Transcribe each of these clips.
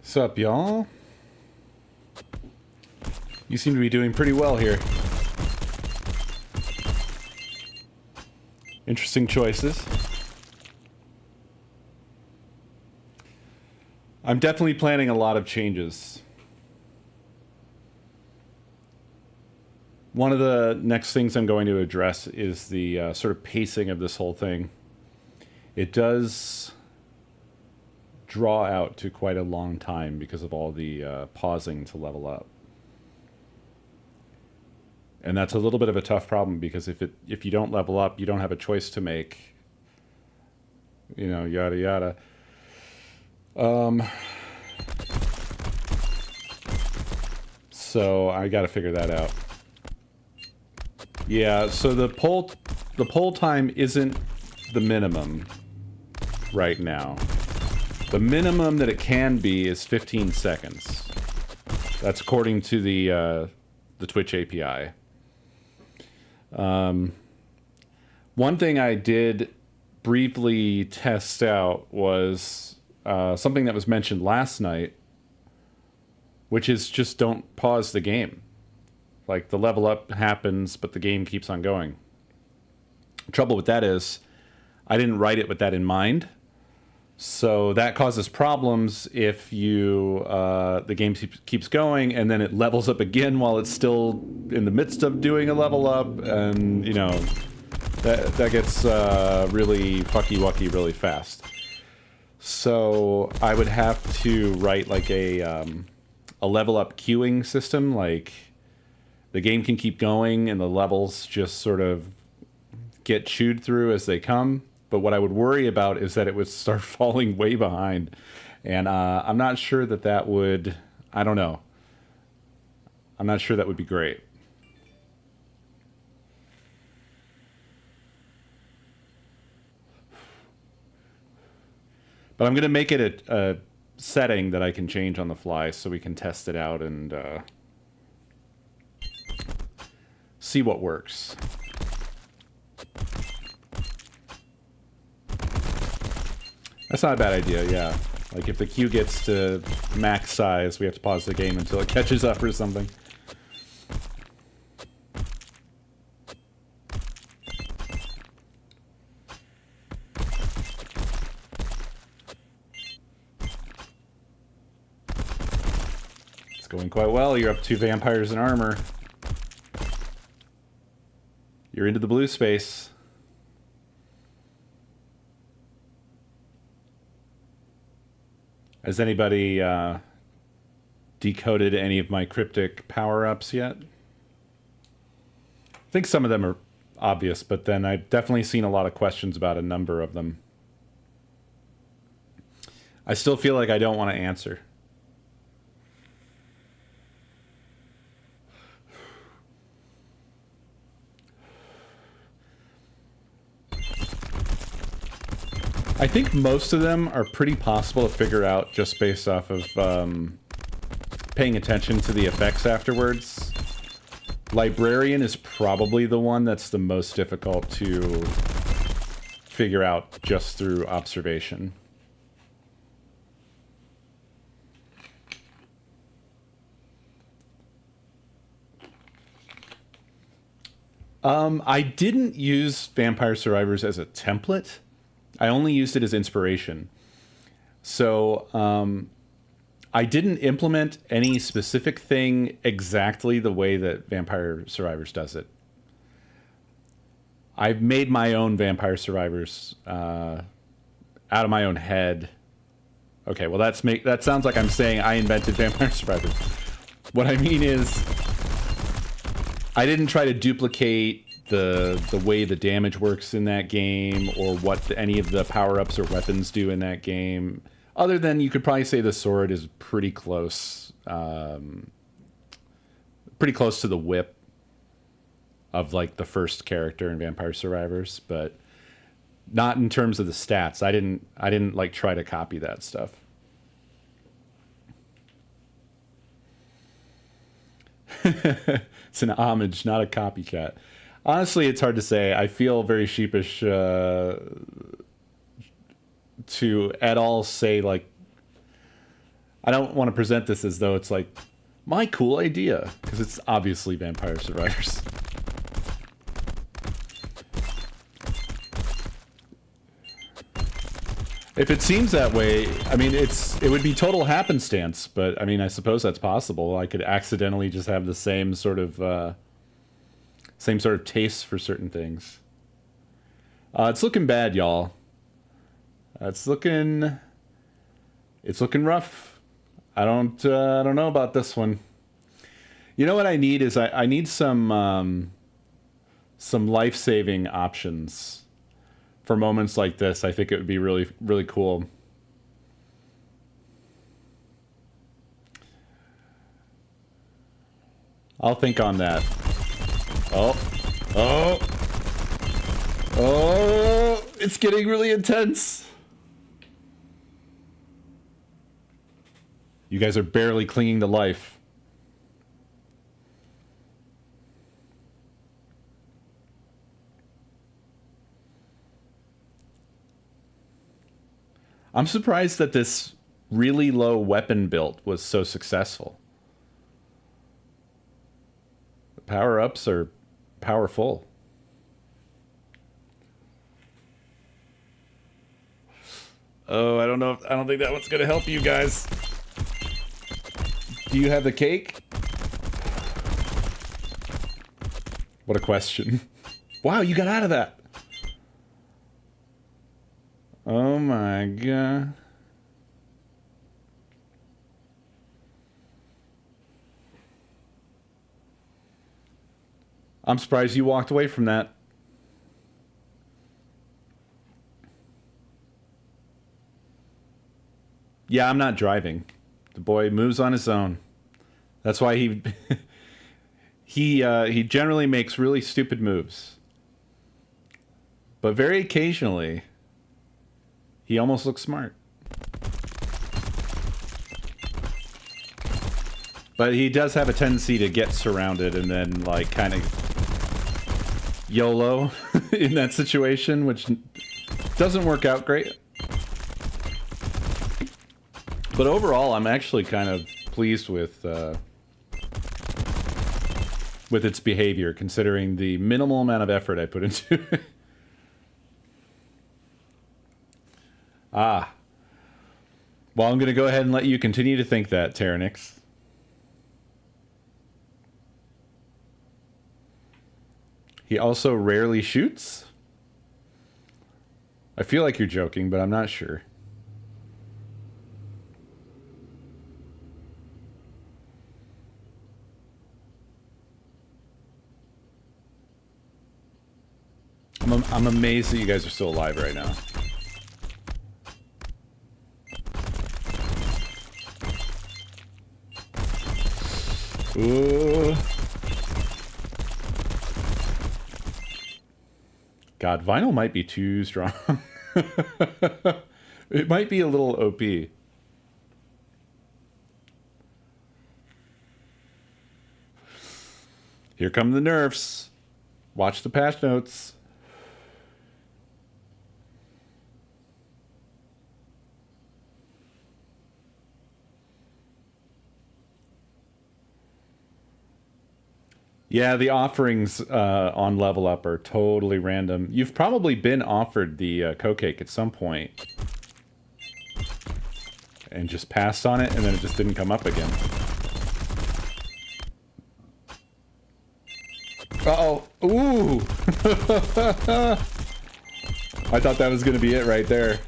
What's up, y'all? You seem to be doing pretty well here. Interesting choices. I'm definitely planning a lot of changes. One of the next things I'm going to address is the sort of pacing of this whole thing. It does draw out to quite a long time because of all the pausing to level up. And that's a little bit of a tough problem because if you don't level up, you don't have a choice to make. You know, yada yada. So I got to figure that out. Yeah, so the poll time isn't the minimum right now. The minimum that it can be is 15 seconds. That's according to the Twitch API. One thing I did briefly test out was something that was mentioned last night, which is just don't pause the game. Like, the level up happens, but the game keeps on going. The trouble with that is I didn't write it with that in mind. So that causes problems if you the game keeps going and then it levels up again while it's still in the midst of doing a level up, and you know that gets really fucky-wucky really fast. So I would have to write like a level up queuing system, like the game can keep going and the levels just sort of get chewed through as they come. But what I would worry about is that it would start falling way behind. And I'm not sure that would, I don't know. I'm not sure that would be great. But I'm going to make it a setting that I can change on the fly so we can test it out and see what works. That's not a bad idea, yeah. Like, if the queue gets to max size, we have to pause the game until it catches up or something. It's going quite well. You're up to vampires in armor. You're into the blue space. Has anybody decoded any of my cryptic power-ups yet? I think some of them are obvious, but then I've definitely seen a lot of questions about a number of them. I still feel like I don't want to answer. I think most of them are pretty possible to figure out just based off of paying attention to the effects afterwards. Librarian is probably the one that's the most difficult to figure out just through observation. I didn't use Vampire Survivors as a template. I only used it as inspiration. So I didn't implement any specific thing exactly the way that Vampire Survivors does it. I've made my own Vampire Survivors out of my own head. Okay, well that sounds like I'm saying I invented Vampire Survivors. What I mean is I didn't try to duplicate the way the damage works in that game or what any of the power-ups or weapons do in that game, other than you could probably say the sword is pretty close to the whip of like the first character in Vampire Survivors, but not in terms of the stats. I didn't like try to copy that stuff. It's an homage, not a copycat. Honestly, it's hard to say. I feel very sheepish to at all say, like, I don't want to present this as though it's like my cool idea, because it's obviously Vampire Survivors. If it seems that way, I mean, it would be total happenstance, but I mean, I suppose that's possible. I could accidentally just have the same sort of taste for certain things. It's looking bad, y'all. It's looking rough. I don't know about this one. You know what I need is I need some life-saving options for moments like this. I think it would be really, really cool. I'll think on that. Oh, it's getting really intense. You guys are barely clinging to life. I'm surprised that this really low weapon build was so successful. The power-ups are powerful. Oh, I don't know. I don't think that one's going to help you guys. Do you have the cake? What a question. Wow, you got out of that. Oh my god. I'm surprised you walked away from that. Yeah, I'm not driving. The boy moves on his own. That's why he he generally makes really stupid moves. But very occasionally, he almost looks smart. But he does have a tendency to get surrounded and then, like, kind of YOLO in that situation, which doesn't work out great. But overall, I'm actually kind of pleased with its behavior, considering the minimal amount of effort I put into it. Ah. Well, I'm going to go ahead and let you continue to think that, Tyrannix. He also rarely shoots? I feel like you're joking, but I'm not sure. I'm amazed that you guys are still alive right now. Ooh. God, vinyl might be too strong. It might be a little OP. Here come the nerfs. Watch the patch notes. Yeah, the offerings on Level Up are totally random. You've probably been offered the co-cake at some point and just passed on it, and then it just didn't come up again. Uh-oh. Ooh! I thought that was going to be it right there.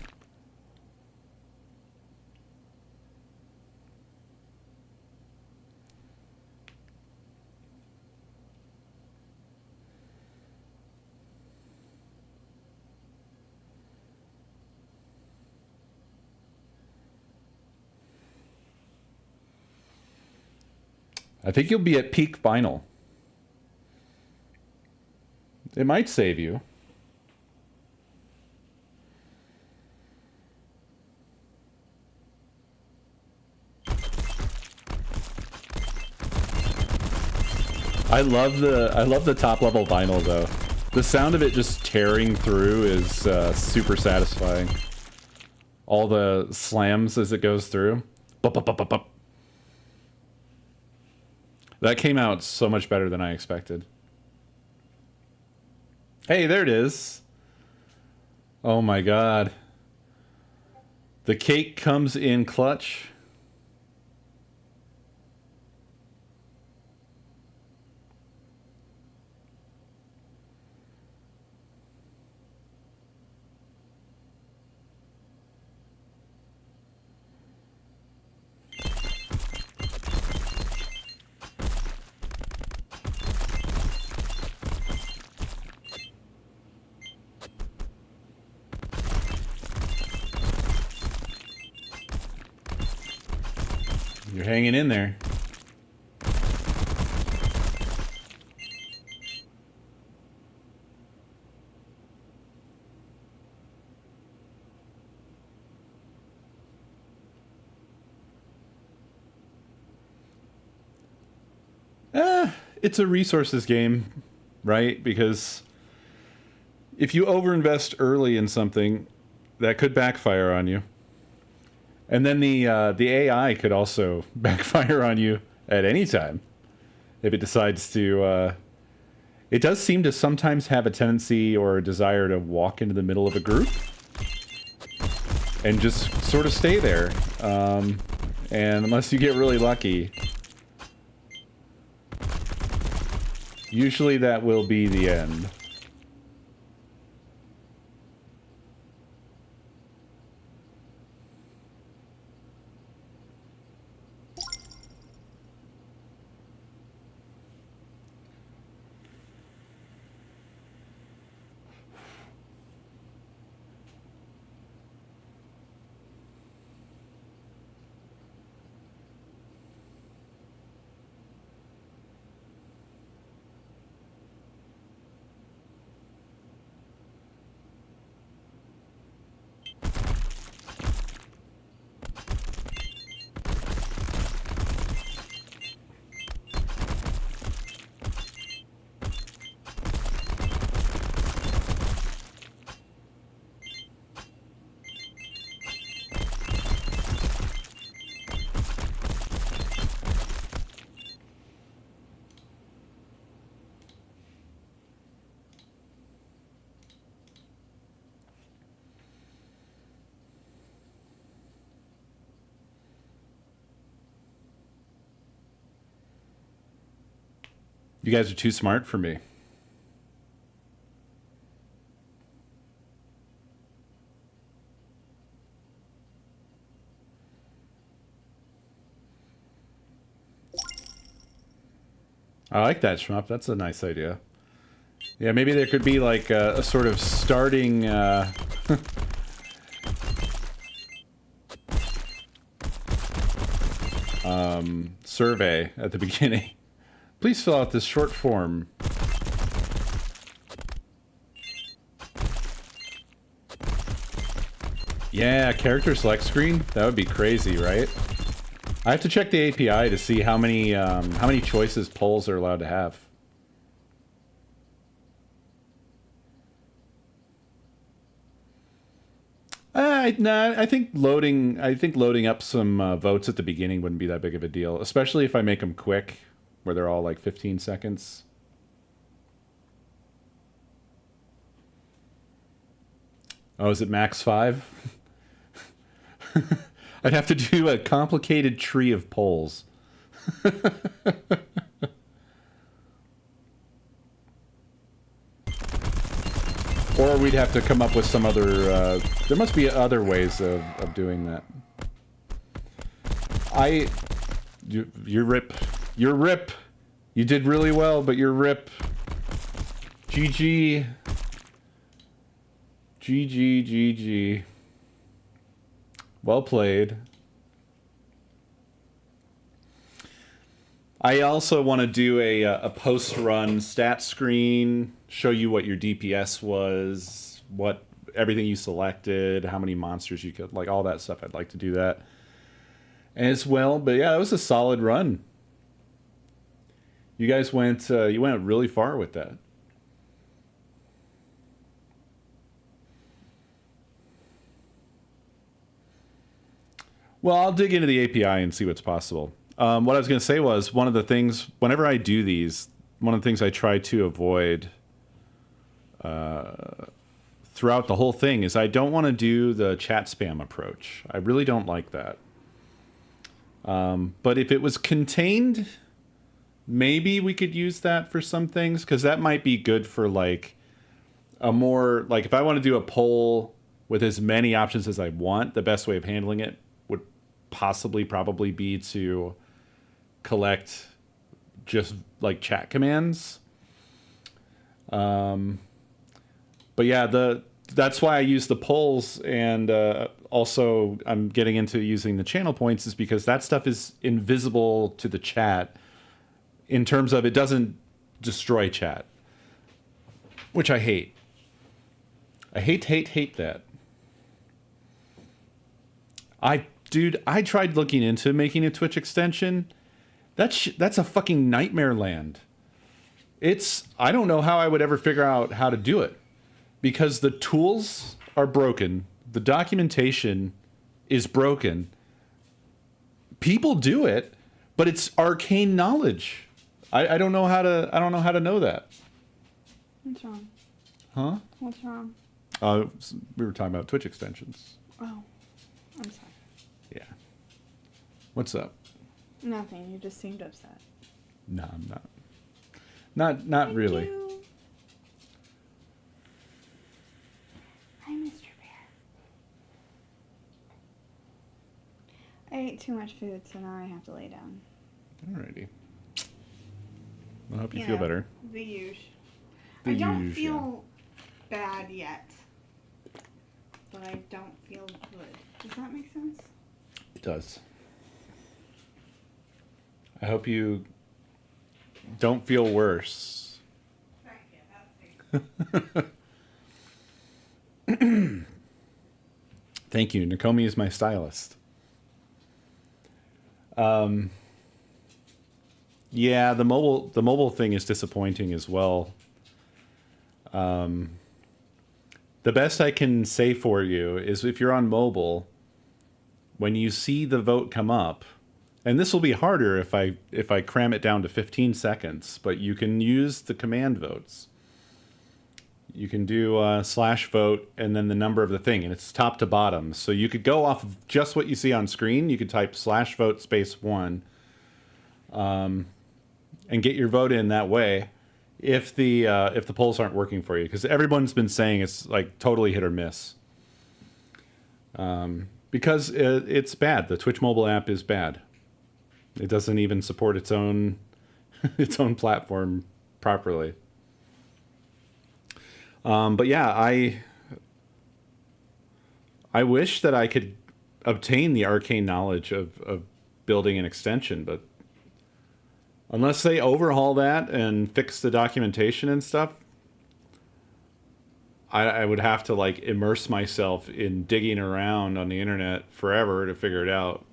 I think you'll be at peak vinyl. It might save you. I love the top level vinyl though. The sound of it just tearing through is super satisfying. All the slams as it goes through. Bup, bup, bup, bup, bup. That came out so much better than I expected. Hey, there it is. Oh my god. The cake comes in clutch. You're hanging in there. It's a resources game, right? Because if you overinvest early in something, that could backfire on you. And then the AI could also backfire on you at any time if it decides to. It does seem to sometimes have a tendency or a desire to walk into the middle of a group and just sort of stay there. And unless you get really lucky, usually that will be the end. You guys are too smart for me. I like that, Shmup. That's a nice idea. Yeah, maybe there could be like a sort of starting... survey at the beginning. Please fill out this short form. Yeah, character select screen? That would be crazy, right? I have to check the API to see how many choices polls are allowed to have. Nah, I think loading up some votes at the beginning wouldn't be that big of a deal, especially if I make them quick, where they're all like 15 seconds. Oh, is it max 5? I'd have to do a complicated tree of polls. Or we'd have to come up with some other... there must be other ways of doing that. You're rip. You're rip. You did really well, but you're rip. GG. GG, GG. Well played. I also want to do a post-run stat screen, show you what your DPS was, what everything you selected, how many monsters you could, like all that stuff. I'd like to do that as well. But yeah, it was a solid run. You guys went you went really far with that. Well, I'll dig into the API and see what's possible. What I was going to say was one of the things, whenever I do these, one of the things I try to avoid throughout the whole thing is I don't want to do the chat spam approach. I really don't like that. But if it was contained, maybe we could use that for some things, because that might be good for like a more, like if I want to do a poll with as many options as I want, the best way of handling it would probably be to collect just like chat commands. But yeah, that's why I use the polls, and also I'm getting into using the channel points is because that stuff is invisible to the chat in terms of it doesn't destroy chat, which I hate. I hate that. Dude, I tried looking into making a Twitch extension. That's a fucking nightmare land. I don't know how I would ever figure out how to do it, because the tools are broken. The documentation is broken. People do it, but it's arcane knowledge. I don't know how to know that. What's wrong? Huh? What's wrong? We were talking about Twitch extensions. Oh, I'm sorry. Yeah. What's up? Nothing. You just seemed upset. No, I'm not. Not really. Hi, Mr. Bear. I ate too much food, so now I have to lay down. Alrighty. I hope you feel better. The usual. The I don't usual. feel bad yet, but I don't feel good. Does that make sense? It does. I hope you don't feel worse. Thank you. That's Thank you. Nakomi is my stylist. Yeah, the mobile thing is disappointing as well. The best I can say for you is if you're on mobile, when you see the vote come up, and this will be harder if I cram it down to 15 seconds, but you can use the command votes. You can do /vote and then the number of the thing, and it's top to bottom. So you could go off of just what you see on screen. You could type /vote /1, and get your vote in that way. If the polls aren't working for you, because everyone's been saying it's like totally hit or miss. Because it's bad. The Twitch mobile app is bad. It doesn't even support its own its own platform properly. But yeah, I wish that I could obtain the arcane knowledge of building an extension, but unless they overhaul that and fix the documentation and stuff, I would have to like immerse myself in digging around on the internet forever to figure it out.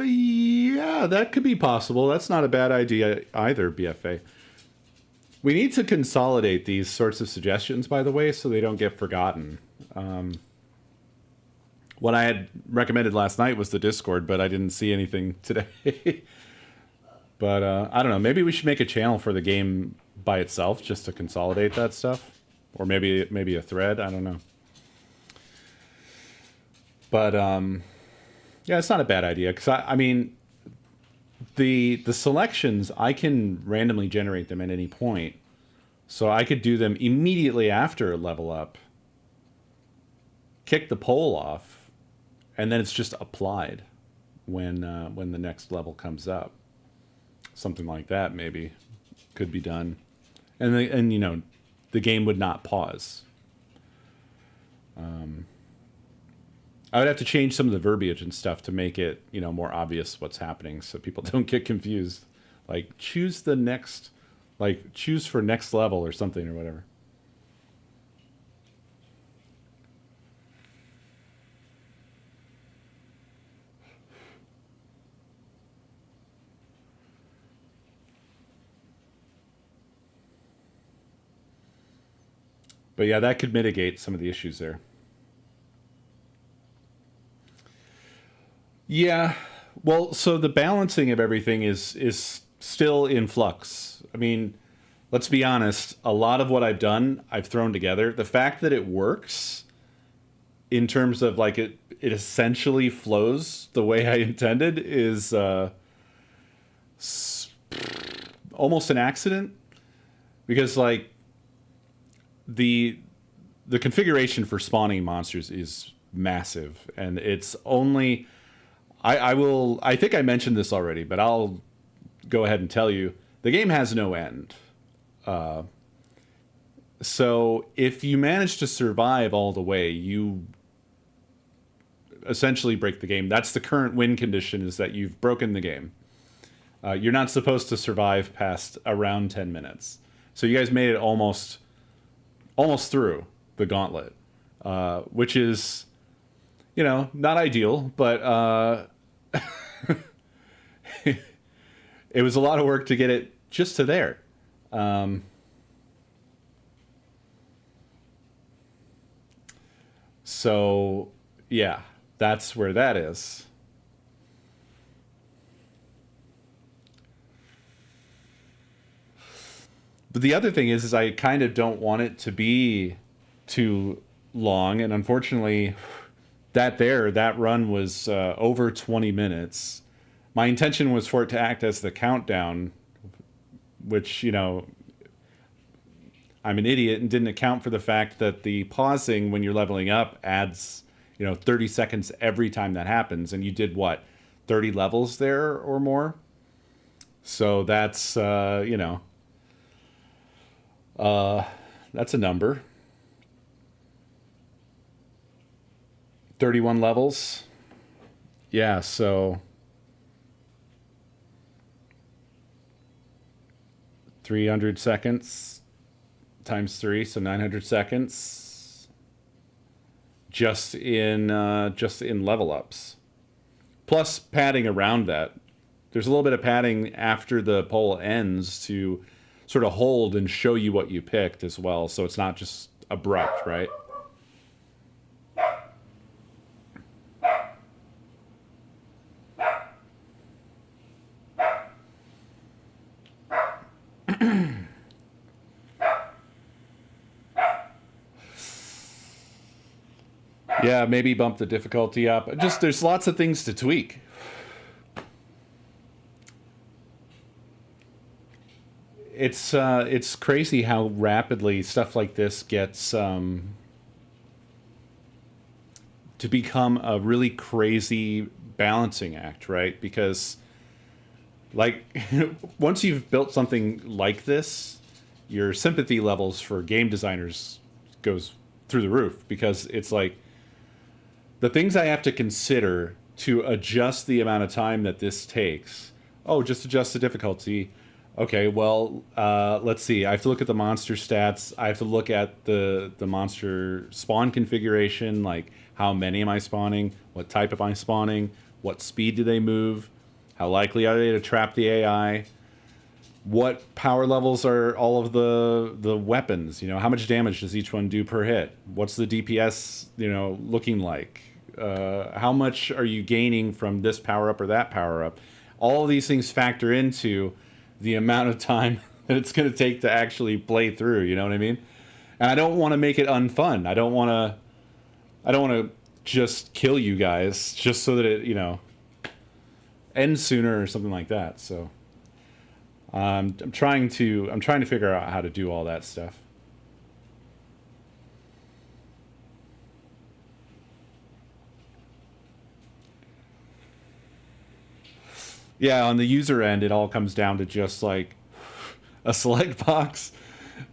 Yeah, that could be possible. That's not a bad idea either, BFA. We need to consolidate these sorts of suggestions, by the way, so they don't get forgotten. What I had recommended last night was the Discord, but I didn't see anything today. But I don't know. Maybe we should make a channel for the game by itself just to consolidate that stuff. Or maybe a thread. I don't know. But yeah, it's not a bad idea. Because, I mean, the selections, I can randomly generate them at any point. So I could do them immediately after a level up. Kick the poll off. And then it's just applied when the next level comes up. Something like that maybe could be done, and you know, the game would not pause. I would have to change some of the verbiage and stuff to make it, you know, more obvious what's happening, so people don't get confused. Like choose the next, like choose for next level or something or whatever. But yeah, that could mitigate some of the issues there. Yeah. Well, so the balancing of everything is still in flux. I mean, let's be honest, a lot of what I've done, I've thrown together. The fact that it works in terms of like it essentially flows the way I intended is almost an accident, because like the configuration for spawning monsters is massive, and it's only I think I mentioned this already, but I'll go ahead and tell you the game has no end. So if you manage to survive all the way, you essentially break the game. That's the current win condition, is that you've broken the game. You're not supposed to survive past around 10 minutes. So you guys made it almost through the gauntlet, which is, you know, not ideal, but it was a lot of work to get it just to there. So, yeah, that's where that is. But the other thing is I kind of don't want it to be too long, and unfortunately, that run was over 20 minutes. My intention was for it to act as the countdown, which, you know, I'm an idiot and didn't account for the fact that the pausing when you're leveling up adds, you know, 30 seconds every time that happens, and you did what, 30 levels there or more? So that's you know, that's a number. 31 levels. Yeah, so 300 seconds times 3, so 900 seconds just in level ups. Plus padding around that. There's a little bit of padding after the poll ends to sort of hold and show you what you picked as well, so it's not just abrupt, right? Yeah, maybe bump the difficulty up. Just there's lots of things to tweak. It's crazy how rapidly stuff like this gets to become a really crazy balancing act, right? Because like once you've built something like this, your sympathy levels for game designers goes through the roof, because it's like the things I have to consider to adjust the amount of time that this takes. Oh, just adjust the difficulty. Okay, well, let's see. I have to look at the monster stats. I have to look at the monster spawn configuration, like how many am I spawning? What type am I spawning? What speed do they move? How likely are they to trap the AI? What power levels are all of the weapons? You know, how much damage does each one do per hit? What's the DPS, you know, looking like? How much are you gaining from this power up or that power up? All of these things factor into the amount of time that it's going to take to actually play through. You know what I mean? And I don't want to make it unfun. I don't want to just kill you guys just so that it, you know, ends sooner or something like that. So I'm trying to figure out how to do all that stuff. Yeah, on the user end, it all comes down to just like a select box,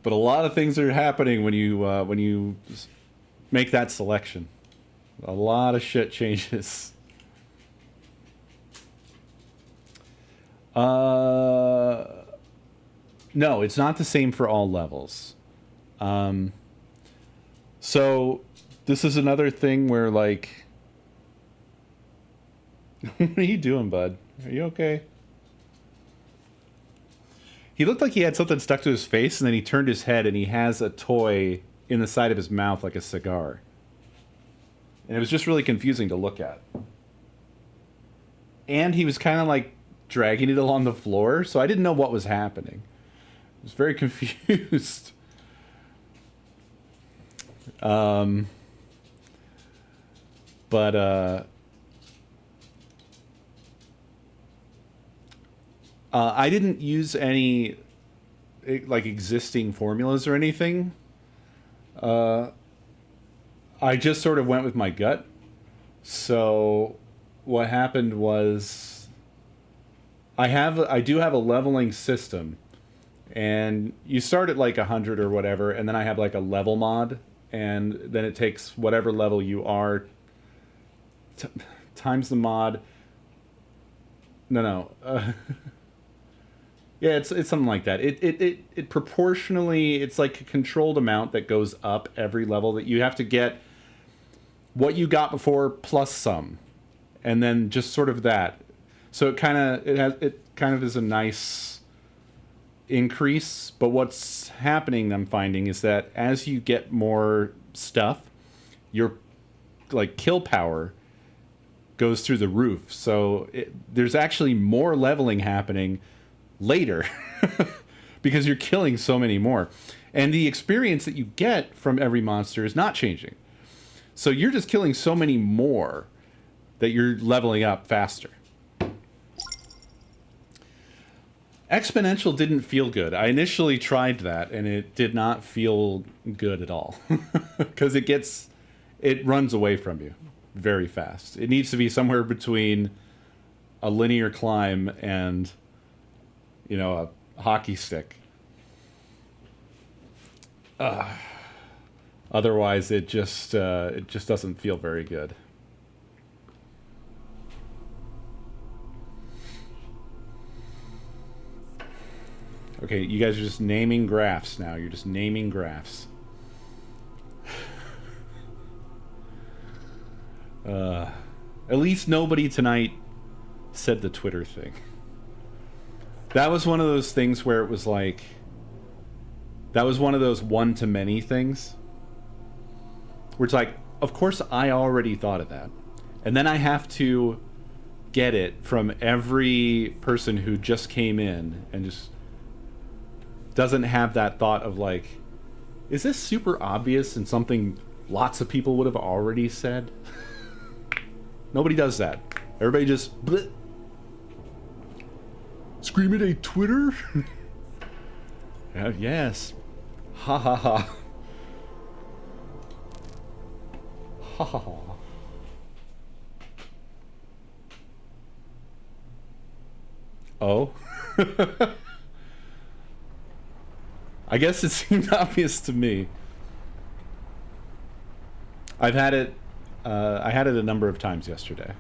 but a lot of things are happening when you make that selection. A lot of shit changes. No, it's not the same for all levels. So this is another thing where like, what are you doing, bud? Are you okay? He looked like he had something stuck to his face, and then he turned his head, and he has a toy in the side of his mouth like a cigar. And it was just really confusing to look at. And he was kind of like dragging it along the floor, so I didn't know what was happening. I was very confused. I didn't use any like existing formulas or anything. I just sort of went with my gut. So what happened was I do have a leveling system, and you start at like 100 or whatever, and then I have like a level mod, and then it takes whatever level you are times the mod. No. Yeah, it's something like that. It proportionally, it's like a controlled amount that goes up every level, that you have to get what you got before plus some, and then just sort of that. So it kind of is a nice increase. But what's happening, I'm finding, is that as you get more stuff, your like kill power goes through the roof. So there's actually more leveling happening later because you're killing so many more, and the experience that you get from every monster is not changing. So you're just killing so many more that you're leveling up faster. Exponential didn't feel good. I initially tried that, and it did not feel good at all because it runs away from you very fast. It needs to be somewhere between a linear climb and, you know, a hockey stick. Otherwise, it just doesn't feel very good. Okay, you guys are just naming graphs now. You're just naming graphs. At least nobody tonight said the Twitter thing. That was one of those things where it was like, that was one of those one-to-many things where it's like, of course I already thought of that, and then I have to get it from every person who just came in and just doesn't have that thought of like, is this super obvious and something lots of people would have already said? Nobody does that. Everybody just bleh. SCREAMADAY Twitter? Yes. Ha ha ha. Ha ha ha. Oh? I guess it seemed obvious to me. I had it a number of times yesterday.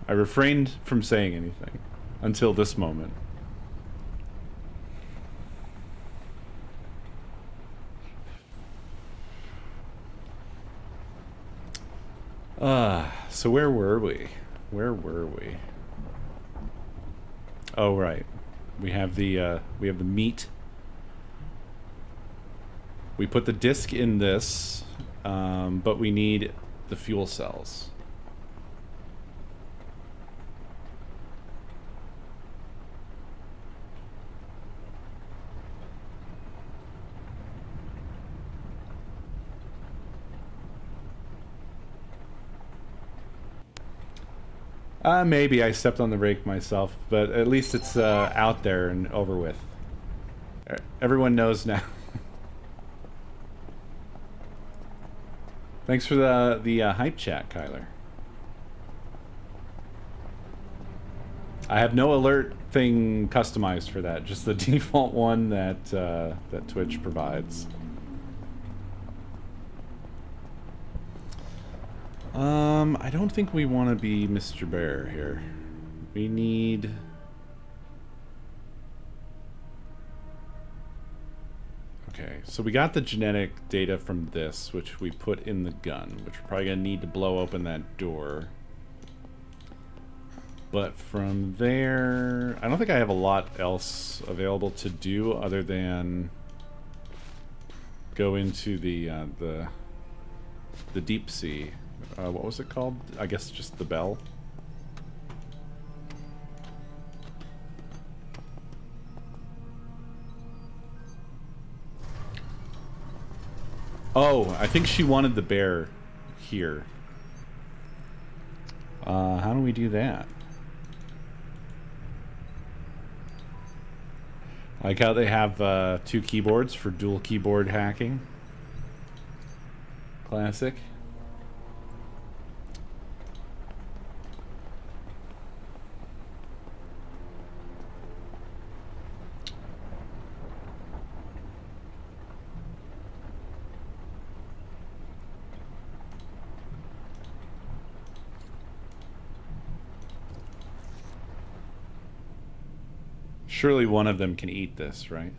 I refrained from saying anything until this moment. So where were we? Oh, right. We have the meat. We put the disc in this, but we need the fuel cells. Maybe I stepped on the rake myself, but at least it's out there and over with. Everyone knows now. Thanks for the hype chat, Kyler. I have no alert thing customized for that, just the default one that that Twitch provides. I don't think we want to be Mr. Bear here. We need... Okay, so we got the genetic data from this, which we put in the gun, which we're probably going to need to blow open that door. But from there, I don't think I have a lot else available to do other than... go into the deep sea. What was it called? I guess just the bell. Oh, I think she wanted the bear here. How do we do that? I like how they have 2 keyboards for dual keyboard hacking. Classic. Surely one of them can eat this, right?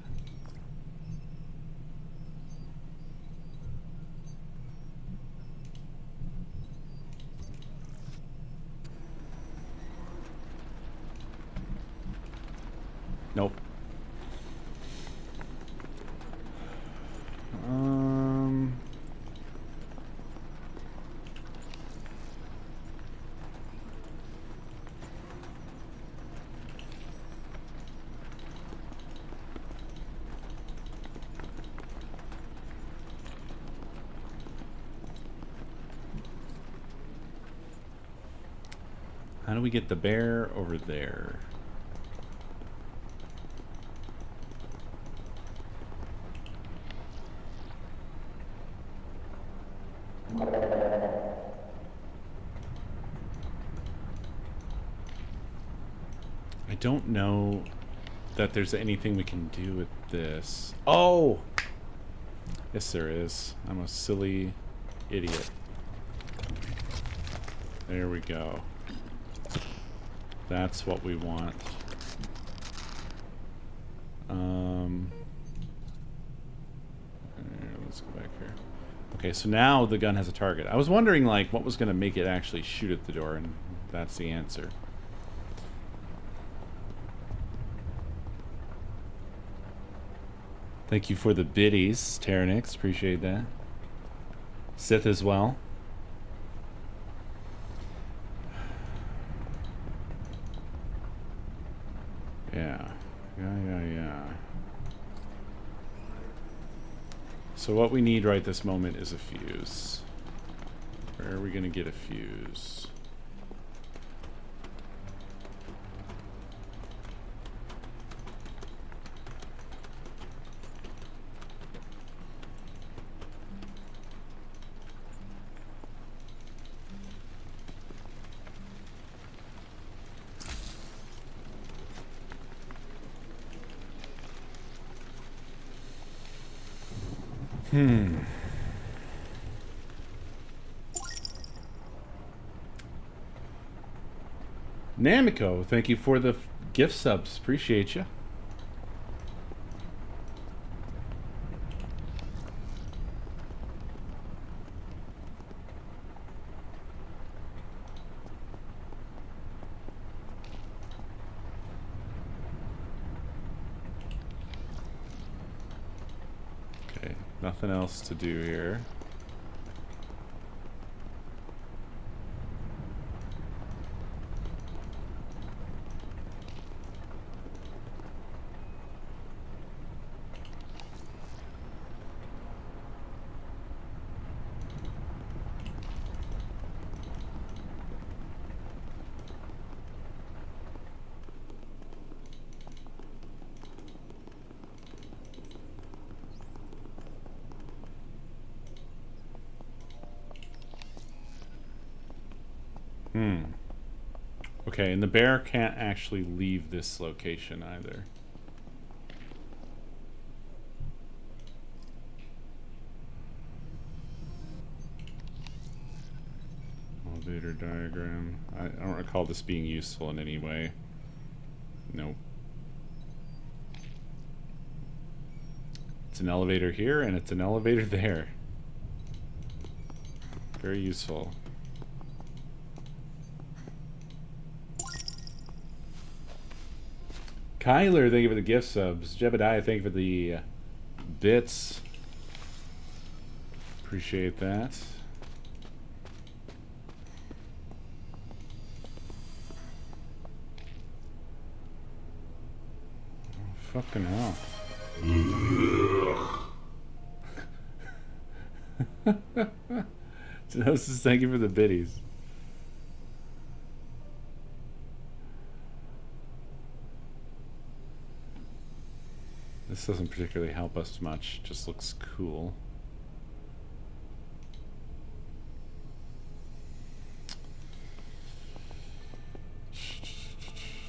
Nope. How do we get the bear over there? I don't know that there's anything we can do with this. Oh! Yes, there is. I'm a silly idiot. There we go. That's what we want. Let's go back here. Okay, so now the gun has a target. I was wondering, like, what was going to make it actually shoot at the door, and that's the answer. Thank you for the biddies, Terranix. Appreciate that. Sith as well. Yeah. So what we need right this moment is a fuse. Where are we going to get a fuse? Namiko, thank you for the gift subs. Appreciate you. Okay, nothing else to do here. Okay, and the bear can't actually leave this location either. Elevator diagram. I don't recall this being useful in any way. Nope. It's an elevator here and it's an elevator there. Very useful. Kyler, thank you for the gift subs. Jebediah, thank you for the bits. Appreciate that. Oh, fucking hell. Genosis, thank you for the biddies. This doesn't particularly help us much, just looks cool.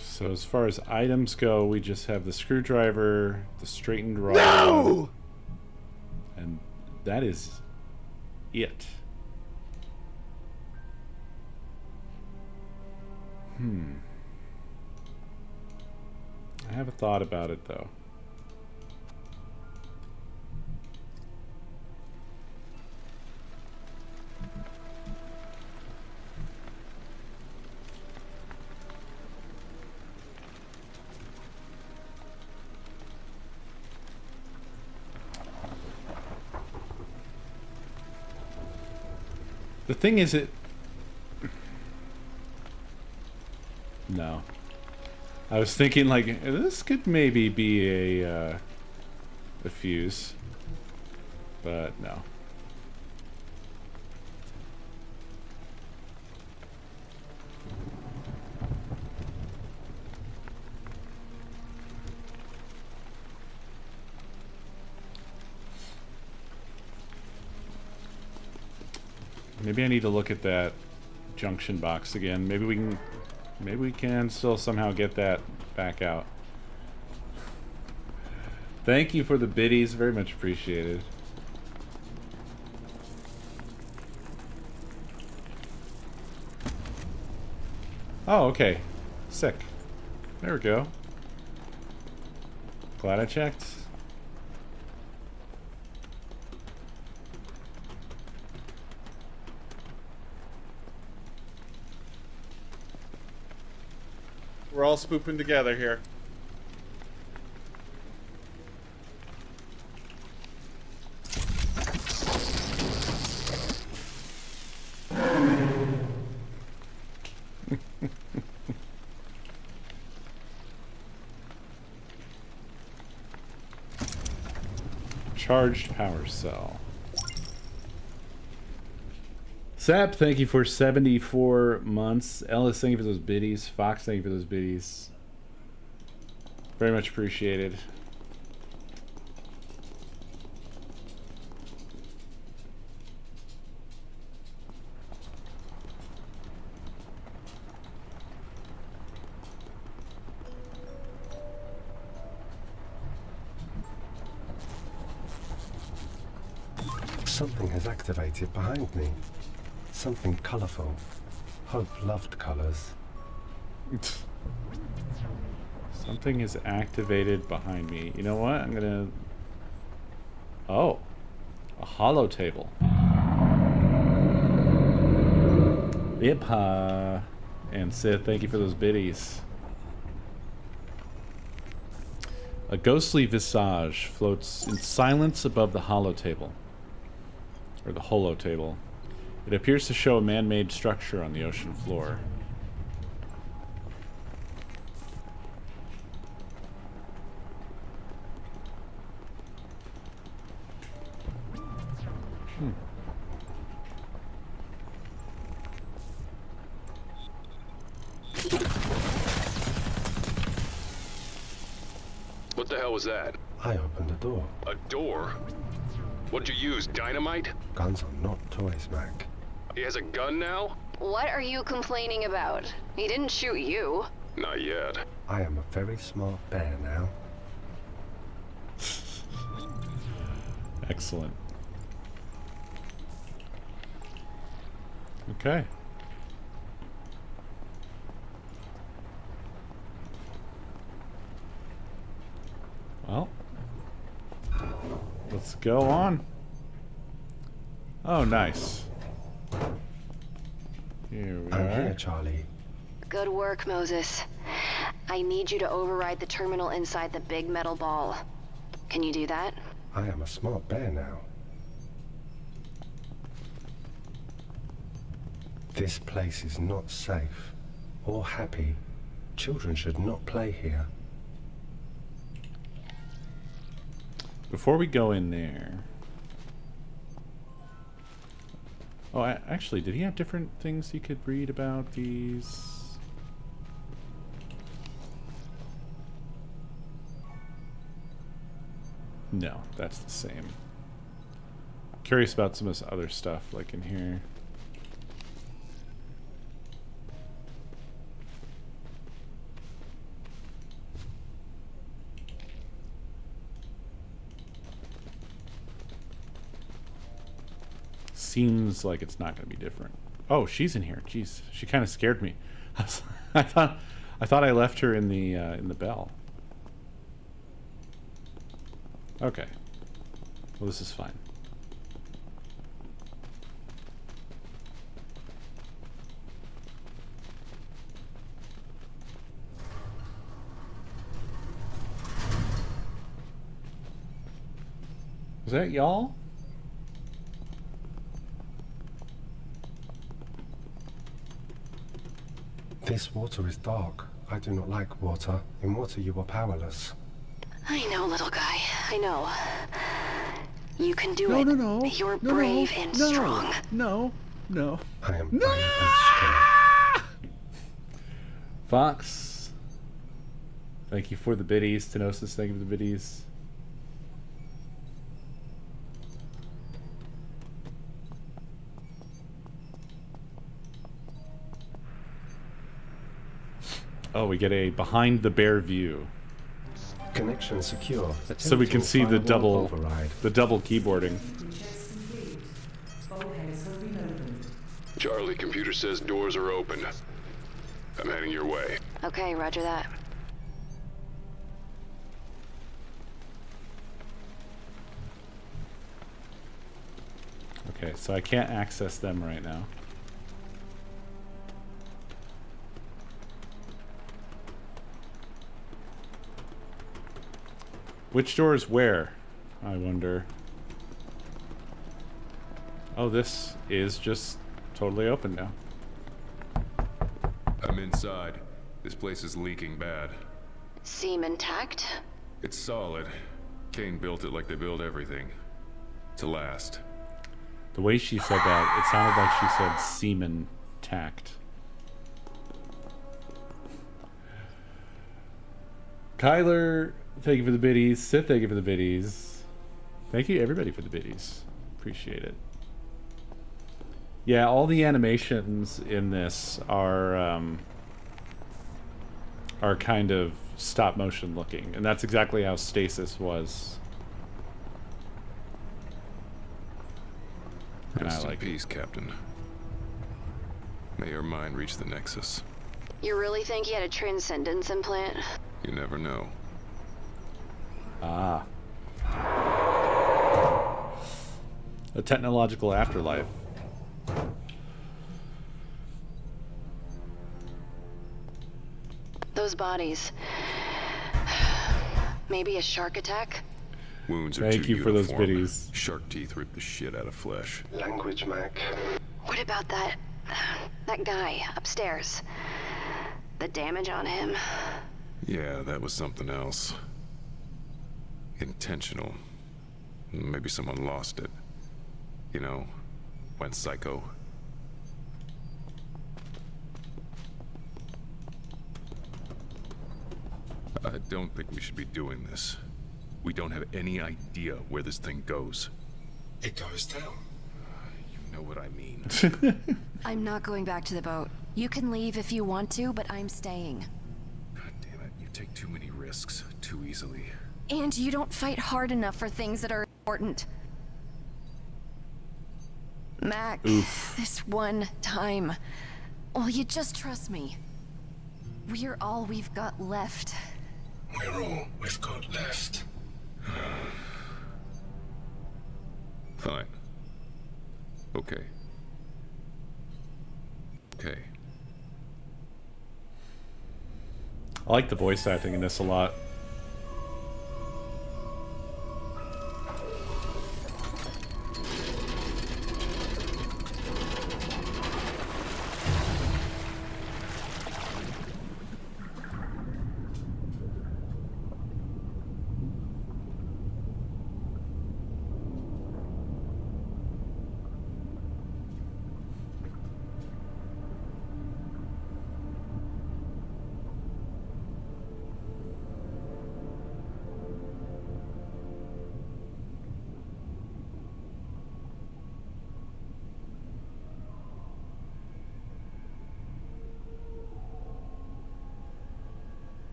So as far as items go, we just have the screwdriver, the straightened rod, No! and that is it. I have a thought about it though. The thing is, no. I was thinking like this could maybe be a fuse, but no. Maybe I need to look at that junction box again. Maybe we can still somehow get that back out. Thank you for the biddies, very much appreciated. Oh, okay. Sick. There we go. Glad I checked. We're all spooping together here. Charged power cell. Sap, thank you for 74 months. Ellis, thank you for those biddies. Fox, thank you for those biddies. Very much appreciated. Something has activated behind me. Something colourful. Hope loved colours. Something is activated behind me. You know what? I'm gonna... Oh. A hollow table. Yep. And Sith, thank you for those biddies. A ghostly visage floats in silence above the hollow table. Or the holo table. It appears to show a man-made structure on the ocean floor. What the hell was that? I opened a door. A door? What'd you use, dynamite? Guns are not toys, Mac. He has a gun now? What are you complaining about? He didn't shoot you. Not yet. I am a very smart bear now. Excellent. Okay. Well, let's go on. Oh, nice. Here we I'm are. here, Charlie. Good work, Moses. I need you to override the terminal inside the big metal ball. Can you do that? I am a smart bear now. This place is not safe or happy. Children should not play here. Before we go in there... Oh, actually, did he have different things you could read about these? No, that's the same. Curious about some of this other stuff, like in here. Seems like it's not going to be different. Oh, she's in here. Jeez, she kind of scared me. I thought I left her in the bell. Okay. Well, this is fine. Was that y'all? This water is dark. I do not like water. In water you are powerless. I know, little guy. I know. You can do No, it. no, no. You're No, brave no, and no, strong. No, no. I am brave and strong. Fox, thank you for the biddies. Tenosis, thank you for the biddies. Oh, we get a behind the bear view, Connection secure. so we can see the Firewall double override. keyboarding. Charlie, computer says doors are open. I'm heading your way. Okay, roger that. Okay, so I can't access them right now. Which door is where? I wonder. Oh, this is just totally open now. I'm inside. This place is leaking bad. Seem intact? It's solid. Kane built it like they build everything. To last. The way she said that, it sounded like she said semen tact. Kyler, thank you for the biddies. Sith, thank you for the biddies. Thank you everybody for the biddies. Appreciate it. Yeah, all the animations in this are kind of stop motion looking, and that's exactly how Stasis was. And I Rest in like it. peace, Captain. May your mind reach the Nexus. You really think he had a transcendence implant? You never know. Ah. A technological afterlife. Those bodies. Maybe a shark attack? Wounds are Thank too you for those uniform. biddies. Shark teeth rip the shit out of flesh. Language, Mac. What about that guy upstairs? The damage on him? Yeah, that was something else. Intentional. Maybe someone lost it. You know, went psycho. I don't think we should be doing this. We don't have any idea where this thing goes. It goes down. You know what I mean. I'm not going back to the boat. You can leave if you want to, but I'm staying. God damn it, you take too many risks too easily. And you don't fight hard enough for things that are important. Mac, this one time, will you just trust me? We're all we've got left. We're all we've got left. Fine. Okay. Okay. I like the voice acting in this a lot.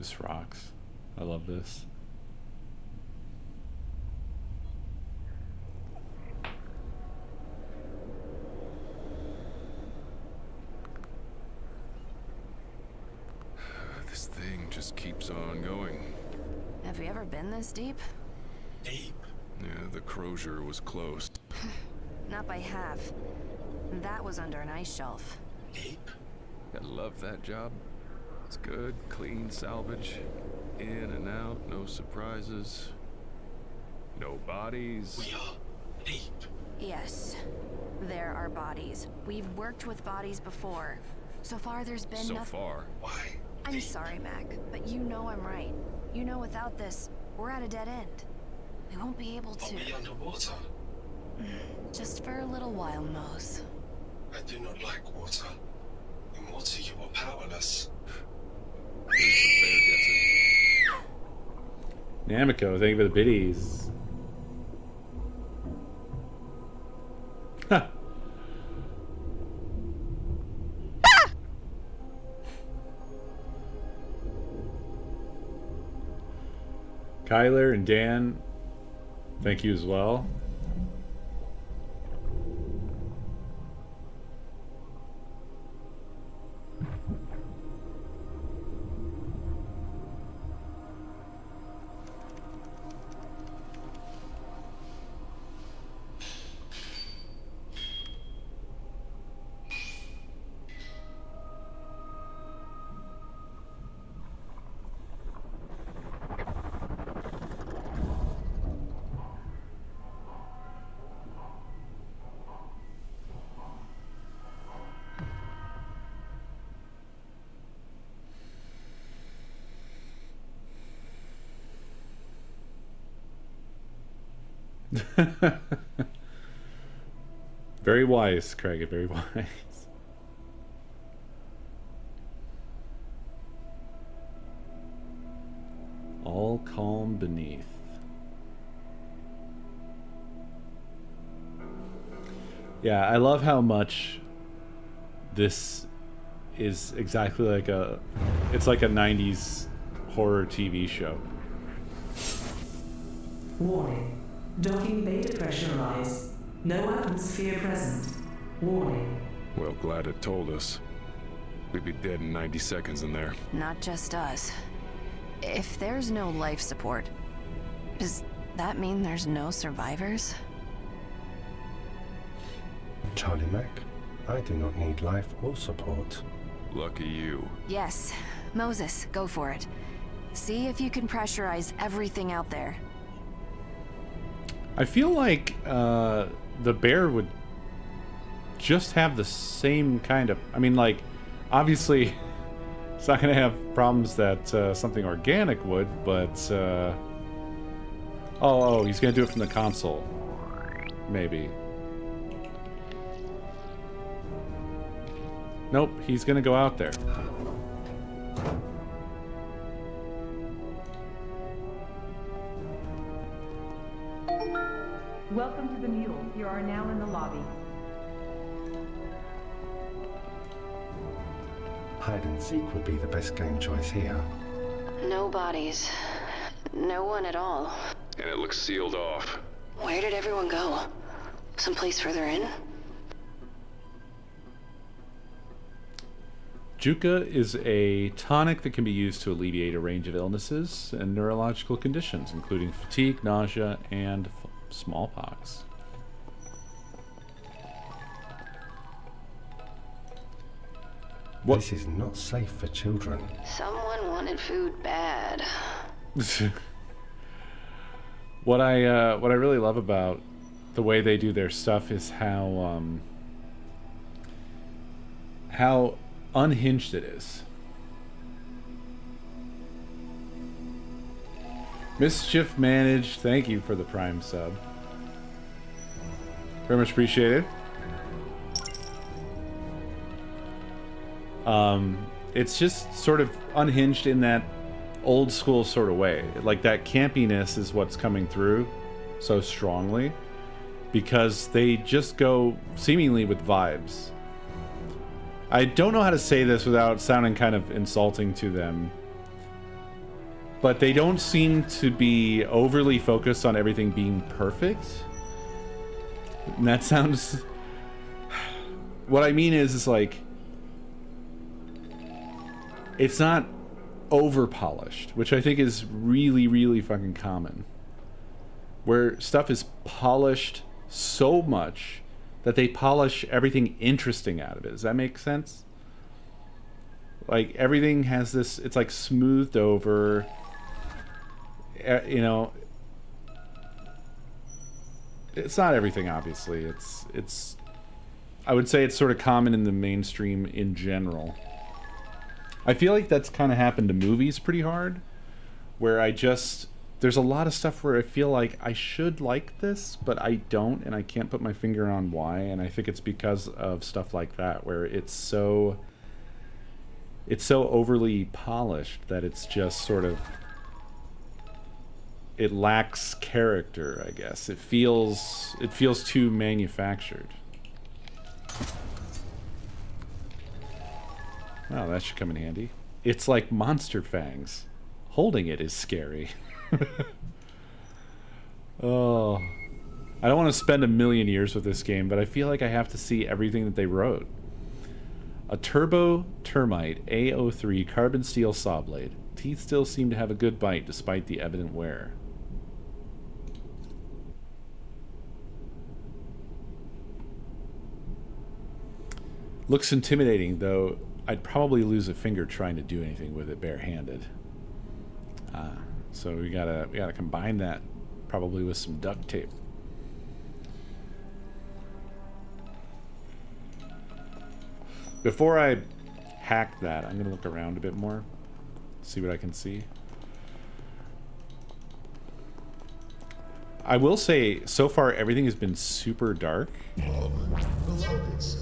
This rocks. I love this. This thing just keeps on going. Have we ever been this deep? Deep. Yeah, the Crozier was close. Not by half. That was under an ice shelf. Deep. I love that job. It's good, clean salvage. In and out, no surprises. No bodies. We are deep. Yes. There are bodies. We've worked with bodies before. So far, there's been So nothing. far. Why? I'm sorry, Mac, but you know I'm right. You know without this, we're at a dead end. We won't be able to. Are we underwater? Just for a little while, Mose. I do not like water. In water you are powerless. Here's the bear gets it. Namiko, thank you for the biddies. Ha! Kyler and Dan, thank you as well. Very wise, Craig. Very wise. All calm beneath. Yeah, I love how much this is exactly like a... It's like a 90s horror TV show. Warning. Docking bay depressurized. No atmosphere present. Warning. Well, glad it told us. We'd be dead in 90 seconds in there. Not just us. If there's no life support, does that mean there's no survivors? Charlie Mac, I do not need life or support. Lucky you. Yes. Moses, go for it. See if you can pressurize everything out there. I feel like the bear would just have the same kind of... I mean, like, obviously, it's not going to have problems that something organic would, but... Oh, he's going to do it from the console. Maybe. Nope, he's going to go out there. Welcome to the Mule. You are now in the lobby. Hide and seek would be the best game choice here. No bodies. No one at all. And it looks sealed off. Where did everyone go? Someplace further in? Juca is a tonic that can be used to alleviate a range of illnesses and neurological conditions, including fatigue, nausea, and smallpox. What? This is not safe for children. Someone wanted food bad. What I really love about the way they do their stuff is how unhinged it is. Mischief Managed, thank you for the Prime sub. Very much appreciated. It's just sort of unhinged in that old school sort of way. Like, that campiness is what's coming through so strongly because they just go seemingly with vibes. I don't know how to say this without sounding kind of insulting to them. but they don't seem to be overly focused on everything being perfect. And that sounds... What I mean is like... It's not over-polished, which I think is really, really fucking common. Where stuff is polished so much that they polish everything interesting out of it. Does that make sense? Like, everything has this... It's like smoothed over... You know... It's not everything, obviously. It's... I would say it's sort of common in the mainstream in general. I feel like that's kind of happened to movies pretty hard, where there's a lot of stuff where I feel like I should like this, but I don't, and I can't put my finger on why, and I think it's because of stuff like that, where it's so overly polished that it's just sort of... It lacks character, I guess. It feels too manufactured. Oh, that should come in handy. It's like monster fangs. Holding it is scary. Oh. I don't want to spend a million years with this game, but I feel like I have to see everything that they wrote. A turbo termite A03 carbon steel saw blade. Teeth still seem to have a good bite despite the evident wear. Looks intimidating, though I'd probably lose a finger trying to do anything with it barehanded. So we gotta combine that probably with some duct tape. Before I hack that, I'm gonna look around a bit more, see what I can see. I will say, so far everything has been super dark. Beloved sir,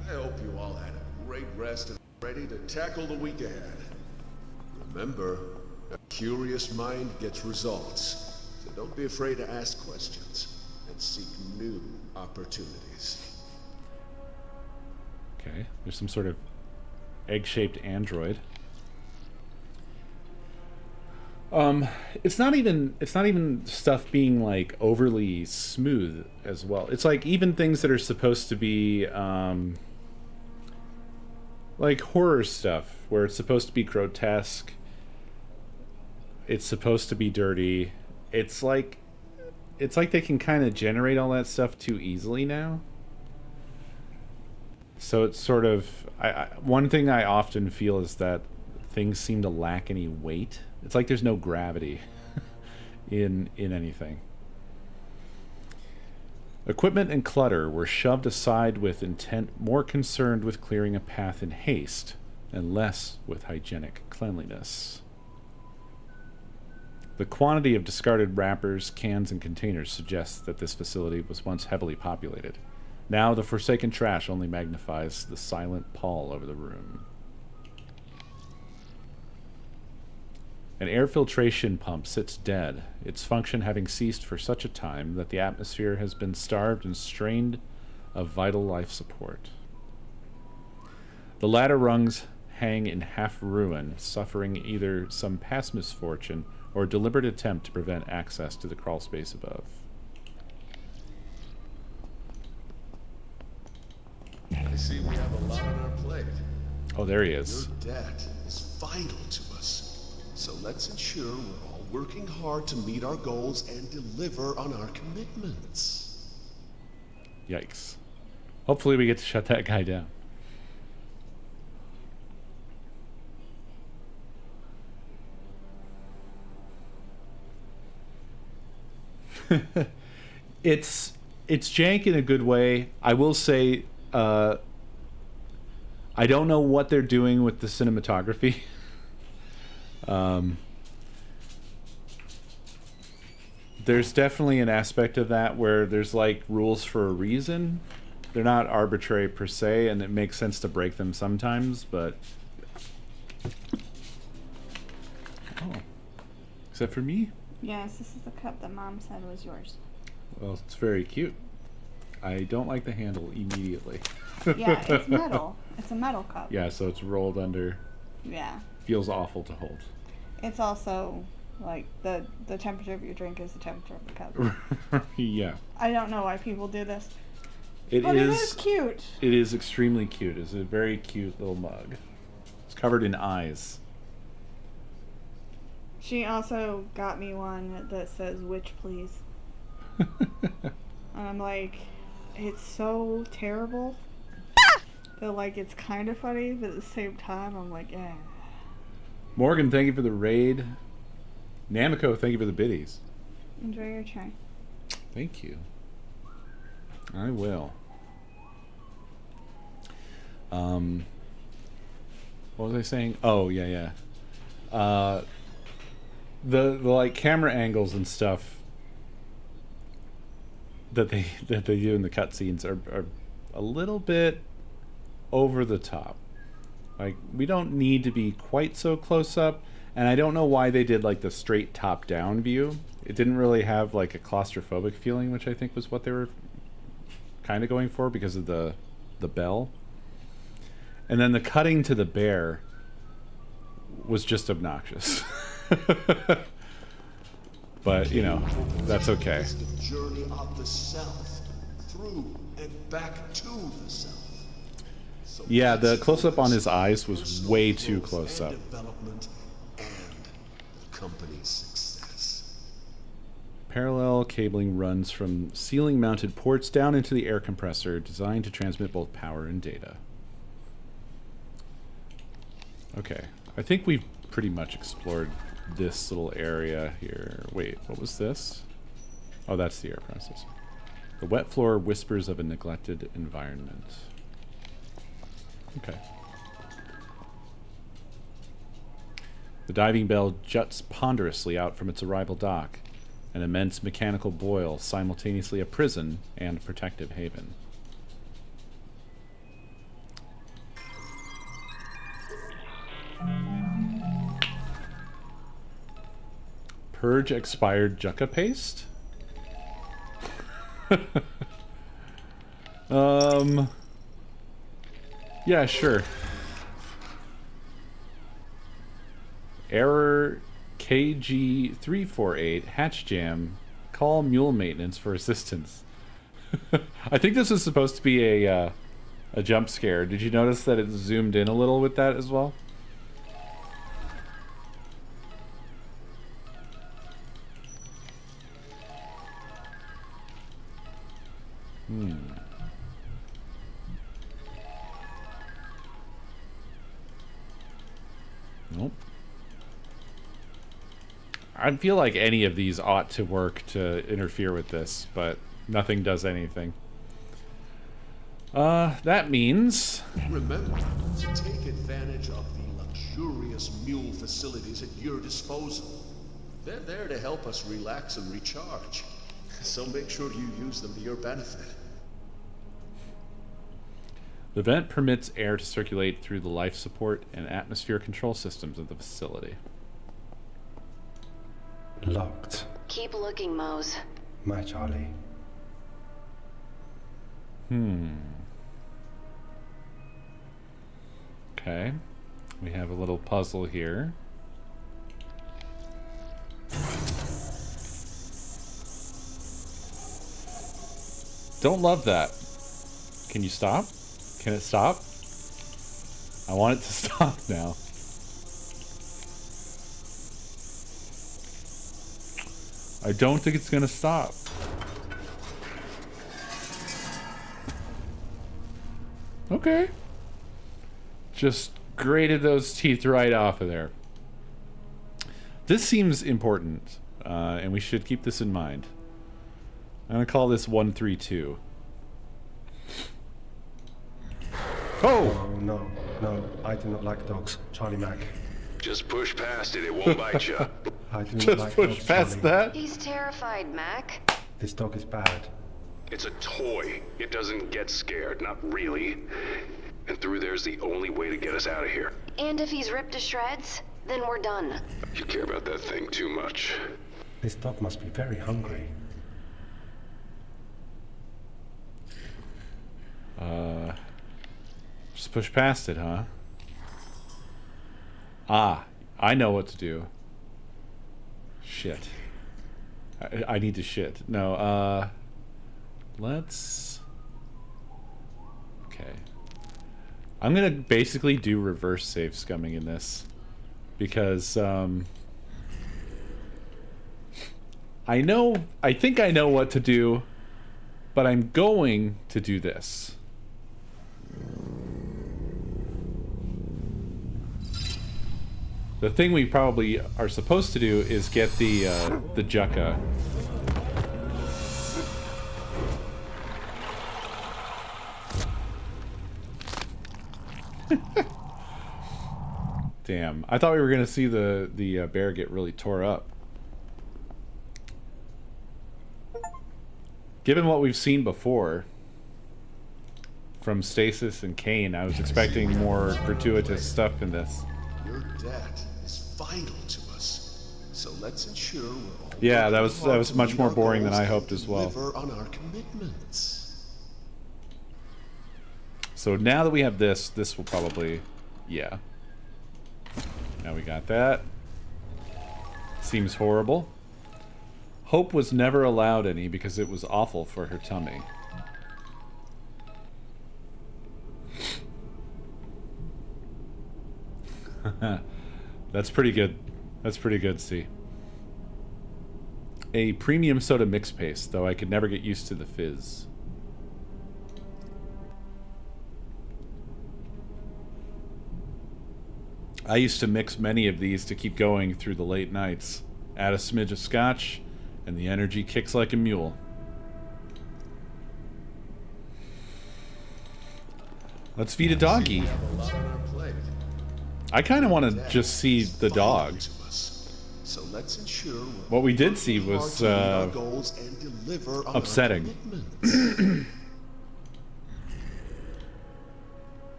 I hope you all had a great rest and are ready to tackle the week ahead. Remember, a curious mind gets results, so don't be afraid to ask questions and seek new opportunities. Okay, there's some sort of egg-shaped android. It's not even stuff being like overly smooth as well. It's like even things that are supposed to be like horror stuff, where it's supposed to be grotesque. It's supposed to be dirty. It's like they can kind of generate all that stuff too easily now. So it's sort of... one thing I often feel is that things seem to lack any weight. It's like there's no gravity in anything. Equipment and clutter were shoved aside with intent more concerned with clearing a path in haste and less with hygienic cleanliness. The quantity of discarded wrappers, cans, and containers suggests that this facility was once heavily populated. Now the forsaken trash only magnifies the silent pall over the room. An air filtration pump sits dead, its function having ceased for such a time that the atmosphere has been starved and strained of vital life support. The ladder rungs hang in half ruin, suffering either some past misfortune or a deliberate attempt to prevent access to the crawl space above. I see we have a lot on our plate. Oh, there he is. Your debt is vital to us, so let's ensure we're all working hard to meet our goals and deliver on our commitments. Yikes. Hopefully we get to shut that guy down. It's jank in a good way. I will say, I don't know what they're doing with the cinematography. There's definitely an aspect of that where there's like rules for a reason. They're not arbitrary per se, and it makes sense to break them sometimes, but... Oh. Is that for me? Yes, this is the cup that Mom said was yours. Well, it's very cute. I don't like the handle immediately. Yeah, it's metal. It's a metal cup. Yeah, so it's rolled under. Yeah. Feels awful to hold. It's also like the temperature of your drink is the temperature of the cup. Yeah. I don't know why people do this. It But is it is cute. It is extremely cute. It's a very cute little mug. It's covered in eyes. She also got me one that says "Witch, please." And I'm like, it's so terrible. That like it's kind of funny, but at the same time, I'm like, eh. Morgan, thank you for the raid. Namiko, thank you for the biddies. Enjoy your chai. Thank you. I will. What was I saying? Oh, yeah. The like camera angles and stuff that they do in the cutscenes are a little bit over the top. Like, we don't need to be quite so close up, and I don't know why they did like the straight top down view. It didn't really have like a claustrophobic feeling, which I think was what they were kind of going for because of the bell. And then the cutting to the bear was just obnoxious. But, you know, that's okay. It's the journey of the self, through and back to the self. So Yeah, the close-up on his eyes was way too close up. Development and the company's success. Parallel cabling runs from ceiling-mounted ports down into the air compressor, designed to transmit both power and data. Okay, I think we've pretty much explored this little area here. Wait, what was this? Oh, that's the air processor. The wet floor whispers of a neglected environment. Okay. The diving bell juts ponderously out from its arrival dock, an immense mechanical boil, simultaneously a prison and protective haven. Purge expired Jucca paste? Yeah, sure. Error KG348 hatch jam. Call mule maintenance for assistance. I think this is supposed to be a jump scare. Did you notice that it zoomed in a little with that as well? Nope. I feel like any of these ought to work to interfere with this, but nothing does anything. That means... Remember to take advantage of the luxurious mule facilities at your disposal. They're there to help us relax and recharge. So make sure you use them to your benefit. The vent permits air to circulate through the life support and atmosphere control systems of the facility. Locked. Keep looking, Mose. My Charlie. Okay. We have a little puzzle here. Don't love that. Can you stop? Can it stop? I want it to stop now. I don't think it's gonna stop. Okay. Just grated those teeth right off of there. This seems important, and we should keep this in mind. I'm gonna call this 132. Oh, no, I do not like dogs. Charlie Mac. Just push past it, it won't bite you. I do not Just like push dogs, past Charlie. that. He's terrified, Mac. This dog is bad. It's a toy. It doesn't get scared, not really. And through there's the only way to get us out of here. And if he's ripped to shreds, then we're done. You care about that thing too much. This dog must be very hungry. Just push past it, huh? Ah, I know what to do. shit. I need to shit. No, let's... Okay. I'm gonna basically do reverse save scumming in this. Because, I think I know what to do, but I'm going to do this. The thing we probably are supposed to do is get the Jukka. Damn, I thought we were gonna see the bear get really tore up. Given what we've seen before from Stasis and Kane, I was expecting more gratuitous stuff in this. Your debt is vital to us, so let's ensure we're all Yeah, that working was hard to much meet more our boring than goals I and hoped as well. deliver on our commitments. So now that we have this will probably, yeah. Now we got that. Seems horrible. Hope was never allowed any because it was awful for her tummy. That's pretty good. That's pretty good, see. A premium soda mix paste, though I could never get used to the fizz. I used to mix many of these to keep going through the late nights. Add a smidge of scotch, and the energy kicks like a mule. Let's feed a doggy. I kind of want to just see the dog. So let's ensure What we did see was upsetting.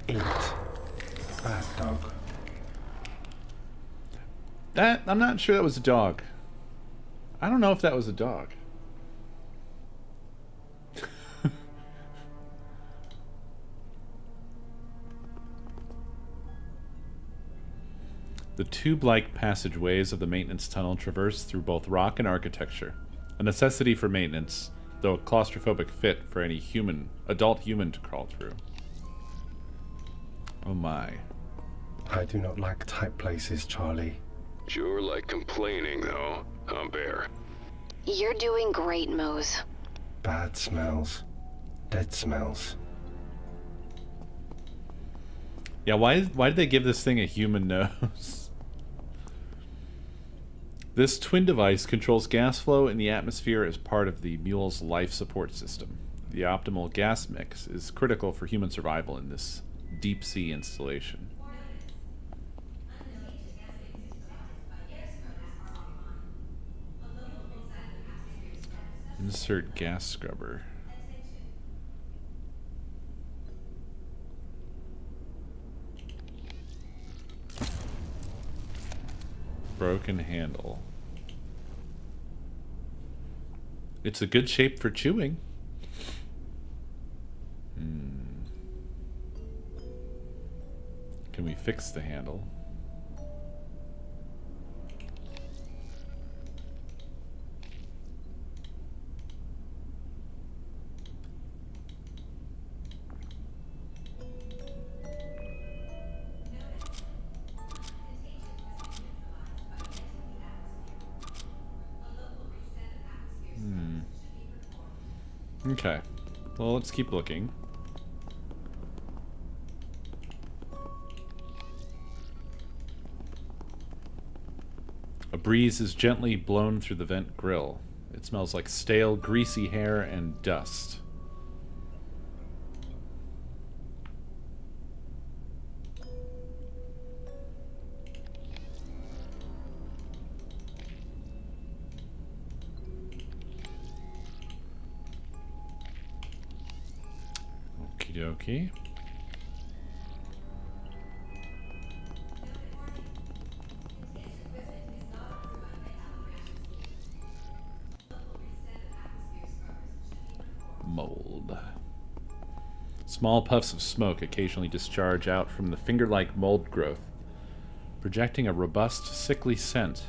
Eat. Bad dog. That, I'm not sure that was a dog. I don't know if that was a dog. The tube-like passageways of the maintenance tunnel traverse through both rock and architecture, a necessity for maintenance, though a claustrophobic fit for any adult human to crawl through. Oh my. I do not like tight places, Charlie. Sure like complaining, though, huh, Bear? You're doing great, Mose. Bad smells. Dead smells. Yeah, why did they give this thing a human nose? This twin device controls gas flow in the atmosphere as part of the mule's life support system. The optimal gas mix is critical for human survival in this deep-sea installation. Insert gas scrubber. Broken handle. It's a good shape for chewing. Can we fix the handle? Okay. Well, let's keep looking. A breeze is gently blown through the vent grill. It smells like stale, greasy hair and dust. Okie dokie. Mold. Small puffs of smoke occasionally discharge out from the finger-like mold growth, projecting a robust, sickly scent.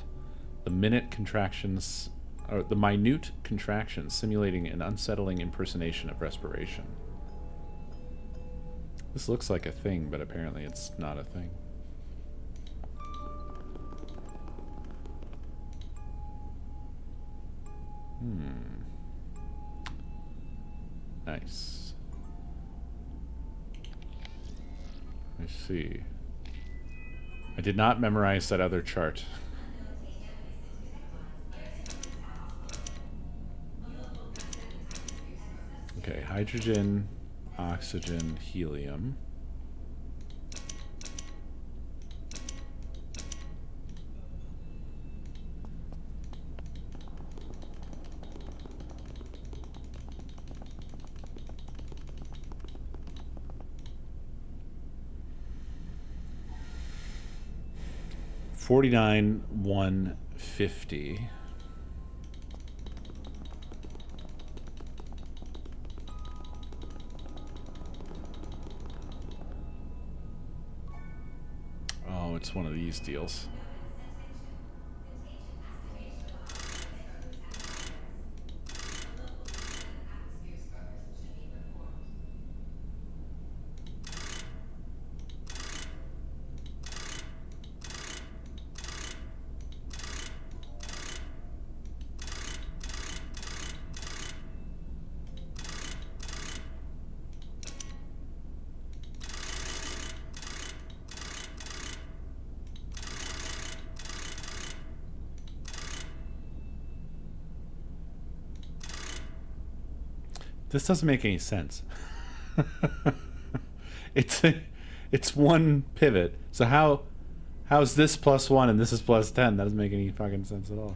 The minute contractions, or the minute contractions, simulating an unsettling impersonation of respiration. This looks like a thing, but apparently it's not a thing. Nice. Let's see. I did not memorize that other chart. Okay, hydrogen, oxygen, helium. $49,150. Oh, it's one of these deals. This doesn't make any sense. It's one pivot. So how's this +1 and this is +10? That doesn't make any fucking sense at all.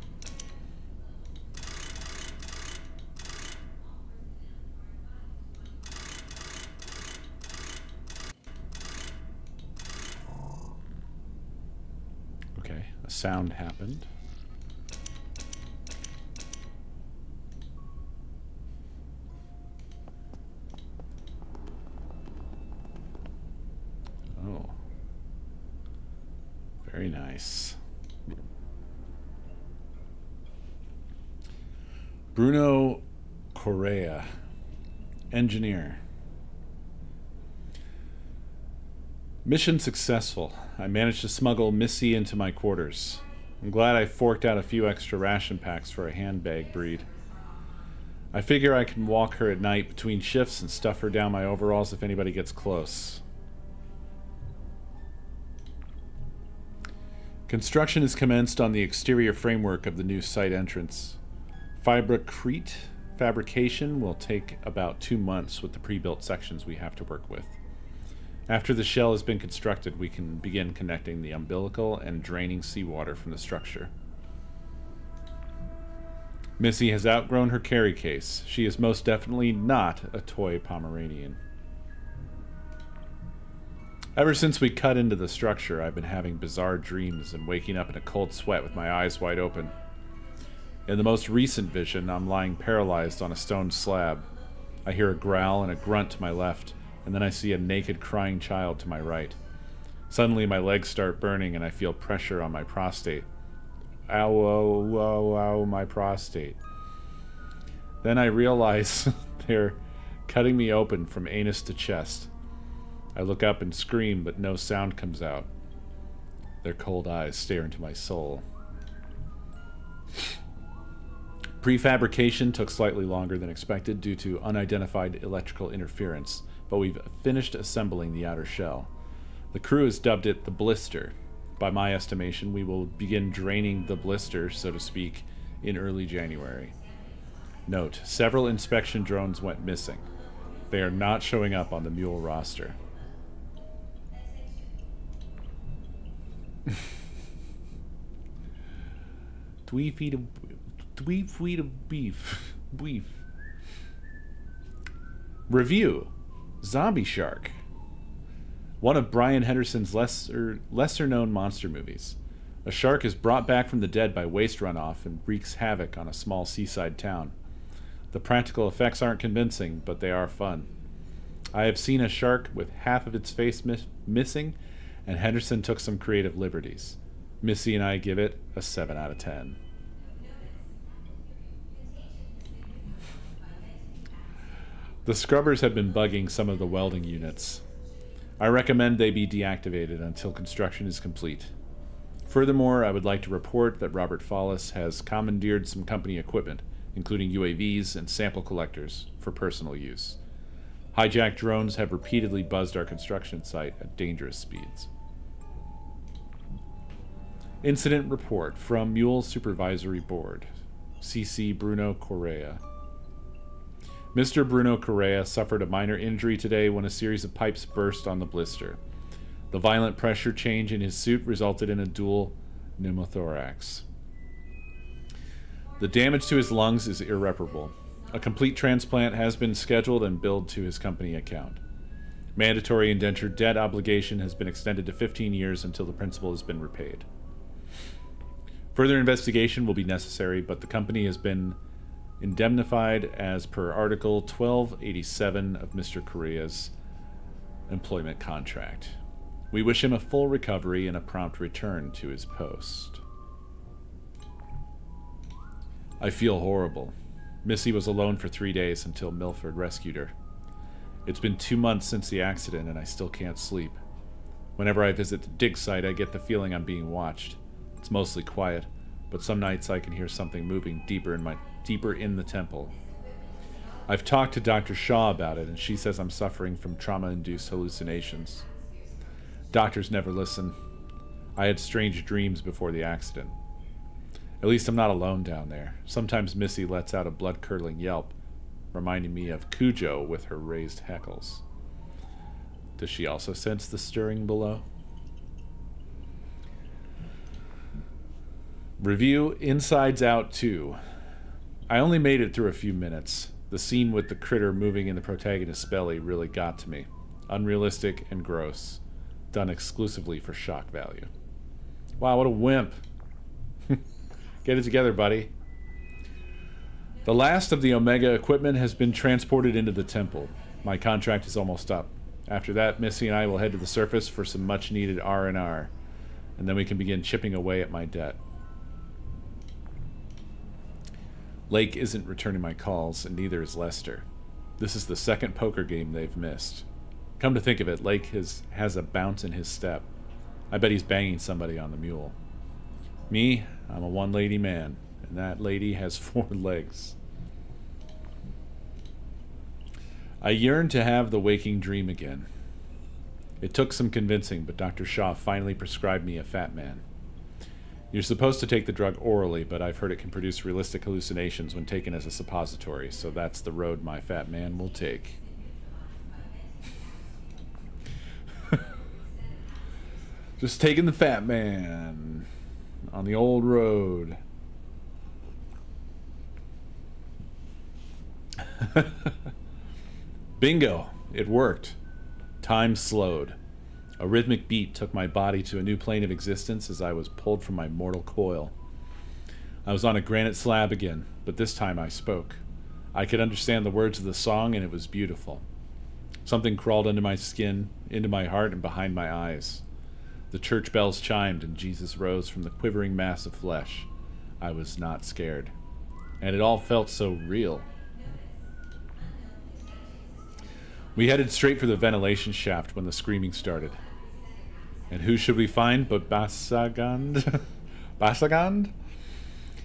Okay, a sound happened. Oh. Very nice. Bruno Correa, engineer. Mission successful. I managed to smuggle Missy into my quarters. I'm glad I forked out a few extra ration packs for a handbag breed. I figure I can walk her at night between shifts and stuff her down my overalls if anybody gets close. Construction is commenced on the exterior framework of the new site entrance. Fibrocrete fabrication will take about 2 months with the pre-built sections we have to work with. After the shell has been constructed, we can begin connecting the umbilical and draining seawater from the structure. Missy has outgrown her carry case. She is most definitely not a toy Pomeranian. Ever since we cut into the structure, I've been having bizarre dreams and waking up in a cold sweat with my eyes wide open. In the most recent vision, I'm lying paralyzed on a stone slab. I hear a growl and a grunt to my left, and then I see a naked crying child to my right. Suddenly my legs start burning and I feel pressure on my prostate. Ow, ow, ow, ow, my prostate. Then I realize they're cutting me open from anus to chest. I look up and scream, but no sound comes out. Their cold eyes stare into my soul. Prefabrication took slightly longer than expected due to unidentified electrical interference, but we've finished assembling the outer shell. The crew has dubbed it the blister. By my estimation, we will begin draining the blister, so to speak, in early January. Note, several inspection drones went missing. They are not showing up on the Mule roster. 3 feet of beef. Review. Zombie Shark. One of Brian Henderson's lesser-known monster movies. A shark is brought back from the dead by waste runoff and wreaks havoc on a small seaside town. The practical effects aren't convincing, but they are fun. I have seen a shark with half of its face missing, and Henderson took some creative liberties. Missy and I give it a 7 out of 10. The scrubbers have been bugging some of the welding units. I recommend they be deactivated until construction is complete. Furthermore, I would like to report that Robert Follis has commandeered some company equipment, including UAVs and sample collectors, for personal use. Hijacked drones have repeatedly buzzed our construction site at dangerous speeds. Incident report from Mule Supervisory Board. CC Bruno Correa. Mr. Bruno Correa suffered a minor injury today when a series of pipes burst on the blister. The violent pressure change in his suit resulted in a dual pneumothorax. The damage to his lungs is irreparable. A complete transplant has been scheduled and billed to his company account. Mandatory indentured debt obligation has been extended to 15 years until the principal has been repaid. Further investigation will be necessary, but the company has been indemnified as per Article 1287 of Mr. Correa's employment contract. We wish him a full recovery and a prompt return to his post. I feel horrible. Missy was alone for 3 days until Milford rescued her. It's been 2 months since the accident and I still can't sleep. Whenever I visit the dig site, I get the feeling I'm being watched. It's mostly quiet, but some nights I can hear something moving deeper in the temple. I've talked to Dr. Shaw about it, and she says I'm suffering from trauma-induced hallucinations. Doctors never listen. I had strange dreams before the accident. At least I'm not alone down there. Sometimes Missy lets out a blood-curdling yelp, reminding me of Cujo with her raised hackles. Does she also sense the stirring below? Review Insides Out 2. I only made it through a few minutes. The scene with the critter moving in the protagonist's belly really got to me. Unrealistic and gross. Done exclusively for shock value. Wow, what a wimp. Get it together, buddy. The last of the Omega equipment has been transported into the temple. My contract is almost up. After that, Missy and I will head to the surface for some much-needed R&R, and then we can begin chipping away at my debt. Lake isn't returning my calls, and neither is Lester. This is the second poker game they've missed. Come to think of it, Lake has a bounce in his step. I bet he's banging somebody on the mule. Me, I'm a one-lady man, and that lady has 4 legs. I yearn to have the waking dream again. It took some convincing, but Dr. Shaw finally prescribed me a fat man. You're supposed to take the drug orally, but I've heard it can produce realistic hallucinations when taken as a suppository, so that's the road my fat man will take. Just taking the fat man on the old road. Bingo! It worked. Time slowed. A rhythmic beat took my body to a new plane of existence as I was pulled from my mortal coil. I was on a granite slab again, but this time I spoke. I could understand the words of the song, and it was beautiful. Something crawled under my skin, into my heart, and behind my eyes. The church bells chimed, and Jesus rose from the quivering mass of flesh. I was not scared. And it all felt so real. We headed straight for the ventilation shaft when the screaming started. And who should we find but Basagand? Basagand?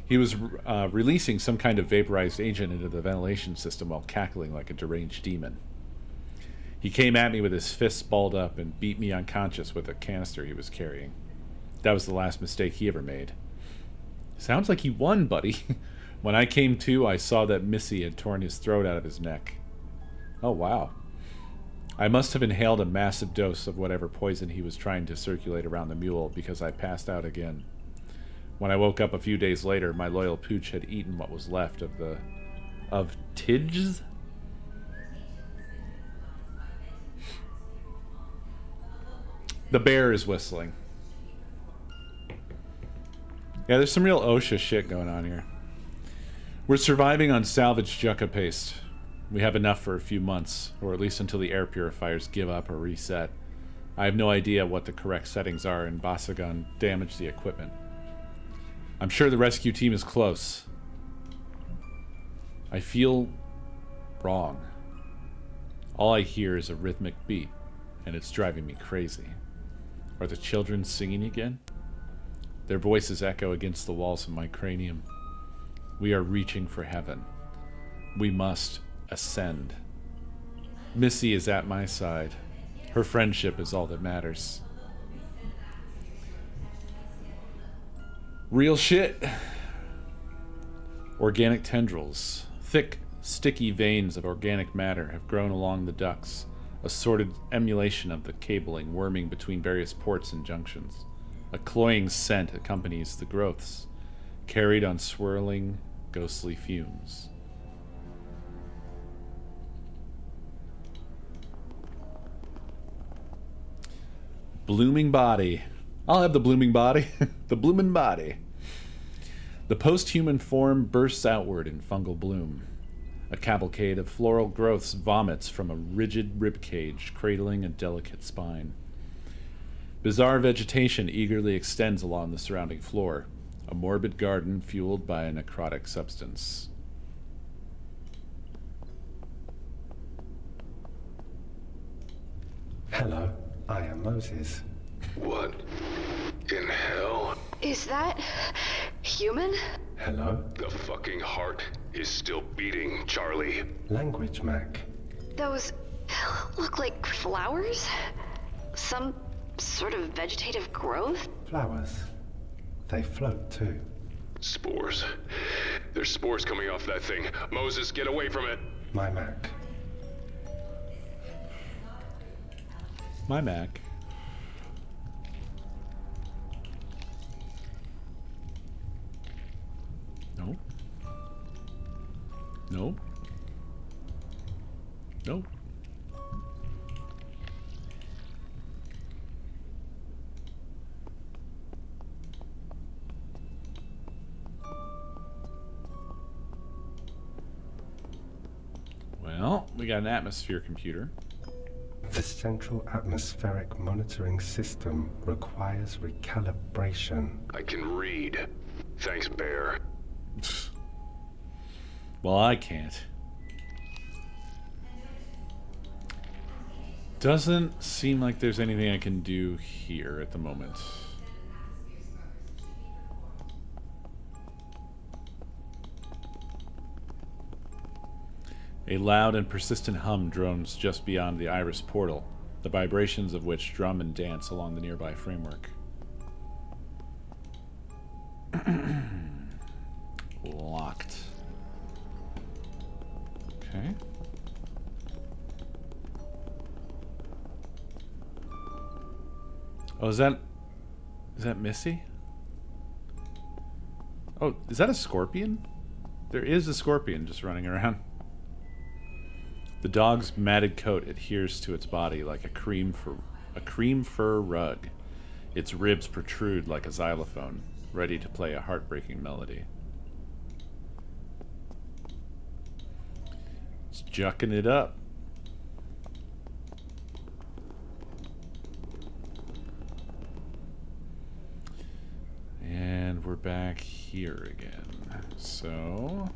He was releasing some kind of vaporized agent into the ventilation system while cackling like a deranged demon. He came at me with his fists balled up and beat me unconscious with a canister he was carrying. That was the last mistake he ever made. Sounds like he won, buddy. When I came to, I saw that Missy had torn his throat out of his neck. Oh, wow. I must have inhaled a massive dose of whatever poison he was trying to circulate around the mule, because I passed out again. When I woke up a few days later, my loyal pooch had eaten what was left of Tidges? The bear is whistling. Yeah, there's some real OSHA shit going on here. We're surviving on salvaged yucca paste. We have enough for a few months, or at least until the air purifiers give up or reset. I have no idea what the correct settings are, and Basagan damaged the equipment. I'm sure the rescue team is close. I feel wrong. All I hear is a rhythmic beat, and it's driving me crazy. Are the children singing again? Their voices echo against the walls of my cranium. We are reaching for heaven. We must ascend. Missy is at my side. Her friendship is all that matters. Real shit. Organic tendrils. Thick, sticky veins of organic matter have grown along the ducts, a sordid emulation of the cabling worming between various ports and junctions. A cloying scent accompanies the growths, carried on swirling, ghostly fumes. Blooming body. I'll have the blooming body. The blooming body. The post-human form bursts outward in fungal bloom. A cavalcade of floral growths vomits from a rigid ribcage cradling a delicate spine. Bizarre vegetation eagerly extends along the surrounding floor, a morbid garden fueled by a necrotic substance. Hello, I am Moses. What in hell? Is that human? Hello? The fucking heart is still beating, Charlie. Language, Mac. Those look like flowers? Some sort of vegetative growth? Flowers. They float too. Spores. There's spores coming off that thing. Moses, get away from it. My Mac. My Mac. No. No. No. Well, we got an atmosphere computer. The central atmospheric monitoring system requires recalibration. I can read. Thanks, Bear. Well, I can't. Doesn't seem like there's anything I can do here at the moment. A loud and persistent hum drones just beyond the iris portal, the vibrations of which drum and dance along the nearby framework. Locked. Okay. Oh, is that Missy? Oh, is that a scorpion? There is a scorpion just running around. The dog's matted coat adheres to its body like a cream fur rug. Its ribs protrude like a xylophone, ready to play a heartbreaking melody. It's jucking it up. And we're back here again. So.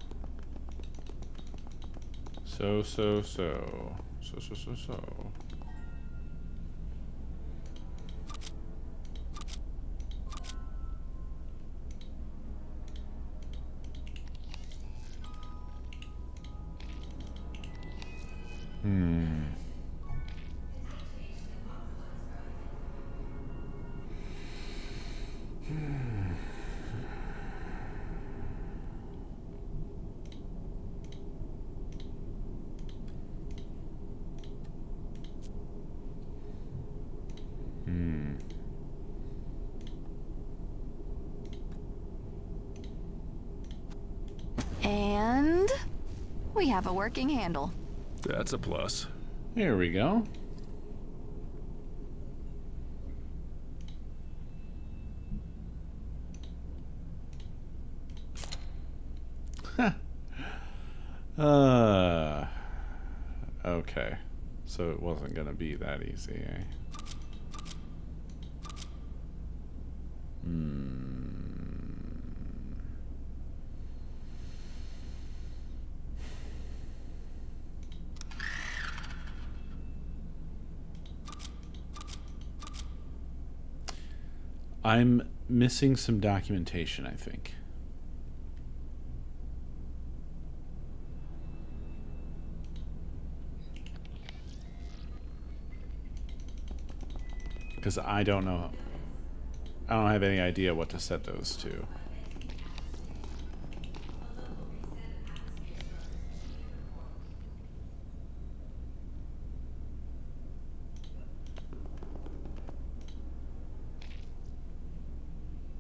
And we have a working handle. That's a plus. Here we go. Okay. So it wasn't gonna be that easy, eh? I'm missing some documentation, I think. Because I don't know. I don't have any idea what to set those to.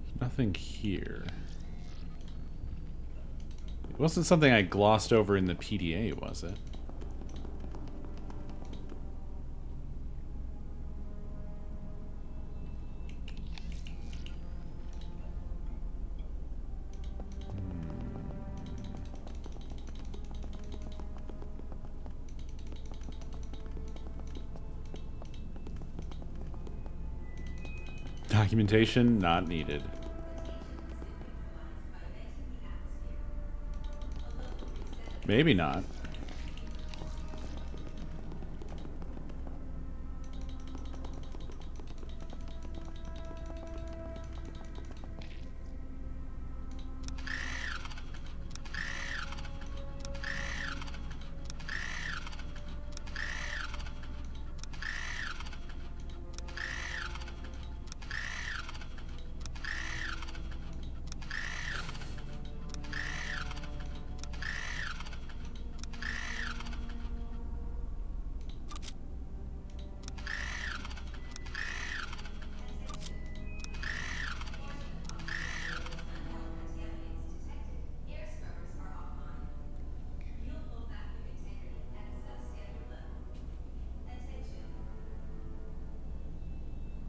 There's nothing here. It wasn't something I glossed over in the PDA, was it? Documentation not needed. Maybe not.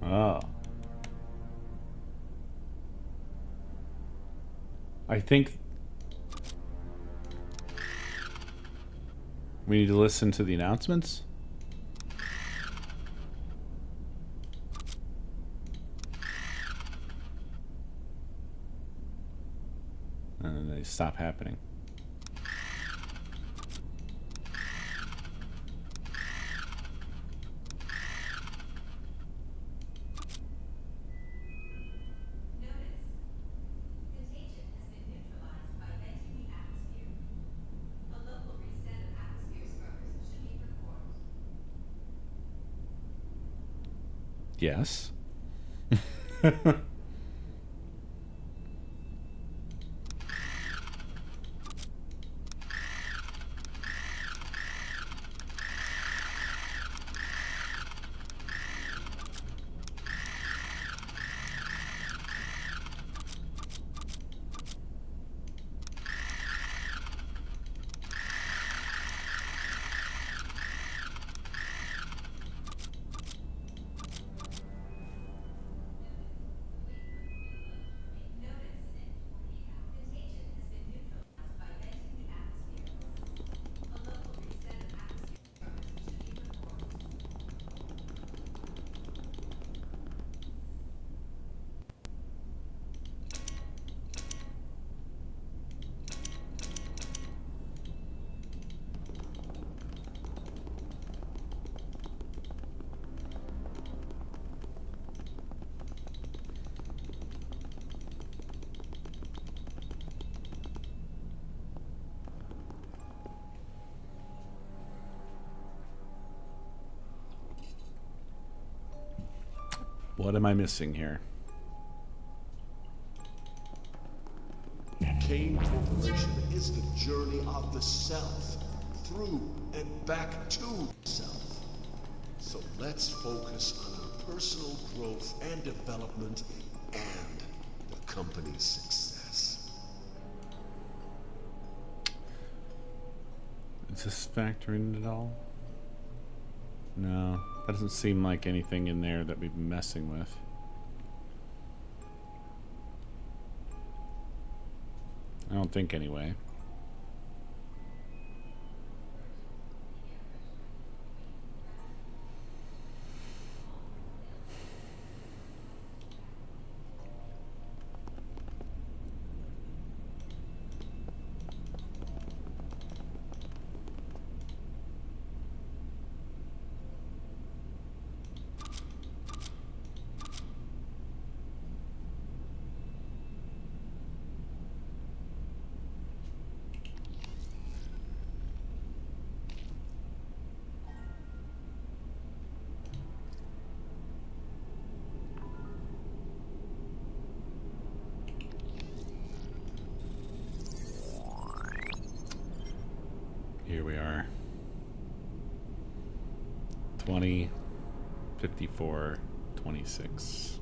Oh. I think we need to listen to the announcements. And then they stop happening. Yes. What am I missing here? Kane Corporation is the journey of the self, through and back to self. So let's focus on our personal growth and development and the company's success. Does this factor in at all? No, that doesn't seem like anything in there that we've been messing with. I don't think anyway. more. 20, 54, 26.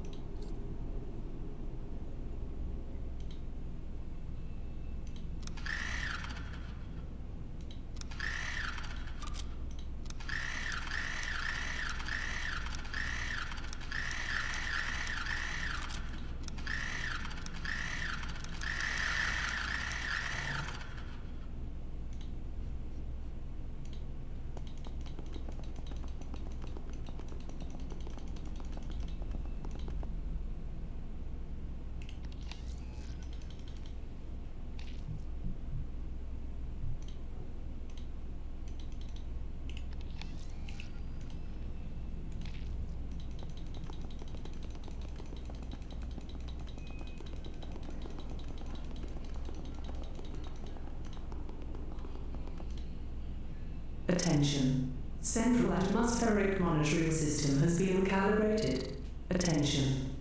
Attention. Central atmospheric monitoring system has been calibrated. Attention.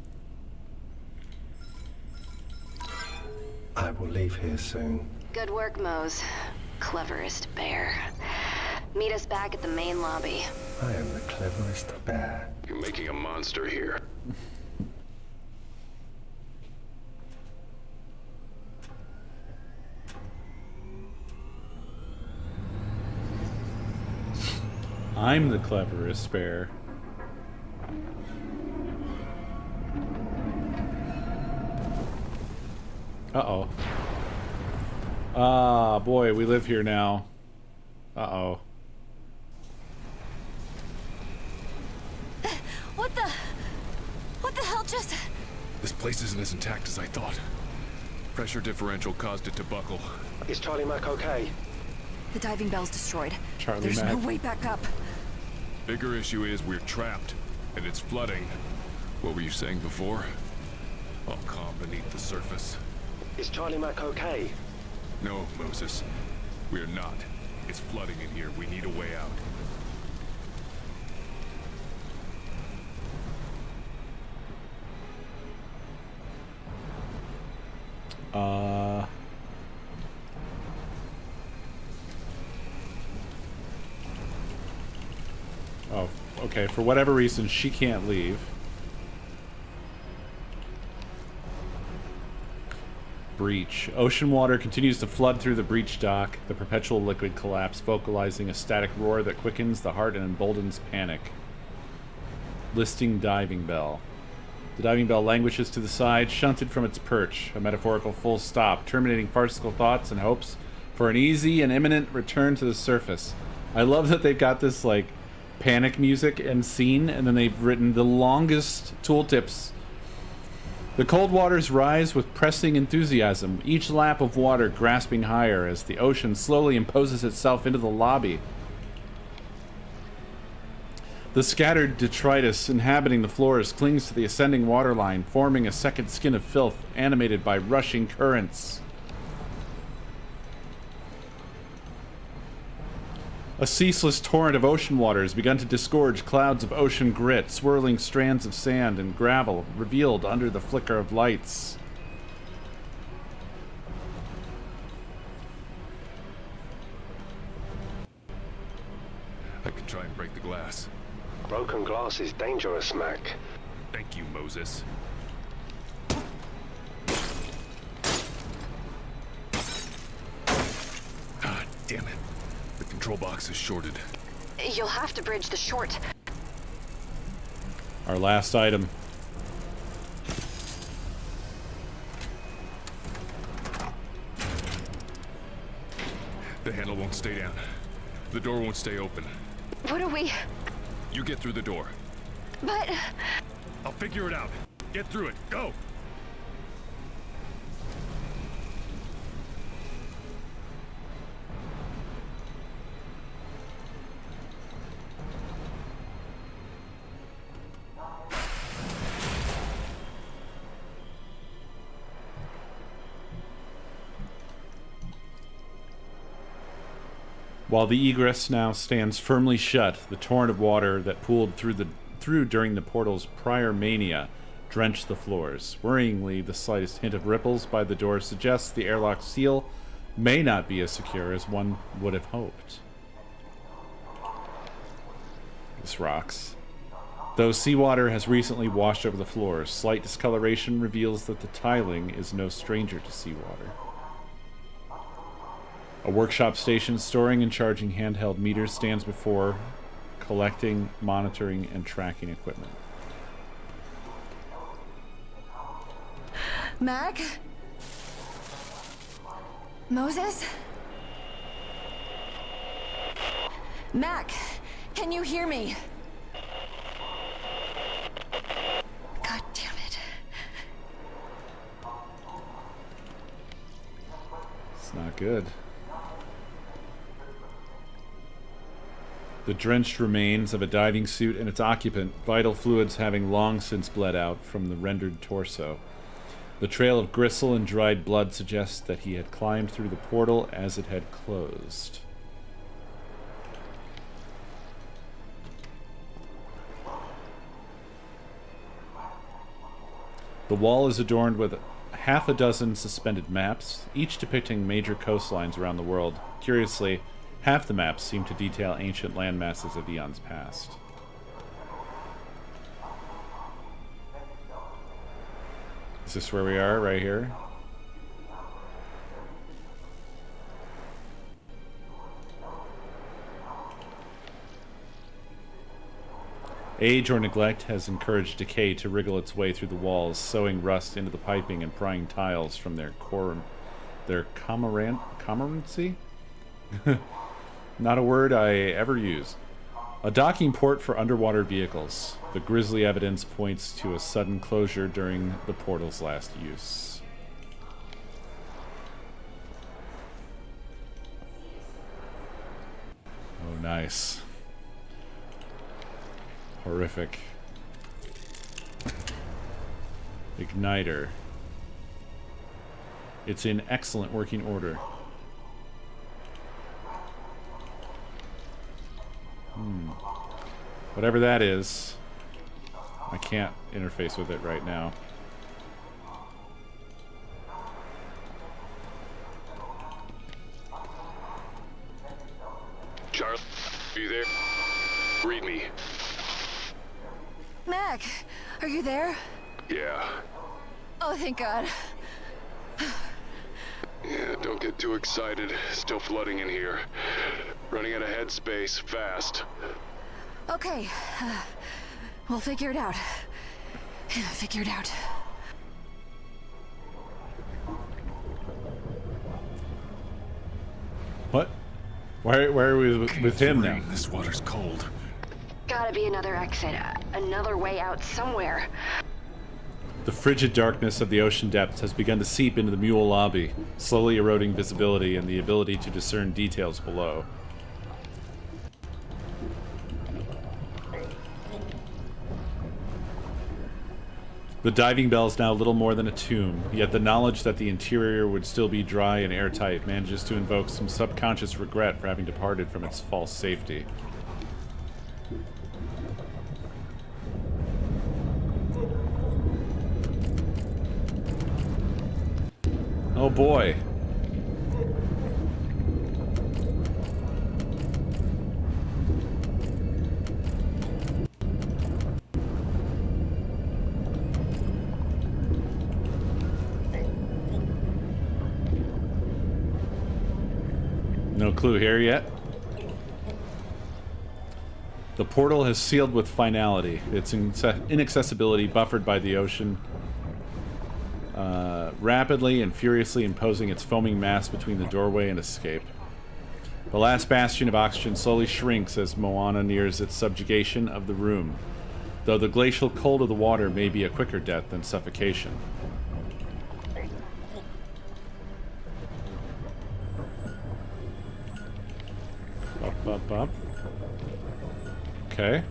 I will leave here soon. Good work, Mose. Cleverest bear. Meet us back at the main lobby. I am the cleverest bear. You're making a monster here. I'm the cleverest bear. Uh-oh. Ah, boy, we live here now. Uh-oh. What the hell just... This place isn't as intact as I thought. Pressure differential caused it to buckle. Is Charlie Mac okay? The diving bell's destroyed. Charlie There's Mac. no way back up. Bigger issue is we're trapped, and it's flooding. What were you saying before? All calm beneath the surface. Is Charlie Mac okay? No, Moses. We're not. It's flooding in here. We need a way out. Oh, okay. For whatever reason, she can't leave. Breach. Ocean water continues to flood through the breach dock. The perpetual liquid collapse, vocalizing a static roar that quickens the heart and emboldens panic. Listing diving bell. The diving bell languishes to the side, shunted from its perch, a metaphorical full stop, terminating farcical thoughts and hopes for an easy and imminent return to the surface. I love that they've got this, like, panic music and scene, and then they've written the longest tooltips. The cold waters rise with pressing enthusiasm, each lap of water grasping higher as the ocean slowly imposes itself into the lobby. The scattered detritus inhabiting the floors clings to the ascending waterline, forming a second skin of filth animated by rushing currents. A ceaseless torrent of ocean water has begun to disgorge clouds of ocean grit, swirling strands of sand and gravel revealed under the flicker of lights. I can try and break the glass. Broken glass is dangerous, Mac. Thank you, Moses. Ah, damn it. The control box is shorted. You'll have to bridge the short. Our last item. The handle won't stay down. The door won't stay open. What do we... You get through the door. But... I'll figure it out. Get through it. Go! While the egress now stands firmly shut, the torrent of water that pooled through during the portal's prior mania drenched the floors. Worryingly, the slightest hint of ripples by the door suggests the airlock seal may not be as secure as one would have hoped. This rocks. Though seawater has recently washed over the floors, slight discoloration reveals that the tiling is no stranger to seawater. A workshop station storing and charging handheld meters stands before collecting, monitoring, and tracking equipment. Mac? Moses? Mac, can you hear me? God damn it. It's not good. The drenched remains of a diving suit and its occupant, vital fluids having long since bled out from the rendered torso. The trail of gristle and dried blood suggests that he had climbed through the portal as it had closed. The wall is adorned with half a dozen suspended maps, each depicting major coastlines around the world. Curiously, half the maps seem to detail ancient landmasses of eons past. Is this where we are, right here? Age or neglect has encouraged decay to wriggle its way through the walls, sowing rust into the piping and prying tiles from their commerancy? Not a word I ever use. A docking port for underwater vehicles. The grisly evidence points to a sudden closure during the portal's last use. Oh, nice. Horrific. Igniter. It's in excellent working order. Whatever that is, I can't interface with it right now. Charlie, are you there? Read me. Mac, are you there? Yeah. Oh, thank God. Yeah, don't get too excited. Still flooding in here. Running out of headspace, fast. Okay. We'll figure it out. Figure it out. What? Why are we with him now? This water's cold. Gotta be another exit, another way out somewhere. The frigid darkness of the ocean depths has begun to seep into the mule lobby, slowly eroding visibility and the ability to discern details below. The diving bell is now little more than a tomb, yet the knowledge that the interior would still be dry and airtight manages to invoke some subconscious regret for having departed from its false safety. Oh boy. No clue here yet. The portal has sealed with finality, its inaccessibility buffered by the ocean, rapidly and furiously imposing its foaming mass between the doorway and escape. The last bastion of oxygen slowly shrinks as Moana nears its subjugation of the room, though the glacial cold of the water may be a quicker death than suffocation. Up. Okay.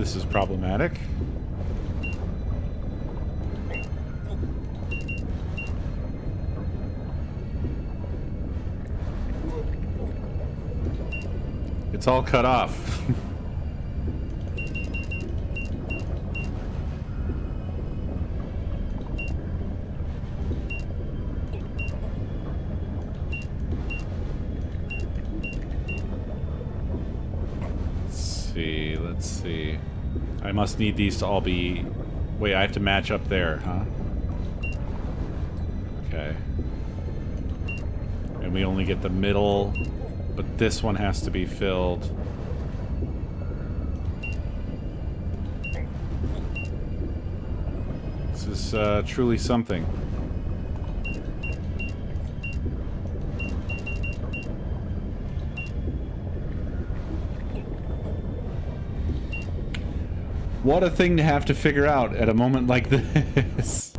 this is problematic. It's all cut off. Let's see. I must need these to all be... Wait, I have to match up there, huh? Okay. And we only get the middle, but this one has to be filled. This is truly something. What a thing to have to figure out at a moment like this.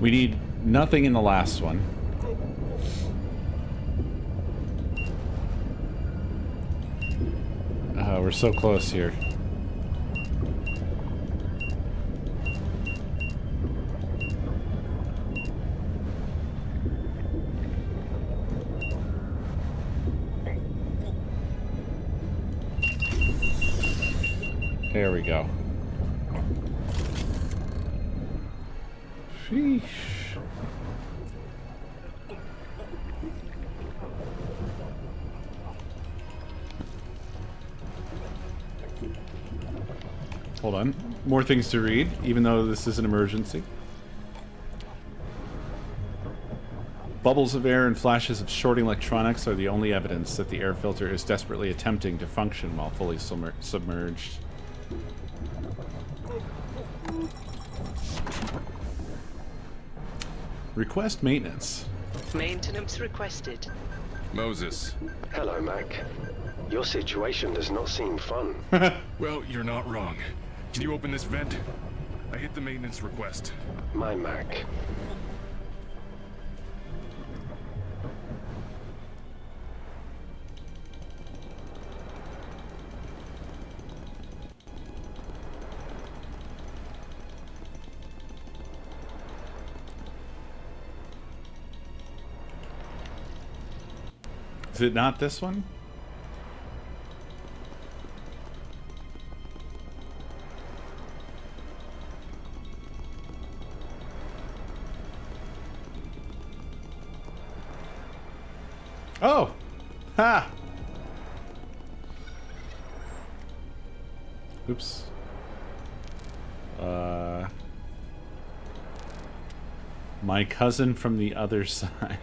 We need nothing in the last one. We're so close here. There we go. Sheesh. Hold on. More things to read, even though this is an emergency. Bubbles of air and flashes of shorting electronics are the only evidence that the air filter is desperately attempting to function while fully submerged. Request maintenance. Maintenance requested. Moses. Hello, Mac. Your situation does not seem fun. Well, you're not wrong. Can you open this vent? I hit the maintenance request. My Mac. Is it not this one? Oh! Ha! Oops. My cousin from the other side.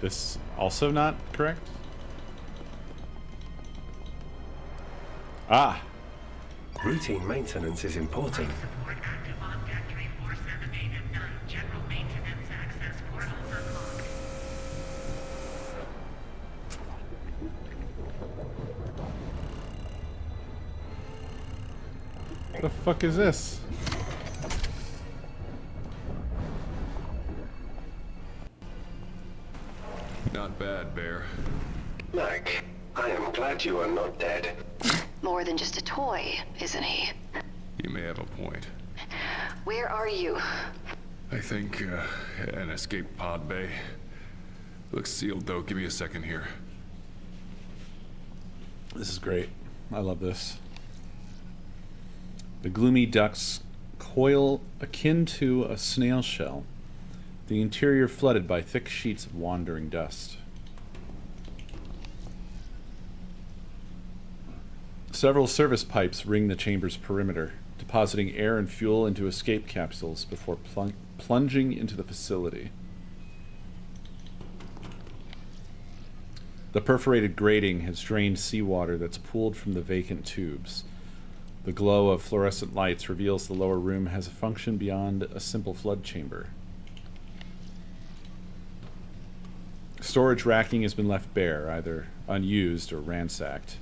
This also not correct? Ah! Routine maintenance is important. What the fuck is this? Not bad, Bear. Mac, I am glad you are not dead. More than just a toy, isn't he? You may have a point. Where are you? I think, an escape pod bay. Looks sealed, though. Give me a second here. This is great. I love this. The gloomy ducts coil akin to a snail shell. The interior flooded by thick sheets of wandering dust. Several service pipes ring the chamber's perimeter. depositing air and fuel into escape capsules before plunging into the facility. The perforated grating has drained seawater that's pooled from the vacant tubes. The glow of fluorescent lights reveals the lower room has a function beyond a simple flood chamber. Storage racking has been left bare, either unused or ransacked.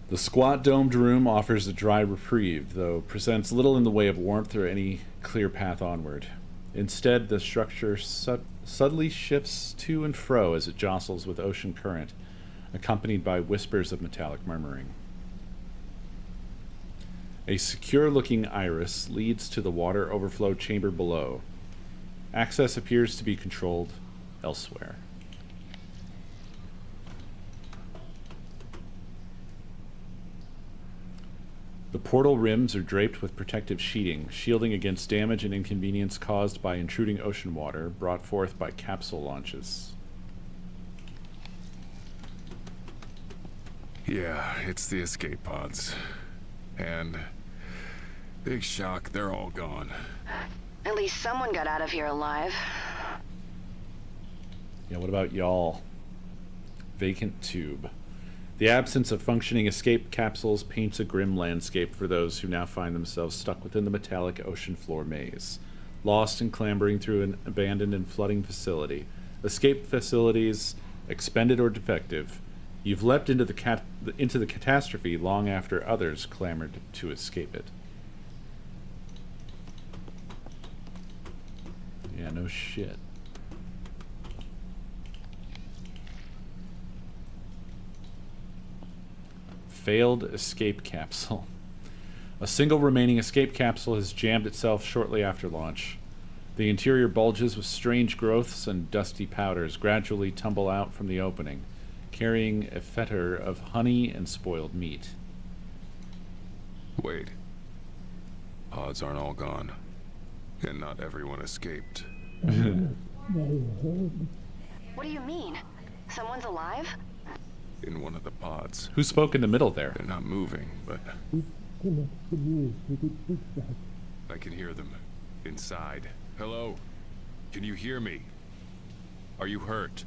The squat domed room offers a dry reprieve, though presents little in the way of warmth or any clear path onward. Instead, the structure subtly shifts to and fro as it jostles with ocean current, accompanied by whispers of metallic murmuring. A secure-looking iris leads to the water overflow chamber below. Access appears to be controlled elsewhere. The portal rims are draped with protective sheeting, shielding against damage and inconvenience caused by intruding ocean water brought forth by capsule launches. Yeah, it's the escape pods. And big shock, they're all gone. At least someone got out of here alive. Yeah, what about y'all? Vacant tube. The absence of functioning escape capsules paints a grim landscape for those who now find themselves stuck within the metallic ocean floor maze, lost and clambering through an abandoned and flooding facility. Escape facilities, expended or defective, you've leapt into the catastrophe long after others clamored to escape it. Yeah, no shit. Failed escape capsule. A single remaining escape capsule has jammed itself shortly after launch. The interior bulges with strange growths and dusty powders gradually tumble out from the opening, carrying a fetor of honey and spoiled meat. Wait. Pods aren't all gone. And not everyone escaped. What do you mean? Someone's alive? In one of the pods. Who spoke in the middle there? They're not moving, but I can hear them inside. Hello? Can you hear me? Are you hurt?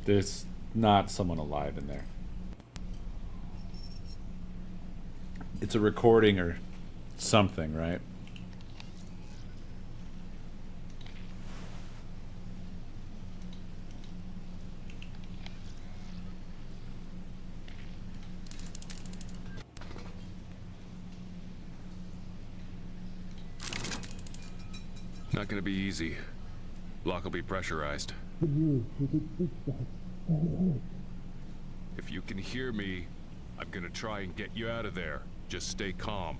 There's not someone alive in there. It's a recording or something, right? Not gonna be easy. Lock will be pressurized. If you can hear me, I'm gonna try and get you out of there. Just stay calm.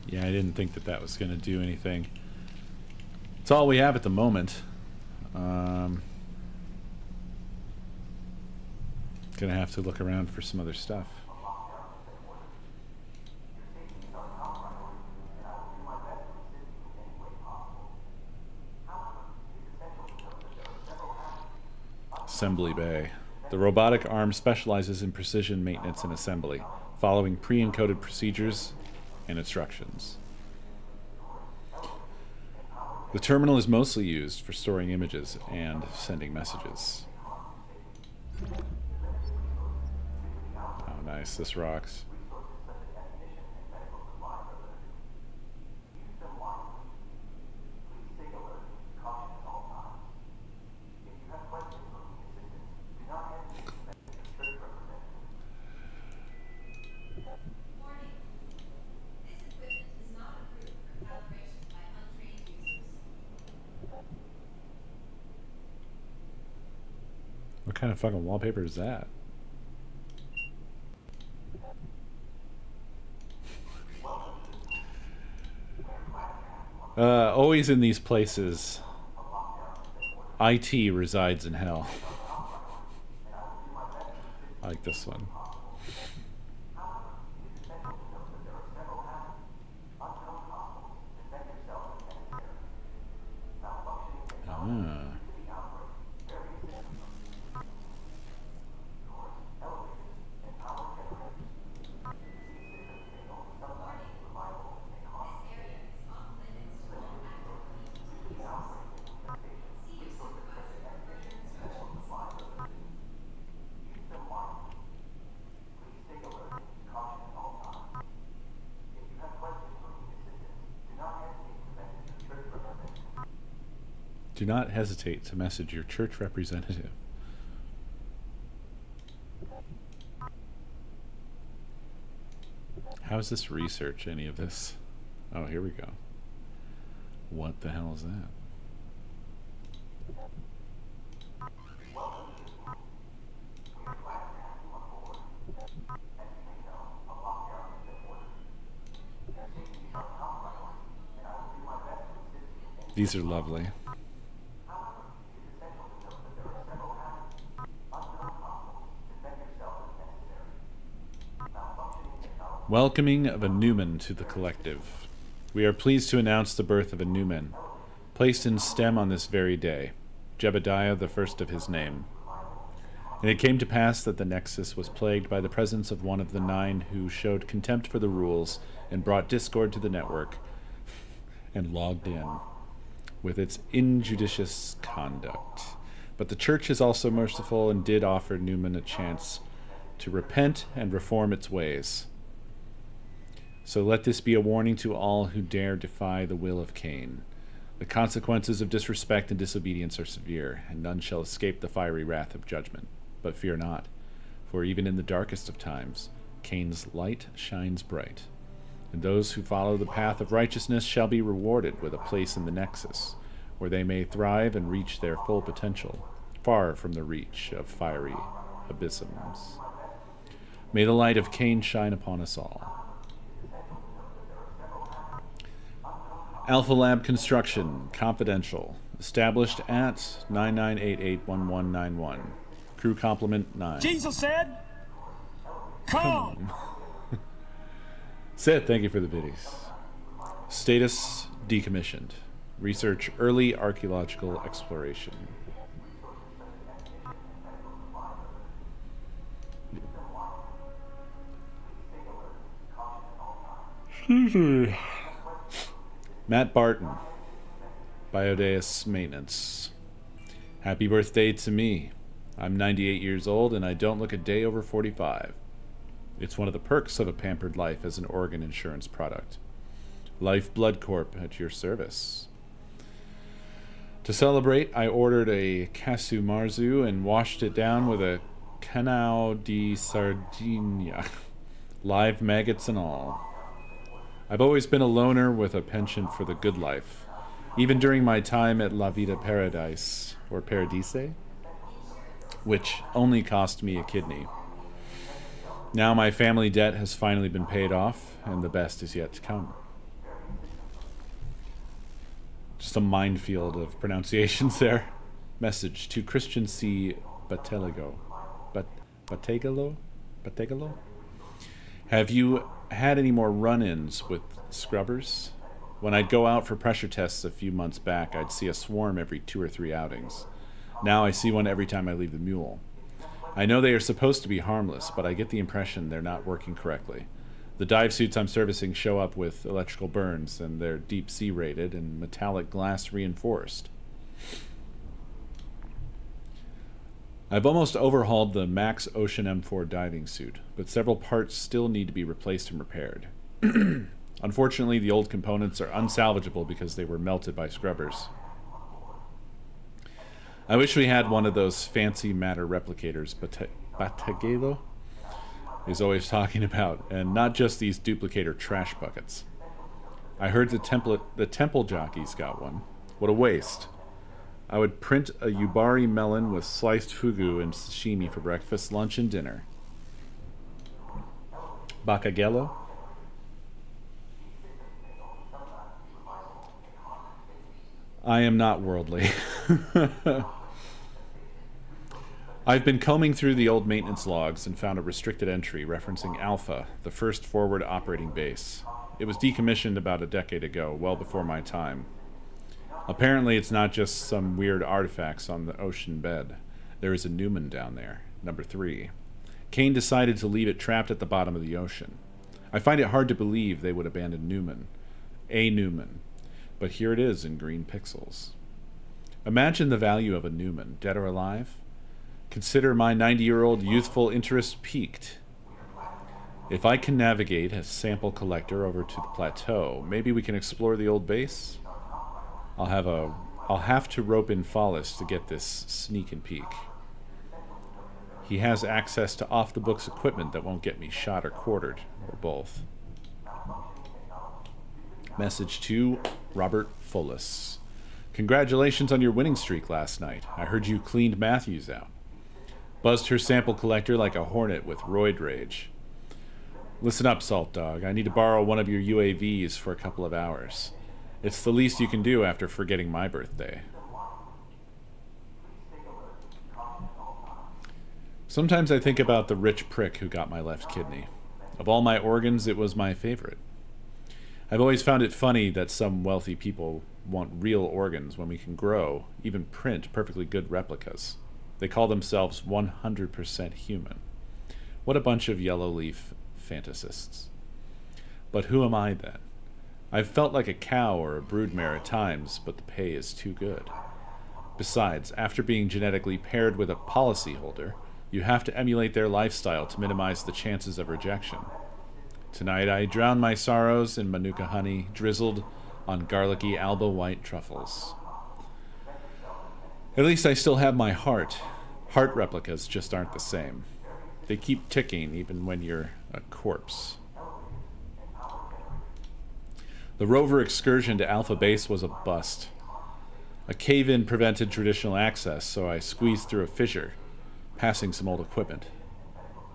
Yeah, I didn't think that that was going to do anything. It's all we have at the moment. Gonna have to look around for some other stuff. Assembly bay. The robotic arm specializes in precision maintenance and assembly, following pre-encoded procedures and instructions. The terminal is mostly used for storing images and sending messages. Oh, nice. This rocks. What kind of fucking wallpaper is that? Always in these places, IT resides in hell. I like this one. Ah. Do not hesitate to message your church representative. How is this research, any of this? Oh, here we go. What the hell is that? These are lovely. Welcoming of a Newman to the collective. We are pleased to announce the birth of a Newman, placed in STEM on this very day, Jebediah, the first of his name. And it came to pass that the Nexus was plagued by the presence of one of the 9 who showed contempt for the rules and brought discord to the network and logged in with its injudicious conduct. But the church is also merciful and did offer Newman a chance to repent and reform its ways. So let this be a warning to all who dare defy the will of Cain. The consequences of disrespect and disobedience are severe, and none shall escape the fiery wrath of judgment. But fear not, for even in the darkest of times, Cain's light shines bright. And those who follow the path of righteousness shall be rewarded with a place in the Nexus, where they may thrive and reach their full potential, far from the reach of fiery abysms. May the light of Cain shine upon us all. Alpha Lab Construction, confidential. Established at 99881191. Crew complement 9. Jesus said, come! Sid, thank you for the biddies. Status decommissioned. Research early archaeological exploration. Excuse me. Matt Barton, Biodeus Maintenance. Happy birthday to me. I'm 98 years old and I don't look a day over 45. It's one of the perks of a pampered life as an organ insurance product. Life Blood Corp at your service. To celebrate, I ordered a Casu Marzu and washed it down with a Canao di Sardinia. Live maggots and all. I've always been a loner with a penchant for the good life, even during my time at La Vida Paradise, or Paradise, which only cost me a kidney. Now my family debt has finally been paid off, and the best is yet to come. Just a minefield of pronunciations there. Message to Christian C. Bategalo. Bategalo? Have you had any more run-ins with scrubbers? When I'd go out for pressure tests a few months back, I'd see a swarm every 2 or 3 outings. Now I see one every time I leave the mule. I know they are supposed to be harmless, but I get the impression they're not working correctly. The dive suits I'm servicing show up with electrical burns, and they're deep sea rated and metallic glass reinforced. I've almost overhauled the Max Ocean M4 diving suit, but several parts still need to be replaced and repaired. Unfortunately, the old components are unsalvageable because they were melted by scrubbers. I wish we had one of those fancy matter replicators Bategalo is always talking about, and not just these duplicator trash buckets. I heard the temple jockeys got one. What a waste. I would print a Yubari melon with sliced fugu and sashimi for breakfast, lunch, and dinner. Bakagelo? I am not worldly. I've been combing through the old maintenance logs and found a restricted entry referencing Alpha, the first forward operating base. It was decommissioned about a decade ago, well before my time. Apparently it's not just some weird artifacts on the ocean bed. There is a Newman down there, number 3. Kane decided to leave it trapped at the bottom of the ocean. I find it hard to believe they would abandon Newman. A Newman. But here it is in green pixels. Imagine the value of a Newman, dead or alive. Consider my 90-year-old youthful interest piqued. If I can navigate a sample collector over to the plateau, maybe we can explore the old base? I'll have to rope in Follis to get this sneak and peek. He has access to off-the-books equipment that won't get me shot or quartered, or both. Message to Robert Follis. Congratulations on your winning streak last night. I heard you cleaned Matthews out. Buzzed her sample collector like a hornet with roid rage. Listen up, Salt Dog. I need to borrow one of your UAVs for a couple of hours. It's the least you can do after forgetting my birthday. Sometimes I think about the rich prick who got my left kidney. Of all my organs, it was my favorite. I've always found it funny that some wealthy people want real organs when we can grow, even print, perfectly good replicas. They call themselves 100% human. What a bunch of yellow leaf fantasists. But who am I then? I've felt like a cow or a broodmare at times, but the pay is too good. Besides, after being genetically paired with a policyholder, you have to emulate their lifestyle to minimize the chances of rejection. Tonight I drown my sorrows in manuka honey drizzled on garlicky alba white truffles. At least I still have my heart. Heart replicas just aren't the same. They keep ticking even when you're a corpse. The rover excursion to Alpha Base was a bust. A cave-in prevented traditional access, so I squeezed through a fissure, passing some old equipment.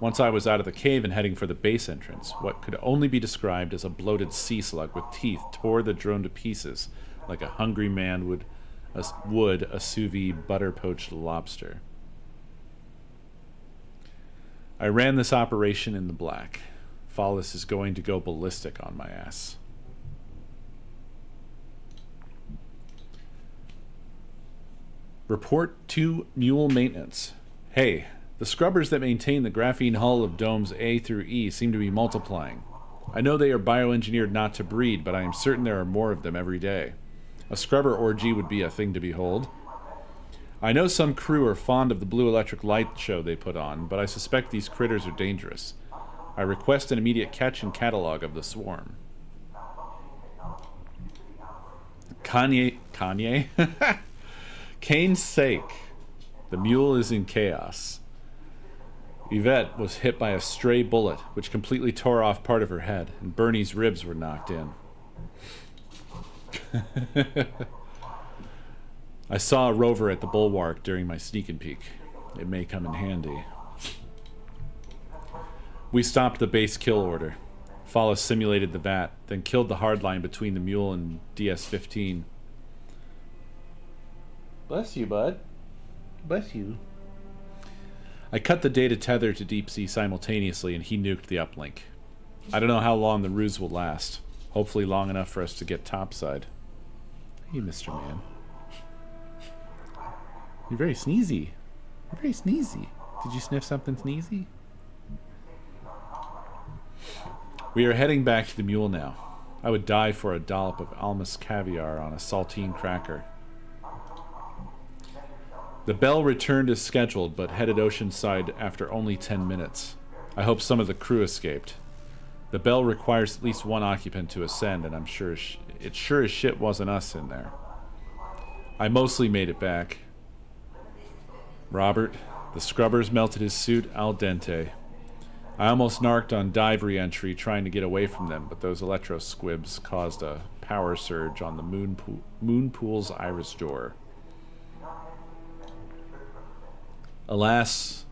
Once I was out of the cave and heading for the base entrance, what could only be described as a bloated sea slug with teeth tore the drone to pieces like a hungry man would a sous vide butter-poached lobster. I ran this operation in the black. Follis is going to go ballistic on my ass. Report to Mule Maintenance. Hey, the scrubbers that maintain the graphene hull of domes A through E seem to be multiplying. I know they are bioengineered not to breed, but I am certain there are more of them every day. A scrubber orgy would be a thing to behold. I know some crew are fond of the blue electric light show they put on, but I suspect these critters are dangerous. I request an immediate catch and catalog of the swarm. Kanye? Kane's sake. The mule is in chaos. Yvette was hit by a stray bullet, which completely tore off part of her head, and Bernie's ribs were knocked in. I saw a rover at the bulwark during my sneak and peek. It may come in handy. We stopped the base kill order. Follis simulated the VAT, then killed the hardline between the mule and DS-15. Bless you, bud. Bless you. I cut the data tether to deep sea simultaneously, and he nuked the uplink. I don't know how long the ruse will last. Hopefully long enough for us to get topside. Hey, Mr. Man. You're very sneezy. You're very sneezy. Did you sniff something sneezy? We are heading back to the mule now. I would die for a dollop of almas caviar on a saltine cracker. The Bell returned as scheduled, but headed oceanside after only 10 minutes. I hope some of the crew escaped. The Bell requires at least one occupant to ascend, and I'm sure it sure as shit wasn't us in there. I mostly made it back. Robert, the scrubbers melted his suit al dente. I almost narked on dive re-entry trying to get away from them, but those electro squibs caused a power surge on the moon pool's iris door. Alas,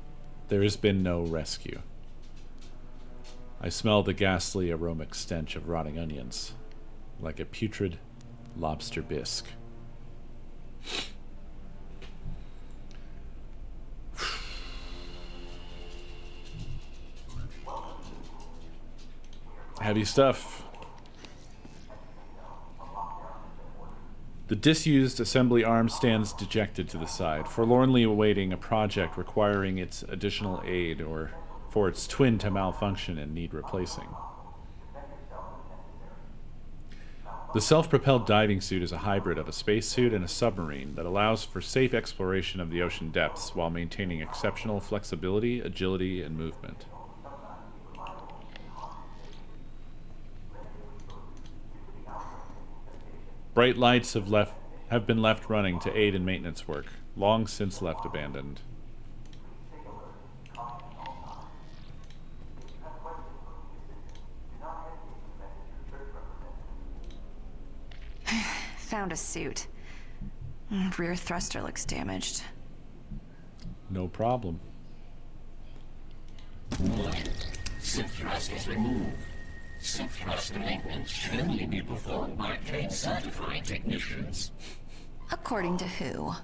there has been no rescue. I smell the ghastly aromatic stench of rotting onions, like a putrid lobster bisque. Heavy stuff. The disused assembly arm stands dejected to the side, forlornly awaiting a project requiring its additional aid or for its twin to malfunction and need replacing. The self-propelled diving suit is a hybrid of a spacesuit and a submarine that allows for safe exploration of the ocean depths while maintaining exceptional flexibility, agility, and movement. Bright lights have been left running to aid in maintenance work, long since left abandoned. Found a suit. Rear thruster looks damaged. No problem. Suit thrusters removed. Suit thruster maintenance should only be performed by trained certified technicians. According to who?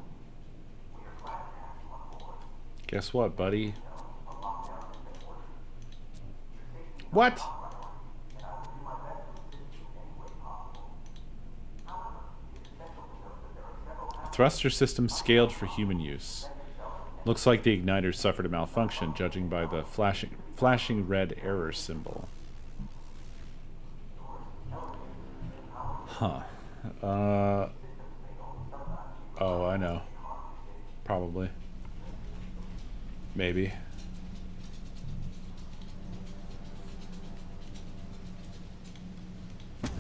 Guess what, buddy? What? Thruster system scaled for human use. Looks like the igniter suffered a malfunction, judging by the flashing red error symbol. Huh. Oh, I know. Probably. Maybe.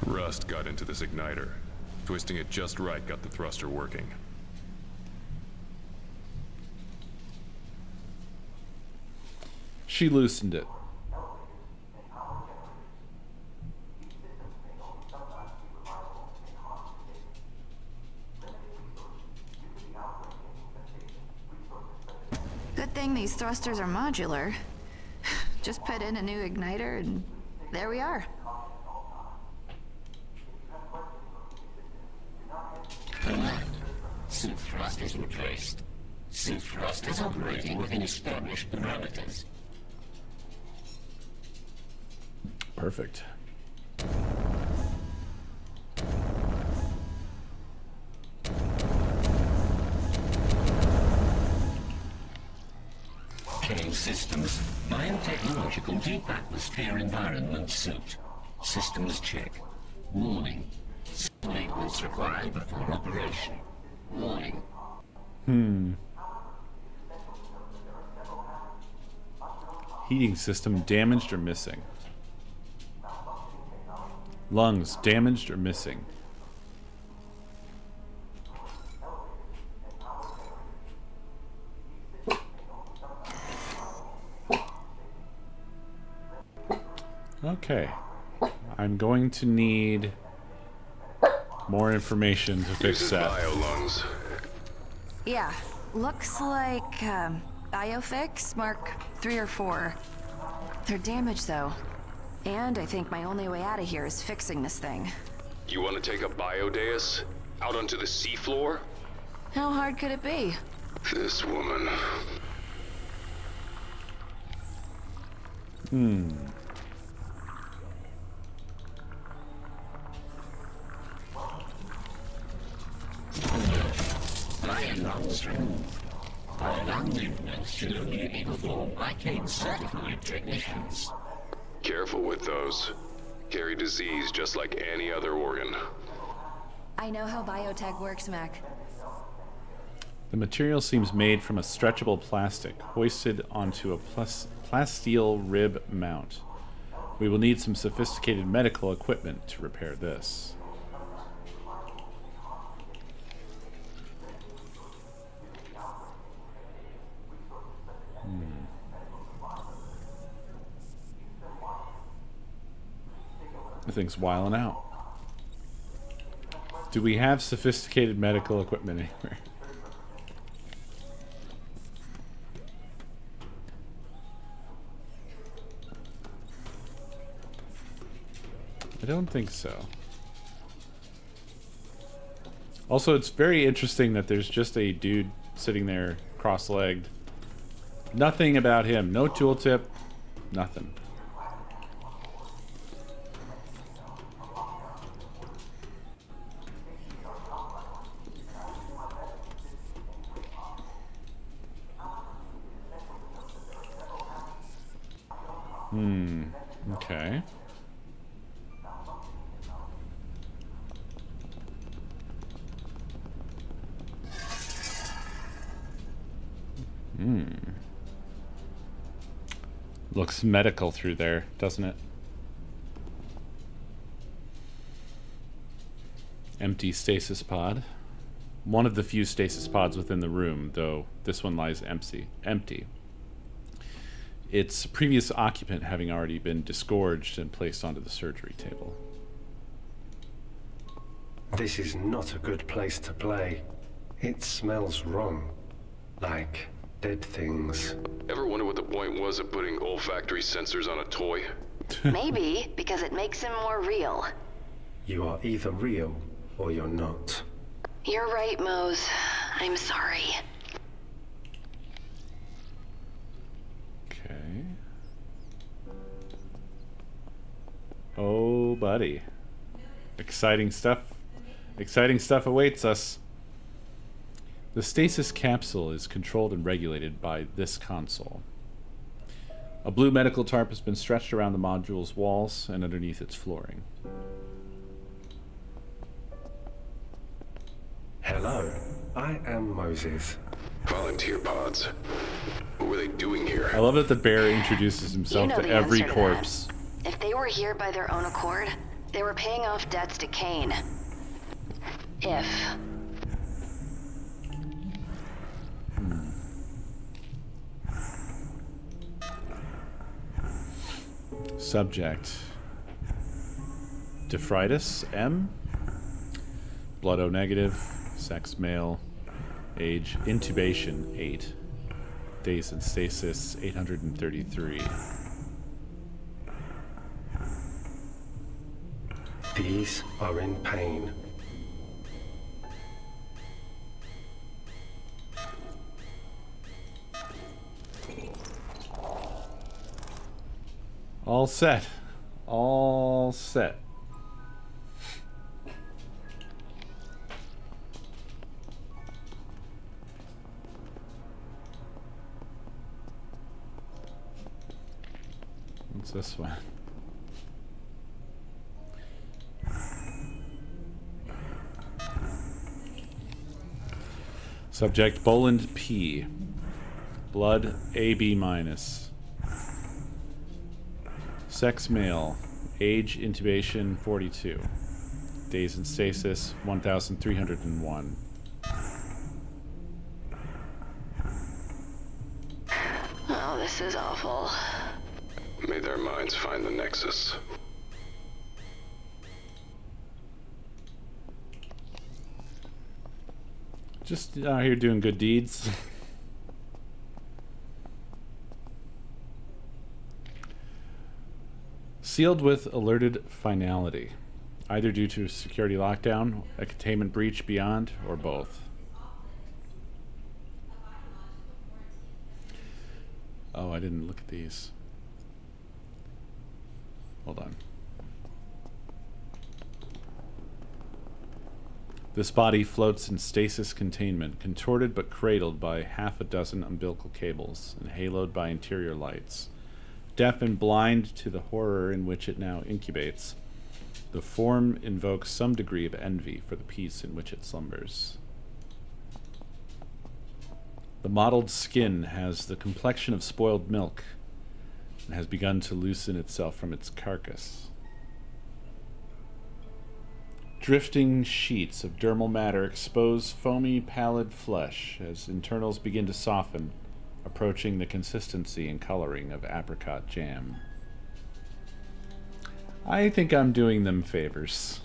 Rust got into this igniter. Twisting it just right got the thruster working. She loosened it. Good thing these thrusters are modular. Just put in a new igniter and there we are. Alert. Suit thrusters replaced. Suit thrusters operating within established parameters. Perfect. Checking systems. Biotechnological deep atmosphere environment suit. Systems check. Warning. Maintenance required before operation. Warning. Heating system damaged or missing. Lungs damaged or missing. Okay. I'm going to need more information to fix that. Bio-lungs. Yeah, looks like Biofix Mark 3 or 4. They're damaged though. And I think my only way out of here is fixing this thing. You want to take a biodeus out onto the seafloor? How hard could it be? This woman. Bio-lungs removed. Bio-lung movements should only be performed by trained certified technicians. Careful with those. Carry disease just like any other organ. I know how biotech works, Mac. The material seems made from a stretchable plastic hoisted onto a plasteel rib mount. We will need some sophisticated medical equipment to repair this. The thing's wiling out. Do we have sophisticated medical equipment anywhere? I don't think so. Also, it's very interesting that there's just a dude sitting there cross-legged. Nothing about him. No tooltip. Nothing. Okay. Looks medical through there, doesn't it? Empty stasis pod. One of the few stasis pods within the room, though this one lies empty. Its previous occupant having already been disgorged and placed onto the surgery table. This is not a good place to play. It smells wrong. Like dead things. Ever wonder what the point was of putting olfactory sensors on a toy? Maybe because it makes him more real. You are either real or you're not. You're right, Mose. I'm sorry. Okay. Oh, buddy. Exciting stuff. Exciting stuff awaits us. The stasis capsule is controlled and regulated by this console. A blue medical tarp has been stretched around the module's walls and underneath its flooring. Hello, I am Moses. Volunteer pods. What were they doing here? I love that the bear introduces himself You know to the every answer to corpse. that. If they were here by their own accord, they were paying off debts to Kane. If. Subject. Dephritis M. Blood O negative. Sex male. Age intubation 8. Days in stasis 833. These are in pain. All set. All set. What's this one? Subject Boland P. Blood AB minus. Sex male. Age intubation 42. Days in stasis 1301. Oh, this is awful. May their minds find the nexus. Just out here doing good deeds. Sealed with alerted finality, either due to security lockdown, a containment breach beyond, or both. Oh, I didn't look at these. Hold on. This body floats in stasis containment, contorted but cradled by half a dozen umbilical cables and haloed by interior lights. Deaf and blind to the horror in which it now incubates, the form invokes some degree of envy for the peace in which it slumbers. The mottled skin has the complexion of spoiled milk and has begun to loosen itself from its carcass. Drifting sheets of dermal matter expose foamy, pallid flesh as internals begin to soften, approaching the consistency and coloring of apricot jam. I think I'm doing them favors.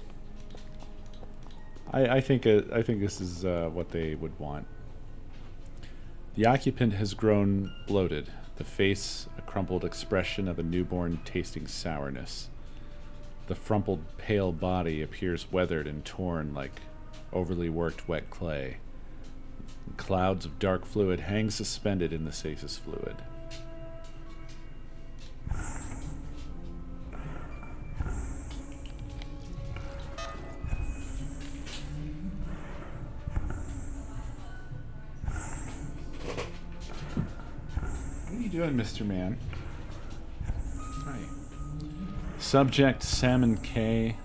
I think this is what they would want. The occupant has grown bloated, the face a crumpled expression of a newborn tasting sourness. The frumpled, pale body appears weathered and torn like overly worked wet clay. Clouds of dark fluid hang suspended in the stasis fluid. What are you doing, Mr. Man? Subject Salmon K.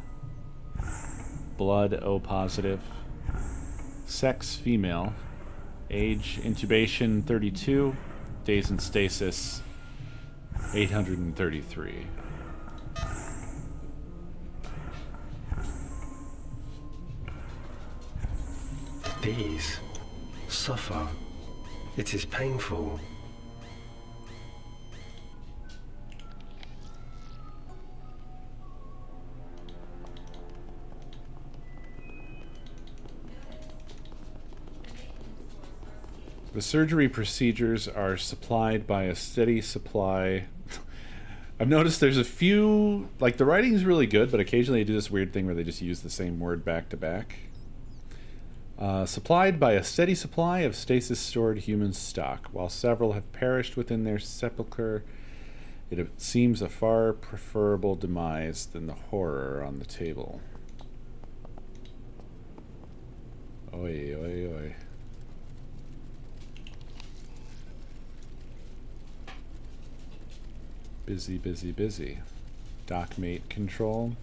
Blood O positive. Sex female. Age intubation 32. Days in stasis 833. These suffer. It is painful. The surgery procedures are supplied by a steady supply. I've noticed there's a few, like the writing is really good, but occasionally they do this weird thing where they just use the same word back to back. Supplied by a steady supply of stasis stored human stock. While several have perished within their sepulcher, it seems a far preferable demise than the horror on the table. Oi, oi, oi. Busy, busy, busy. Dockmate control.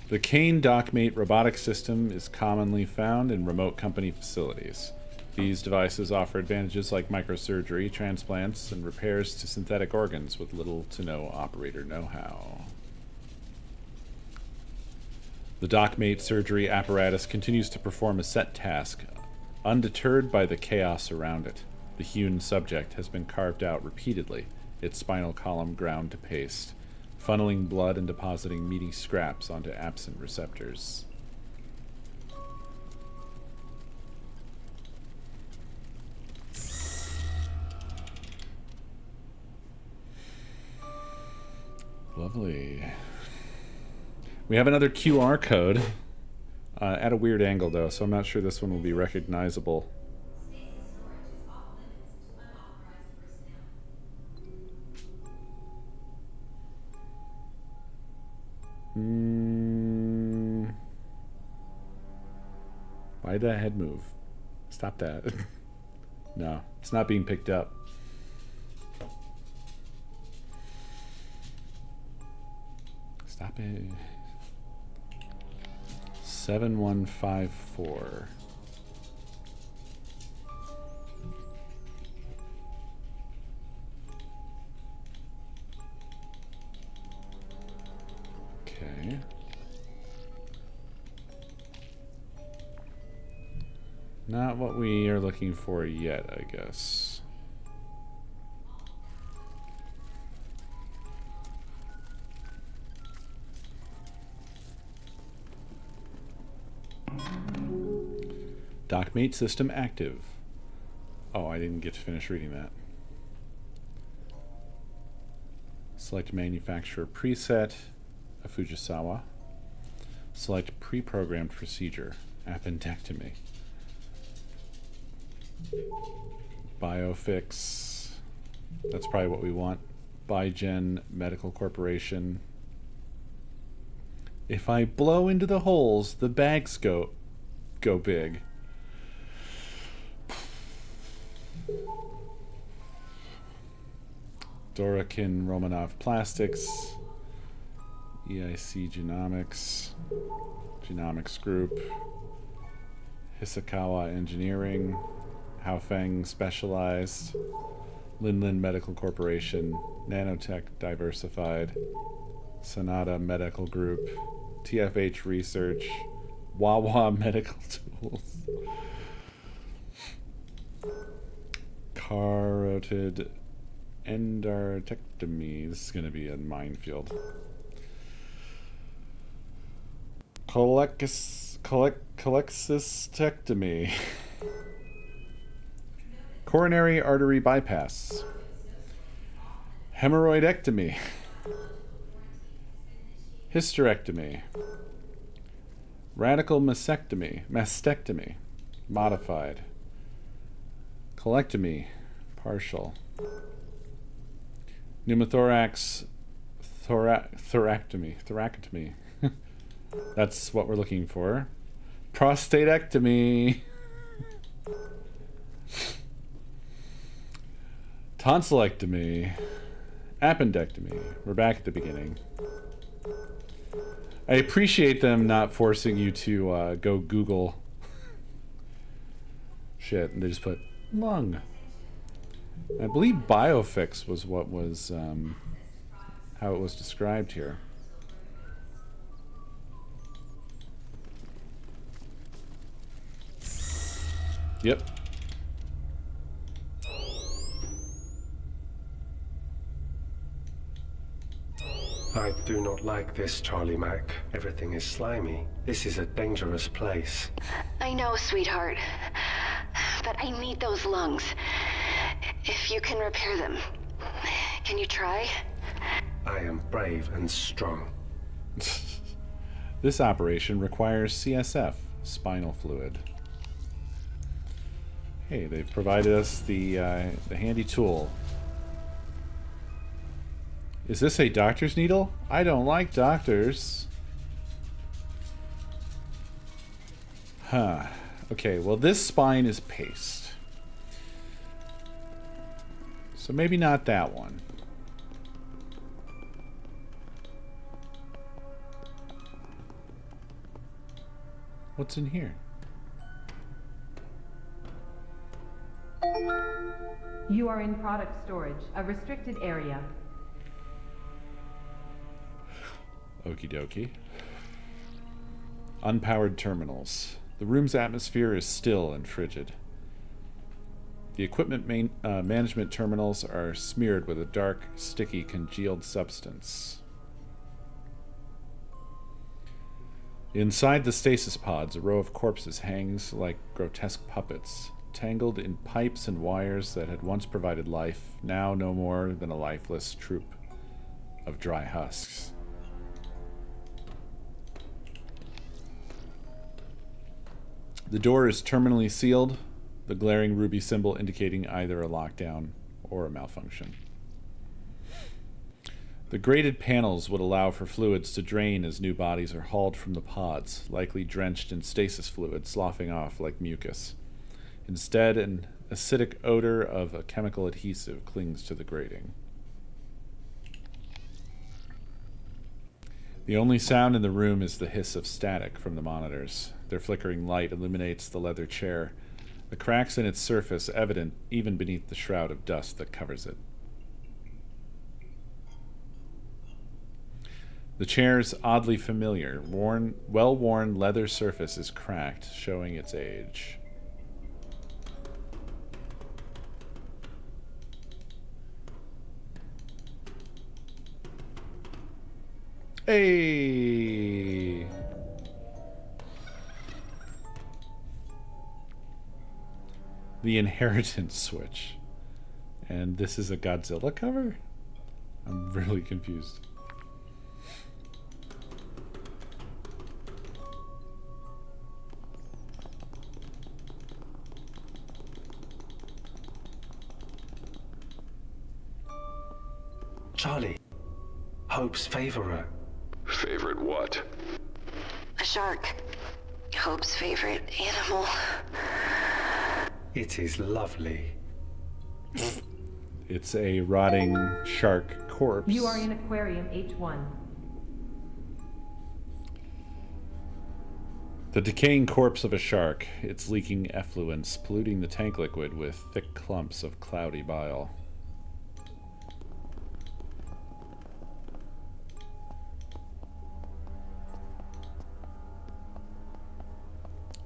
The Kane Dockmate robotic system is commonly found in remote company facilities. These devices offer advantages like microsurgery, transplants, and repairs to synthetic organs with little to no operator know-how. The Dockmate surgery apparatus continues to perform a set task, undeterred by the chaos around it. The hewn subject has been carved out repeatedly, its spinal column ground to paste, funneling blood and depositing meaty scraps onto absent receptors. Lovely. We have another QR code at a weird angle though, so I'm not sure this one will be recognizable. Why'd that head move? Stop that. No, it's not being picked up. Stop it. 7154. Okay. Not what we are looking for yet, I guess. Dockmate system active. Oh, I didn't get to finish reading that. Select manufacturer preset, a Fujisawa. Select pre-programmed procedure, appendectomy. Biofix. That's probably what we want. Bigen Medical Corporation. If I blow into the holes, the bags go big. Dorokin Romanov Plastics. EIC Genomics Group. Hisakawa Engineering. Haofeng Specialized. Linlin Medical Corporation. Nanotech Diversified. Sonata Medical Group. TFH Research. Wawa Medical Tools. Carotid endarterectomy. This is going to be a minefield. Cholecystectomy. Coronary artery bypass. Hemorrhoidectomy. Hysterectomy. Radical mastectomy. Modified. Colectomy. Partial. Pneumothorax thoracotomy. That's what we're looking for. Prostatectomy. Tonsillectomy. Appendectomy. We're back at the beginning. I appreciate them not forcing you to go Google shit, and they just put lung. I believe biofix was what was how it was described here. Yep. I do not like this, Charlie Mac. Everything is slimy. This is a dangerous place. I know, sweetheart. But I need those lungs. If you can repair them. Can you try? I am brave and strong. This operation requires CSF, spinal fluid. Hey, they've provided us the handy tool. Is this a doctor's needle? I don't like doctors. Huh. Okay, well this spine is paste. So maybe not that one. What's in here? You are in product storage, a restricted area. Okie dokie. Unpowered terminals. The room's atmosphere is still and frigid. The equipment management terminals are smeared with a dark, sticky, congealed substance. Inside the stasis pods, a row of corpses hangs like grotesque puppets, tangled in pipes and wires that had once provided life, now no more than a lifeless troop of dry husks. The door is terminally sealed, the glaring ruby symbol indicating either a lockdown or a malfunction. The grated panels would allow for fluids to drain as new bodies are hauled from the pods, likely drenched in stasis fluid, sloughing off like mucus. Instead, an acidic odor of a chemical adhesive clings to the grating. The only sound in the room is the hiss of static from the monitors. Their flickering light illuminates the leather chair, the cracks in its surface evident even beneath the shroud of dust that covers it. The chair's oddly familiar, well-worn leather surface is cracked, showing its age. Hey! The inheritance switch. And this is a Godzilla cover? I'm really confused. Charlie, Hope's favorite. Favorite what? A shark. Hope's favorite animal. It is lovely. It's a rotting shark corpse. You are in Aquarium H1. The decaying corpse of a shark, its leaking effluents polluting the tank liquid with thick clumps of cloudy bile.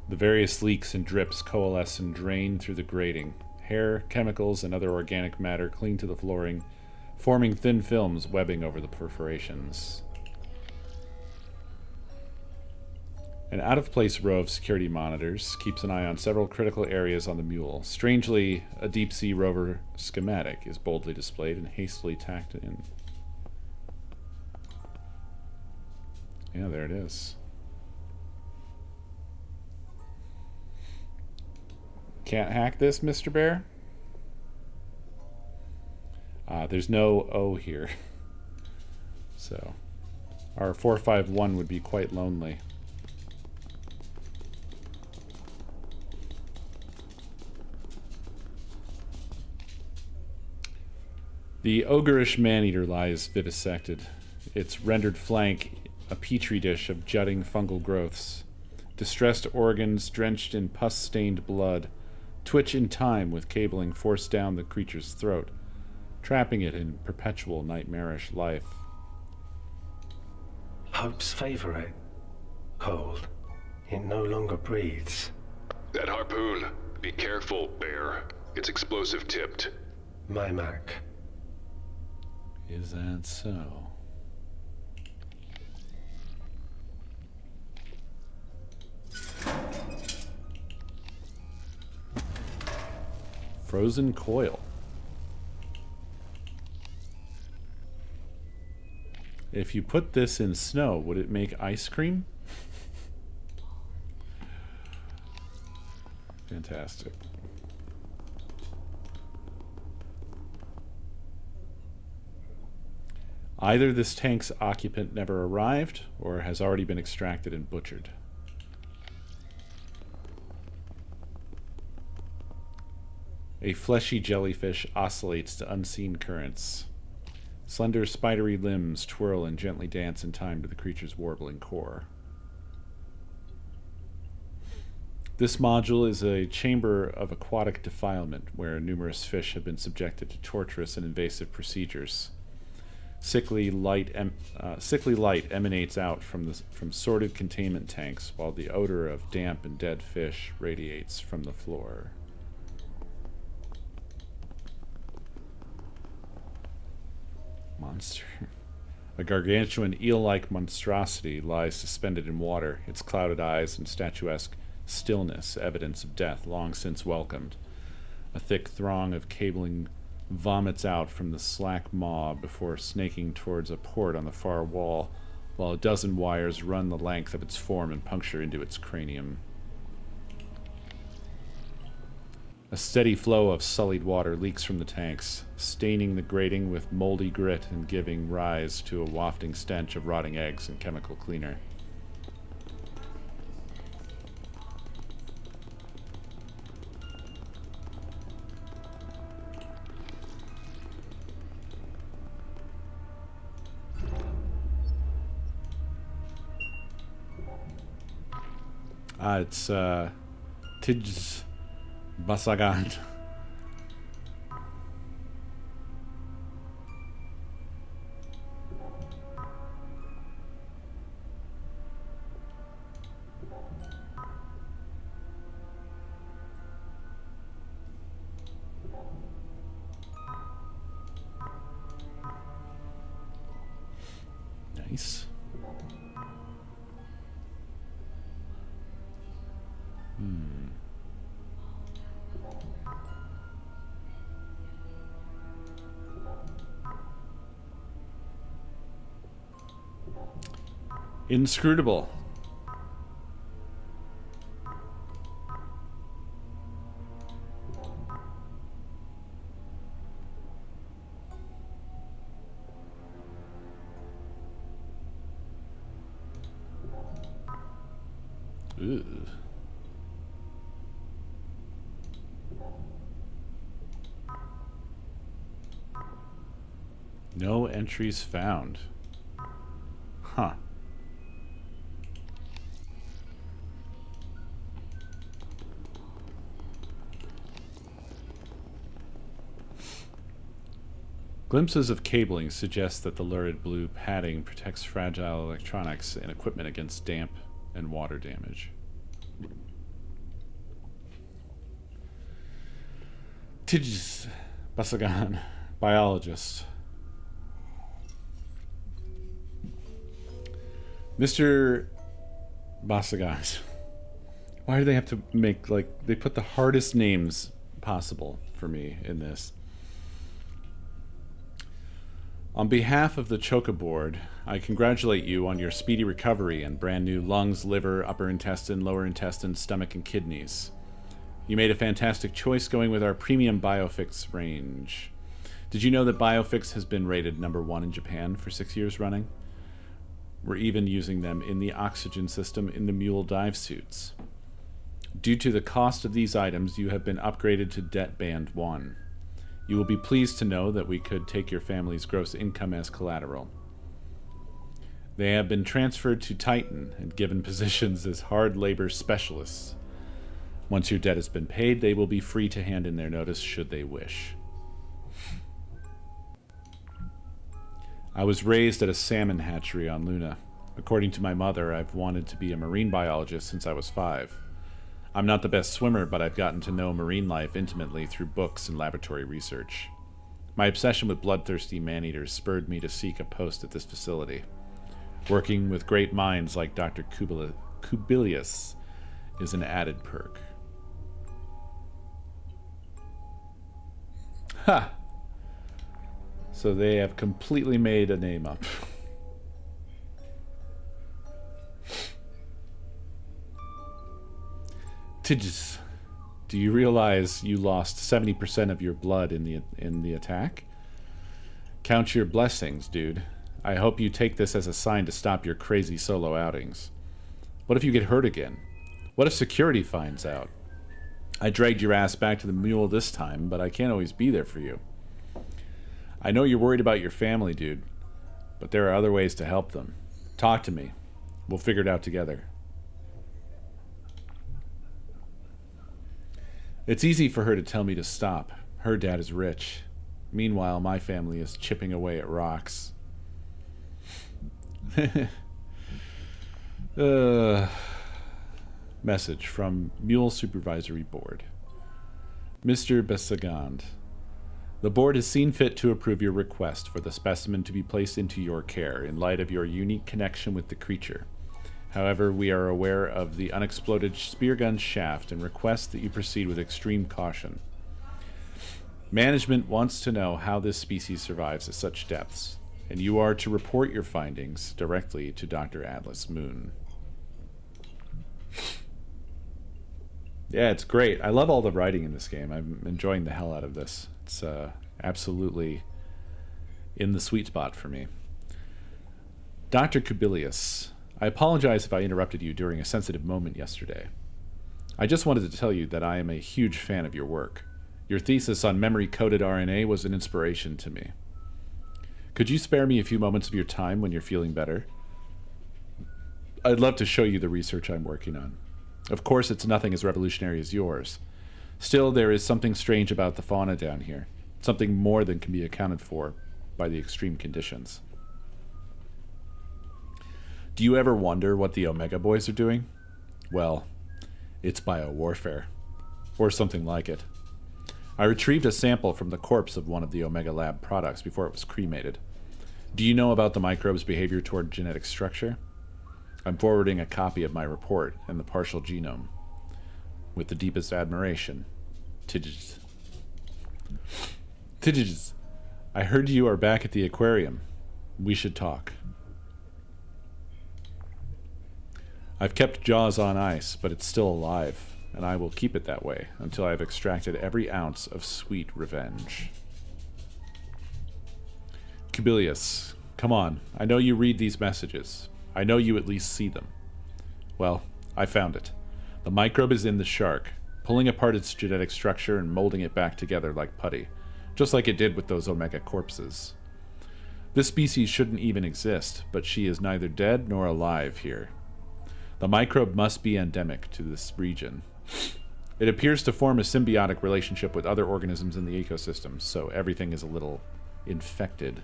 The various leaks and drips coalesce and drain through the grating. Hair, chemicals, and other organic matter cling to the flooring, forming thin films webbing over the perforations. An out-of-place row of security monitors keeps an eye on several critical areas on the mule. Strangely, a deep-sea rover schematic is boldly displayed and hastily tacked in. Yeah, there it is. Can't hack this, Mr. Bear? There's no O here. So, our 451 would be quite lonely. The ogreish man-eater lies vivisected, its rendered flank a petri dish of jutting fungal growths. Distressed organs drenched in pus-stained blood twitch in time with cabling forced down the creature's throat, trapping it in perpetual nightmarish life. Hope's favorite. Cold. It no longer breathes. That harpoon. Be careful, Bear. It's explosive tipped. My Mac. Is that so? Frozen coil. If you put this in snow, would it make ice cream? Fantastic. Either this tank's occupant never arrived, or has already been extracted and butchered. A fleshy jellyfish oscillates to unseen currents. Slender, spidery limbs twirl and gently dance in time to the creature's warbling core. This module is a chamber of aquatic defilement where numerous fish have been subjected to torturous and invasive procedures. Sickly light emanates out from sordid containment tanks, while the odor of damp and dead fish radiates from the floor. Monster. A gargantuan eel-like monstrosity lies suspended in water, its clouded eyes and statuesque stillness evidence of death long since welcomed. A thick throng of cabling vomits out from the slack maw before snaking towards a port on the far wall, while a dozen wires run the length of its form and puncture into its cranium. A steady flow of sullied water leaks from the tanks, staining the grating with moldy grit and giving rise to a wafting stench of rotting eggs and chemical cleaner. It's Tij Basagan. Nice. Inscrutable. Ooh. No entries found. Huh. Glimpses of cabling suggest that the lurid blue padding protects fragile electronics and equipment against damp and water damage. Tij Basagan, biologist. Mr. Basagan. Why do they have to make, like, they put the hardest names possible for me in this? On behalf of the Choka Board, I congratulate you on your speedy recovery and brand new lungs, liver, upper intestine, lower intestine, stomach, and kidneys. You made a fantastic choice going with our premium Biofix range. Did you know that Biofix has been rated #1 in Japan for 6 years running? We're even using them in the oxygen system in the mule dive suits. Due to the cost of these items, you have been upgraded to Debt Band 1. You will be pleased to know that we could take your family's gross income as collateral. They have been transferred to Titan and given positions as hard labor specialists. Once your debt has been paid, they will be free to hand in their notice should they wish. I was raised at a salmon hatchery on Luna. According to my mother, I've wanted to be a marine biologist since I was 5. I'm not the best swimmer, but I've gotten to know marine life intimately through books and laboratory research. My obsession with bloodthirsty man-eaters spurred me to seek a post at this facility. Working with great minds like Dr. Kubilius is an added perk. Ha! So they have completely made a name up. Tidges, do you realize you lost 70% of your blood in the attack? Count your blessings, dude. I hope you take this as a sign to stop your crazy solo outings. What if you get hurt again? What if security finds out? I dragged your ass back to the mule this time, but I can't always be there for you. I know you're worried about your family, dude, but there are other ways to help them. Talk to me. We'll figure it out together. It's easy for her to tell me to stop. Her dad is rich. Meanwhile, my family is chipping away at rocks. Message from Mule Supervisory Board. Mr. Besagand, the board has seen fit to approve your request for the specimen to be placed into your care in light of your unique connection with the creature. However, we are aware of the unexploded speargun shaft and request that you proceed with extreme caution. Management wants to know how this species survives at such depths, and you are to report your findings directly to Dr. Atlas Moon. Yeah, it's great. I love all the writing in this game. I'm enjoying the hell out of this. It's absolutely in the sweet spot for me. Dr. Kubilius, I apologize if I interrupted you during a sensitive moment yesterday. I just wanted to tell you that I am a huge fan of your work. Your thesis on memory-coded RNA was an inspiration to me. Could you spare me a few moments of your time when you're feeling better? I'd love to show you the research I'm working on. Of course, it's nothing as revolutionary as yours. Still, there is something strange about the fauna down here. Something more than can be accounted for by the extreme conditions. Do you ever wonder what the Omega Boys are doing? Well, it's biowarfare. Or something like it. I retrieved a sample from the corpse of one of the Omega Lab products before it was cremated. Do you know about the microbe's behavior toward genetic structure? I'm forwarding a copy of my report and the partial genome. With the deepest admiration, Tidges. Tidges, I heard you are back at the aquarium. We should talk. I've kept Jaws on ice, but it's still alive, and I will keep it that way until I've extracted every ounce of sweet revenge. Kubilius, come on. I know you read these messages. I know you at least see them. Well, I found it. The microbe is in the shark, pulling apart its genetic structure and molding it back together like putty, just like it did with those Omega corpses. This species shouldn't even exist, but she is neither dead nor alive here. The microbe must be endemic to this region. It appears to form a symbiotic relationship with other organisms in the ecosystem, so everything is a little infected.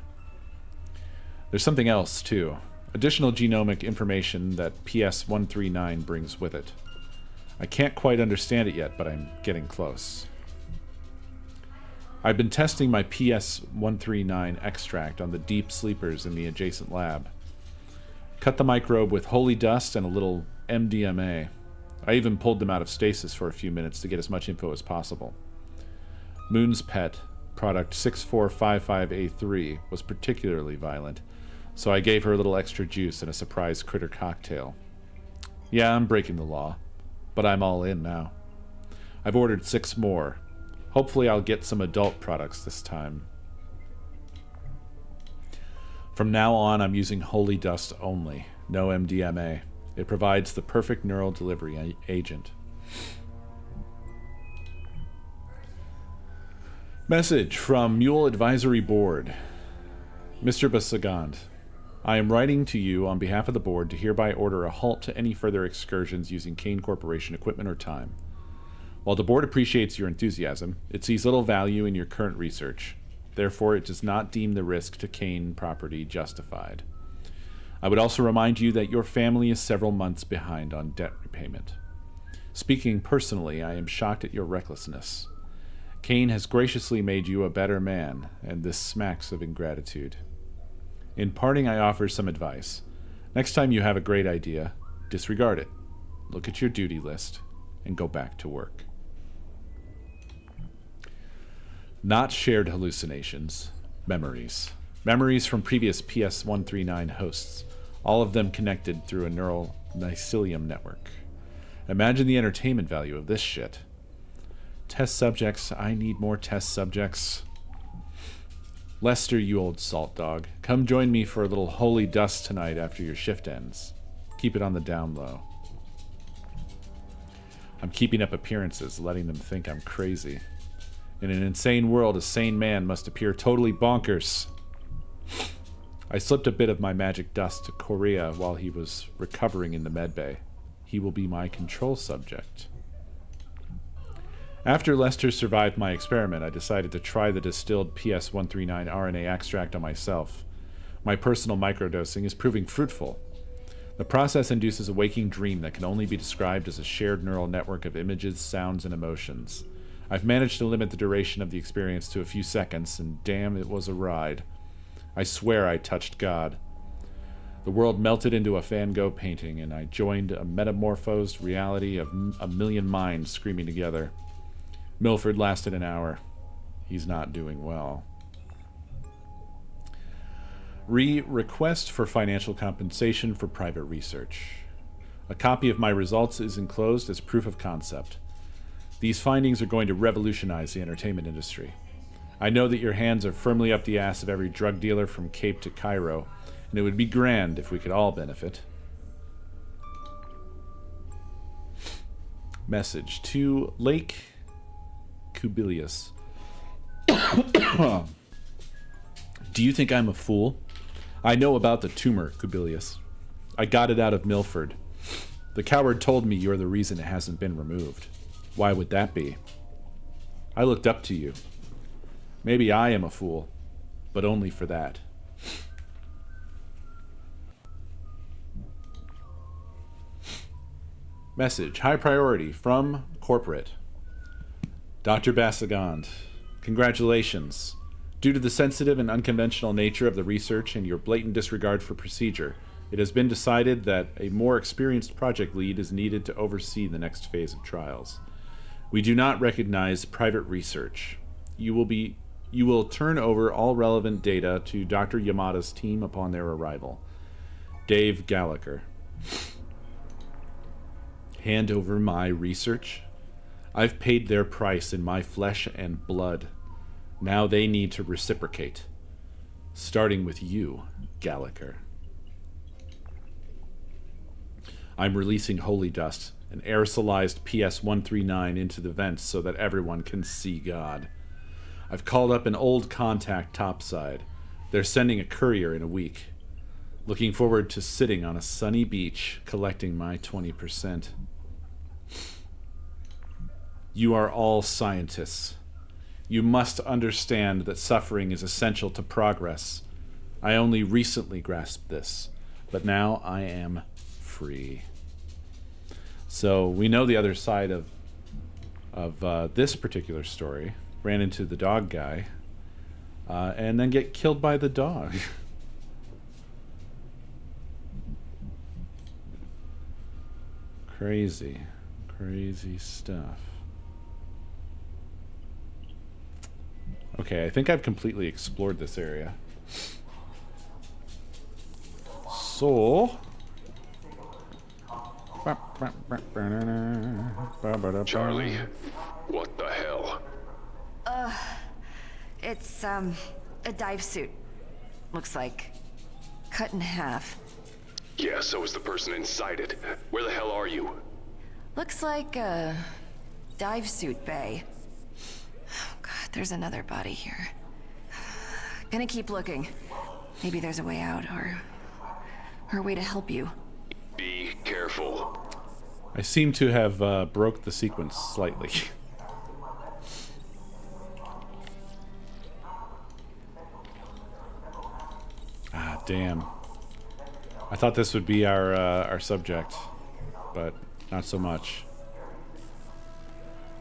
There's something else, too. Additional genomic information that PS-139 brings with it. I can't quite understand it yet, but I'm getting close. I've been testing my PS-139 extract on the deep sleepers in the adjacent lab. Cut the microbe with holy dust and a little MDMA. I even pulled them out of stasis for a few minutes to get as much info as possible. Moon's pet, product 6455A3, was particularly violent, so I gave her a little extra juice and a surprise critter cocktail. Yeah, I'm breaking the law, but I'm all in now. I've ordered 6 more. Hopefully I'll get some adult products this time. From now on, I'm using holy dust only, no MDMA. It provides the perfect neural delivery agent. Message from Mule Advisory Board. Mr. Basagand, I am writing to you on behalf of the board to hereby order a halt to any further excursions using Kane Corporation equipment or time. While the board appreciates your enthusiasm, it sees little value in your current research. Therefore, it does not deem the risk to Kane property justified. I would also remind you that your family is several months behind on debt repayment. Speaking personally, I am shocked at your recklessness. Kane has graciously made you a better man, and this smacks of ingratitude. In parting, I offer some advice. Next time you have a great idea, disregard it. Look at your duty list, and go back to work. Not shared hallucinations, memories. Memories from previous PS-139 hosts, all of them connected through a neural mycelium network. Imagine the entertainment value of this shit. Test subjects, I need more test subjects. Lester, you old salt dog, come join me for a little holy dust tonight after your shift ends. Keep it on the down low. I'm keeping up appearances, letting them think I'm crazy. In an insane world, a sane man must appear totally bonkers. I slipped a bit of my magic dust to Korea while he was recovering in the medbay. He will be my control subject. After Lester survived my experiment, I decided to try the distilled PS-139 RNA extract on myself. My personal microdosing is proving fruitful. The process induces a waking dream that can only be described as a shared neural network of images, sounds, and emotions. I've managed to limit the duration of the experience to a few seconds, and damn, it was a ride. I swear I touched God. The world melted into a Van Gogh painting, and I joined a metamorphosed reality of a million minds screaming together. Milford lasted an hour. He's not doing well. Request for financial compensation for private research. A copy of my results is enclosed as proof of concept. These findings are going to revolutionize the entertainment industry. I know that your hands are firmly up the ass of every drug dealer from Cape to Cairo, and it would be grand if we could all benefit. Message to Lake Kubilius. Do you think I'm a fool? I know about the tumor, Kubilius. I got it out of Milford. The coward told me you're the reason it hasn't been removed. Why would that be? I looked up to you. Maybe I am a fool, but only for that. Message, high priority, from corporate. Dr. Bassagand, congratulations. Due to the sensitive and unconventional nature of the research and your blatant disregard for procedure, it has been decided that a more experienced project lead is needed to oversee the next phase of trials. We do not recognize private research. You will turn over all relevant data to Dr. Yamada's team upon their arrival. Dave Gallagher. Hand over my research? I've paid their price in my flesh and blood. Now they need to reciprocate. Starting with you, Gallagher. I'm releasing holy dust, an aerosolized PS-139 into the vents so that everyone can see God. I've called up an old contact topside. They're sending a courier in a week. Looking forward to sitting on a sunny beach collecting my 20%. You are all scientists. You must understand that suffering is essential to progress. I only recently grasped this, but now I am free. So we know the other side of this particular story. Ran into the dog guy, and then get killed by the dog. Crazy, crazy stuff. Okay, I think I've completely explored this area. So... Charlie, what the hell? It's, a dive suit. Looks like. Cut in half. Yeah, so is the person inside it. Where the hell are you? Looks like a dive suit bay. Oh god, there's another body here. Gonna keep looking. Maybe there's a way out, or or a way to help you. Be careful. I seem to have broke the sequence slightly. Ah, damn. I thought this would be our subject, but not so much.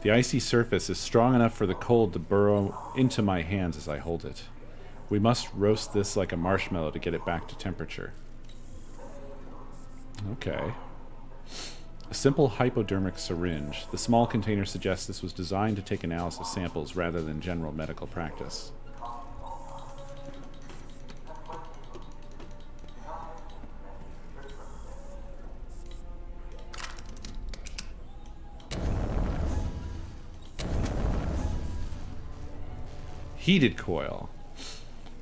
The icy surface is strong enough for the cold to burrow into my hands as I hold it. We must roast this like a marshmallow to get it back to temperature. Okay. A simple hypodermic syringe. The small container suggests this was designed to take analysis samples rather than general medical practice. Heated coil.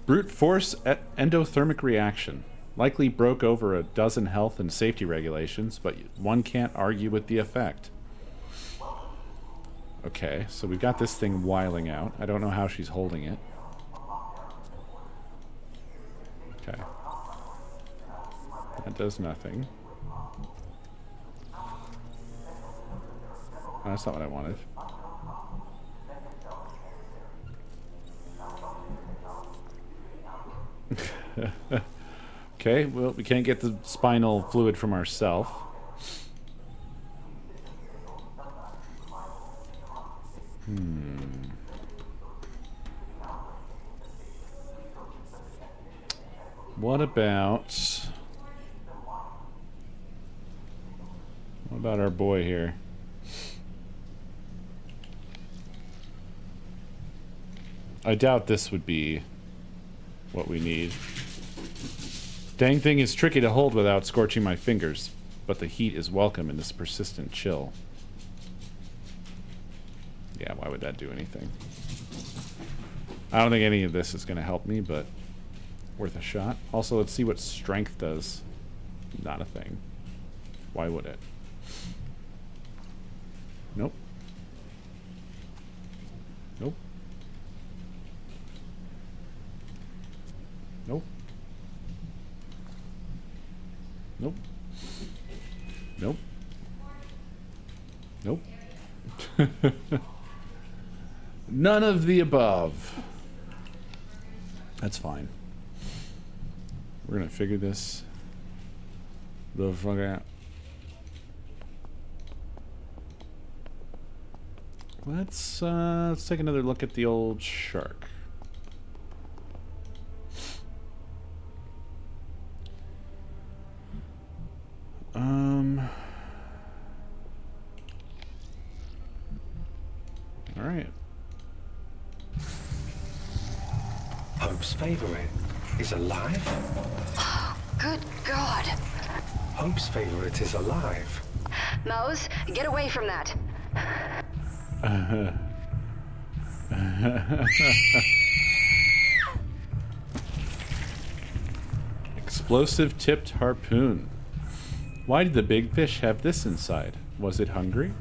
Brute force endothermic reaction. Likely broke over a dozen health and safety regulations, but one can't argue with the effect. Okay, so we've got this thing wiling out. I don't know how she's holding it. Okay. That does nothing. Oh, that's not what I wanted. Okay, well, we can't get the spinal fluid from ourselves. What about our boy here? I doubt this would be what we need. Dang thing is tricky to hold without scorching my fingers, but the heat is welcome in this persistent chill. Yeah, why would that do anything? I don't think any of this is going to help me, but worth a shot. Also, let's see what strength does. Not a thing. Why would it? Nope. Nope. Nope. Nope. Nope. Nope. None of the above. That's fine. We're gonna figure this the fuck out. Let's take another look at the old shark. All right. Hope's favorite is alive? Oh, good God. Hope's favorite is alive. Mouse, get away from that. Explosive tipped harpoon. Why did the big fish have this inside? Was it hungry?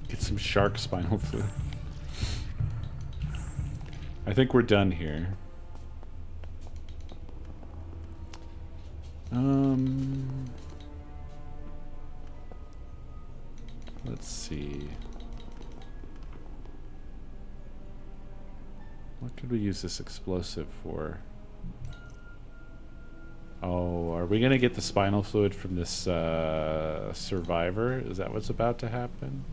Get some shark spinal fluid. I think we're done here. Let's see. What could we use this explosive for? Oh, are we gonna get the spinal fluid from this survivor? Is that what's about to happen?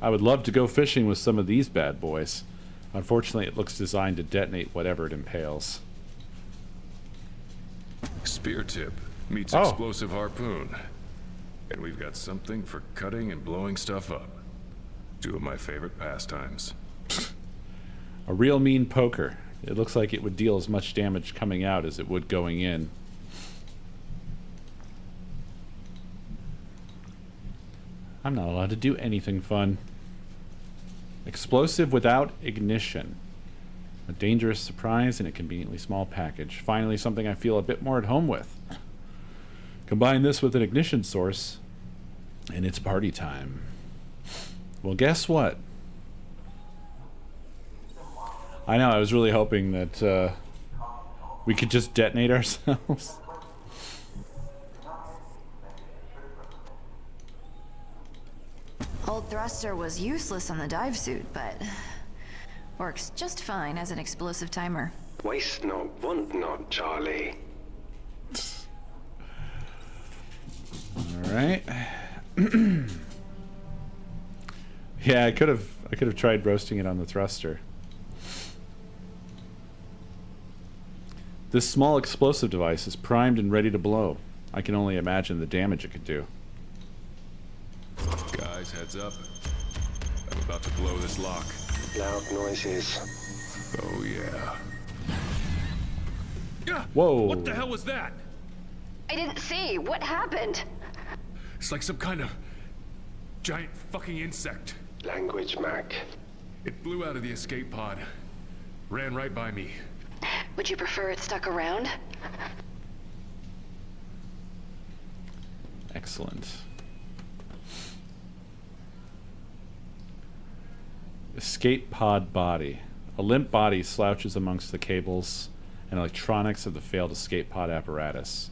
I would love to go fishing with some of these bad boys. Unfortunately, it looks designed to detonate whatever it impales. Spear tip meets explosive harpoon. And we've got something for cutting and blowing stuff up. Two of my favorite pastimes. A real mean poker. It looks like it would deal as much damage coming out as it would going in. I'm not allowed to do anything fun. Explosive without ignition. A dangerous surprise in a conveniently small package. Finally, something I feel a bit more at home with. Combine this with an ignition source, And it's party time. Well, guess what? I know, I was really hoping that we could just detonate ourselves. Old thruster was useless on the dive suit, but works just fine as an explosive timer. Waste not, want not, Charlie. All right. Yeah, I could have tried roasting it on the thruster. This small explosive device is primed and ready to blow. I can only imagine the damage it could do. Guys, heads up. I'm about to blow this lock. Loud noises. Oh, yeah. Whoa. What the hell was that? I didn't see. What happened? It's like some kind of giant fucking insect. Language, Mac. It blew out of the escape pod. Ran right by me. Would you prefer it stuck around? Excellent. Escape pod body. A limp body slouches amongst the cables and electronics of the failed escape pod apparatus.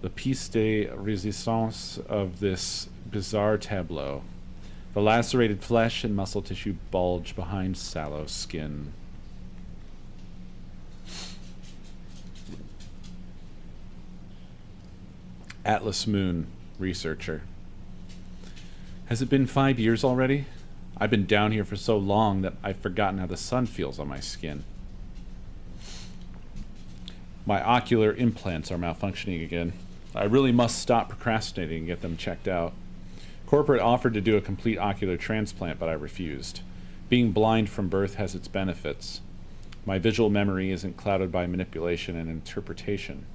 The piece de resistance of this bizarre tableau. The lacerated flesh and muscle tissue bulge behind sallow skin. Atlas Moon, researcher. Has it been 5 years already? I've been down here for so long that I've forgotten how the sun feels on my skin. My ocular implants are malfunctioning again. I really must stop procrastinating and get them checked out. Corporate offered to do a complete ocular transplant, but I refused. Being blind from birth has its benefits. My visual memory isn't clouded by manipulation and interpretation.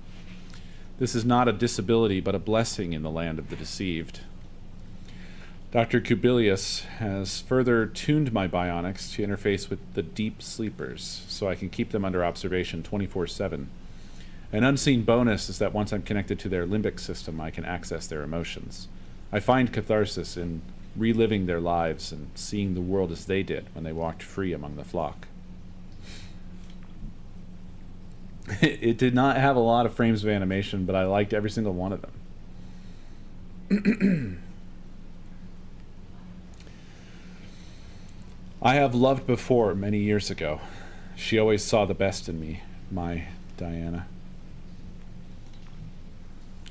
This is not a disability, but a blessing in the land of the deceived. Dr. Kubilius has further tuned my bionics to interface with the deep sleepers, so I can keep them under observation 24/7. An unseen bonus is that once I'm connected to their limbic system, I can access their emotions. I find catharsis in reliving their lives and seeing the world as they did when they walked free among the flock. It did not have a lot of frames of animation, but I liked every single one of them. I have loved before many years ago. She always saw the best in me, my Diana.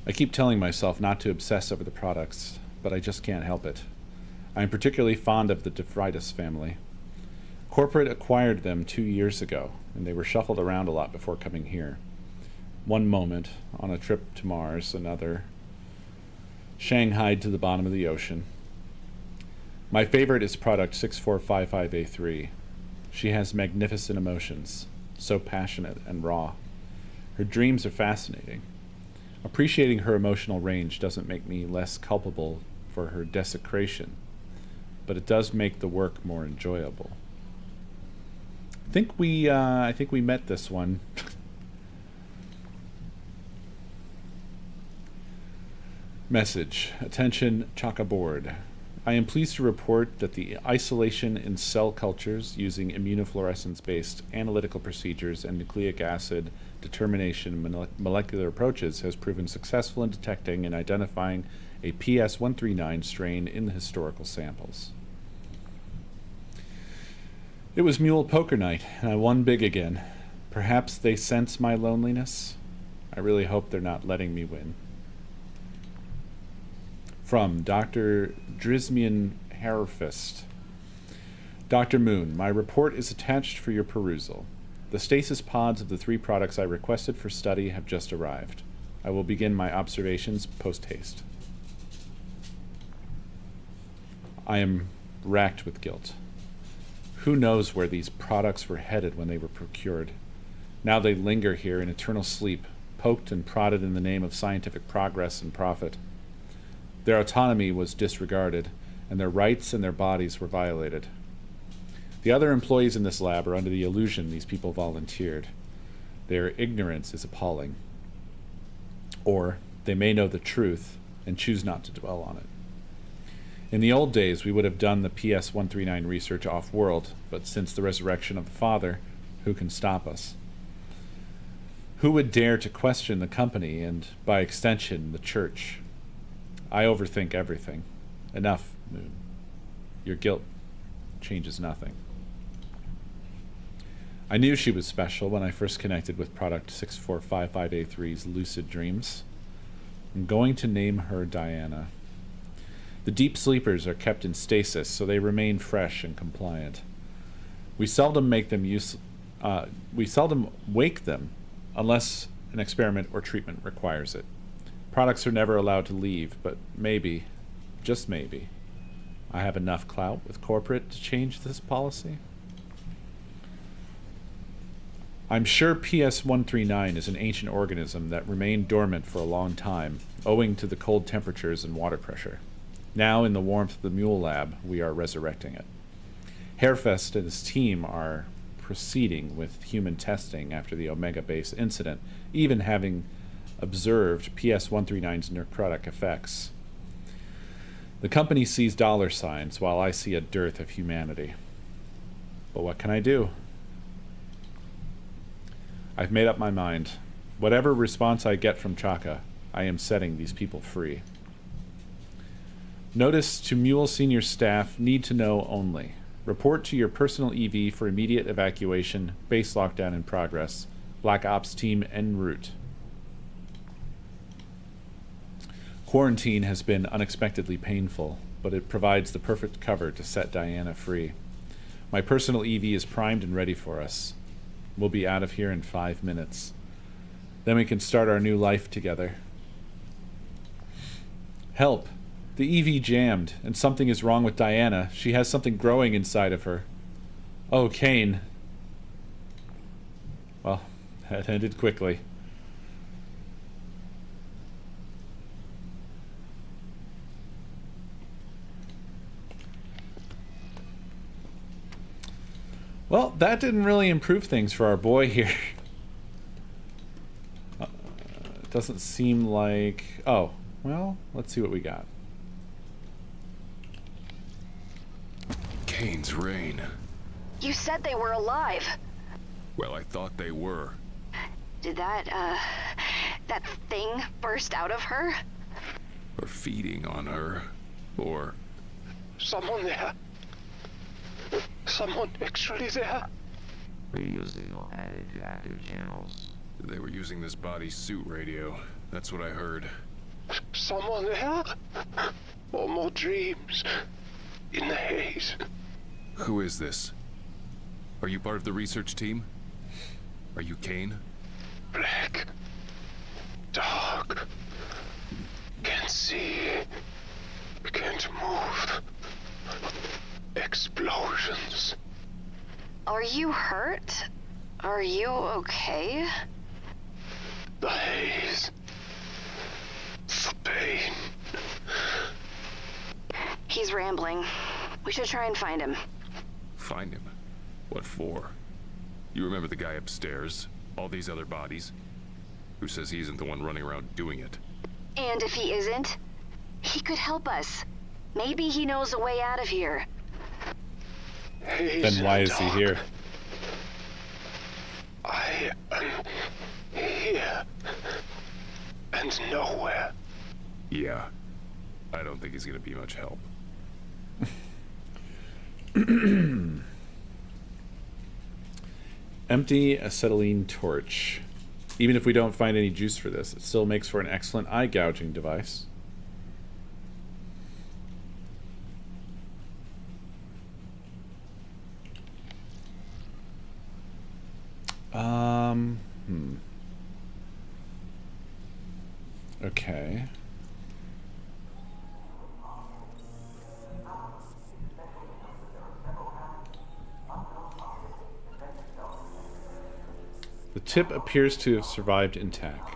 I keep telling myself not to obsess over the products, but I just can't help it. I'm particularly fond of the DeFreitas family. Corporate acquired them 2 years ago, and they were shuffled around a lot before coming here. One moment, on a trip to Mars, another, shanghaied to the bottom of the ocean. My favorite is product 6455A3. She has magnificent emotions, so passionate and raw. Her dreams are fascinating. Appreciating her emotional range doesn't make me less culpable for her desecration, but it does make the work more enjoyable. I think we met this one. Message. Attention, Chaka board. I am pleased to report that the isolation in cell cultures using immunofluorescence-based analytical procedures and nucleic acid determination molecular approaches has proven successful in detecting and identifying a PS139 strain in the historical samples. It was Mule Poker Night, and I won big again. Perhaps they sense my loneliness? I really hope they're not letting me win. From Dr. Drismian Hairfist. Dr. Moon, my report is attached for your perusal. The stasis pods of the 3 products I requested for study have just arrived. I will begin my observations post-haste. I am racked with guilt. Who knows where these products were headed when they were procured? Now they linger here in eternal sleep, poked and prodded in the name of scientific progress and profit. Their autonomy was disregarded, and their rights and their bodies were violated. The other employees in this lab are under the illusion these people volunteered. Their ignorance is appalling. Or they may know the truth and choose not to dwell on it. In the old days, we would have done the PS-139 research off-world, but since the resurrection of the Father, who can stop us? Who would dare to question the company and, by extension, the church? I overthink everything. Enough, Moon. Your guilt changes nothing. I knew she was special when I first connected with Product 6455A3's lucid dreams. I'm going to name her Diana. The deep sleepers are kept in stasis, so they remain fresh and compliant. We seldom wake them unless an experiment or treatment requires it. Products are never allowed to leave, but maybe, just maybe, I have enough clout with corporate to change this policy. I'm sure PS-139 is an ancient organism that remained dormant for a long time, owing to the cold temperatures and water pressure. Now, in the warmth of the Mule Lab, we are resurrecting it. Hairfest and his team are proceeding with human testing after the Omega Base incident, even having observed PS-139's necrotic effects. The company sees dollar signs, while I see a dearth of humanity. But what can I do? I've made up my mind. Whatever response I get from Chaka, I am setting these people free. Notice to Mule Senior staff, need to know only. Report to your personal EV for immediate evacuation, base lockdown in progress. Black Ops team en route. Quarantine has been unexpectedly painful, but it provides the perfect cover to set Diana free. My personal EV is primed and ready for us. We'll be out of here in 5 minutes. Then we can start our new life together. Help! The EV jammed, and something is wrong with Diana. She has something growing inside of her. Oh, Kane. Well, that ended quickly. Well, that didn't really improve things for our boy here. It doesn't seem like... Oh, well, let's see what we got. Kane's reign. You said they were alive. Well, I thought they were. Did that thing burst out of her? Or feeding on her. Or... Someone there. Someone actually there. Reusing added active channels. They were using this body suit radio. That's what I heard. Someone there? Or more dreams in the haze. Who is this? Are you part of the research team? Are you Kane? Black. Dark. Can't see. Can't move. Explosions. Are you hurt? Are you okay? The haze. The pain. He's rambling. We should try and find him. Find him? What for? You remember the guy upstairs? All these other bodies? Who says he isn't the one running around doing it? And if he isn't, he could help us. Maybe he knows a way out of here. Then why is he here? I am here. And nowhere. Yeah. I don't think he's gonna be much help. Empty acetylene torch. Even if we don't find any juice for this, it still makes for an excellent eye gouging device. Okay. The tip appears to have survived intact.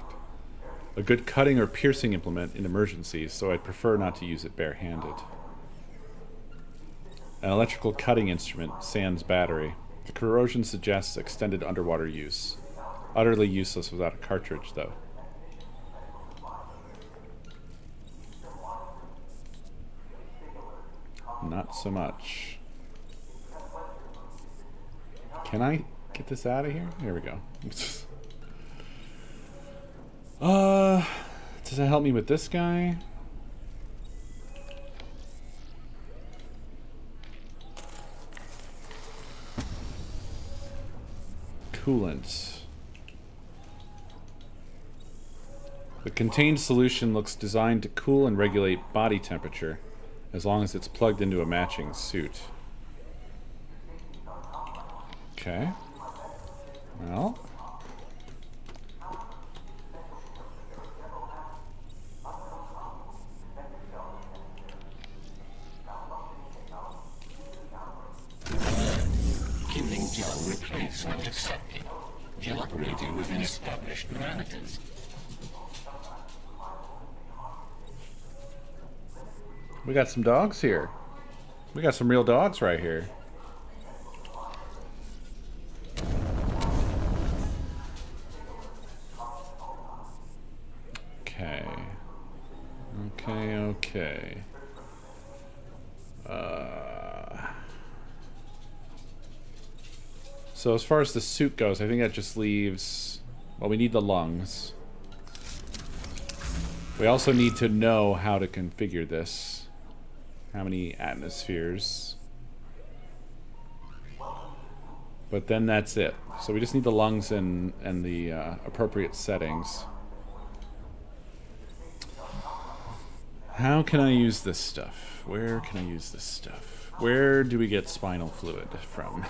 A good cutting or piercing implement in emergencies, so I'd prefer not to use it bare-handed. An electrical cutting instrument, sans battery. The corrosion suggests extended underwater use. Utterly useless without a cartridge, though. not so much. Can I get this out of here? Here we go. Does it help me with this guy? Coolant. The contained solution looks designed to cool and regulate body temperature, as long as it's plugged into a matching suit. Okay. Well. Killing gel replacement accepted. Gel operating within established parameters. We got some dogs here. We got some real dogs right here. Okay. Okay. So as far as the suit goes, I think that just leaves... Well, we need the lungs. We also need to know how to configure this. How many atmospheres. But then that's it. So we just need the lungs and the appropriate settings. How can I use this stuff? Where can I use this stuff? Where do we get spinal fluid from?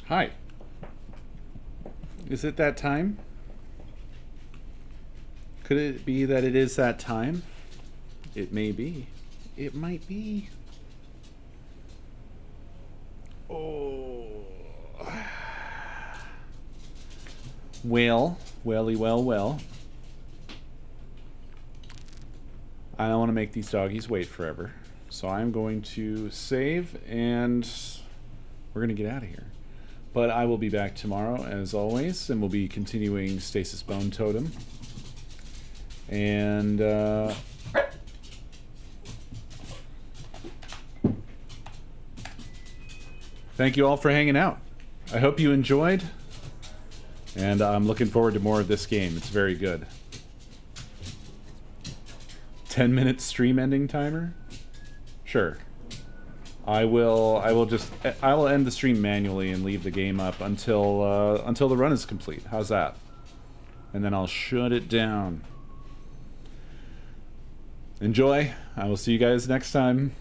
Hi. Is it that time? Could it be that it is that time? It may be. It might be. Oh. Well. I don't want to make these doggies wait forever. So I'm going to save and we're going to get out of here. But I will be back tomorrow as always, and we'll be continuing Stasis Bone Totem. And thank you all for hanging out. I hope you enjoyed, and I'm looking forward to more of this game. It's very good. 10-minute stream ending timer? Sure. I will end the stream manually and leave the game up until the run is complete. How's that? And then I'll shut it down. Enjoy. I will see you guys next time.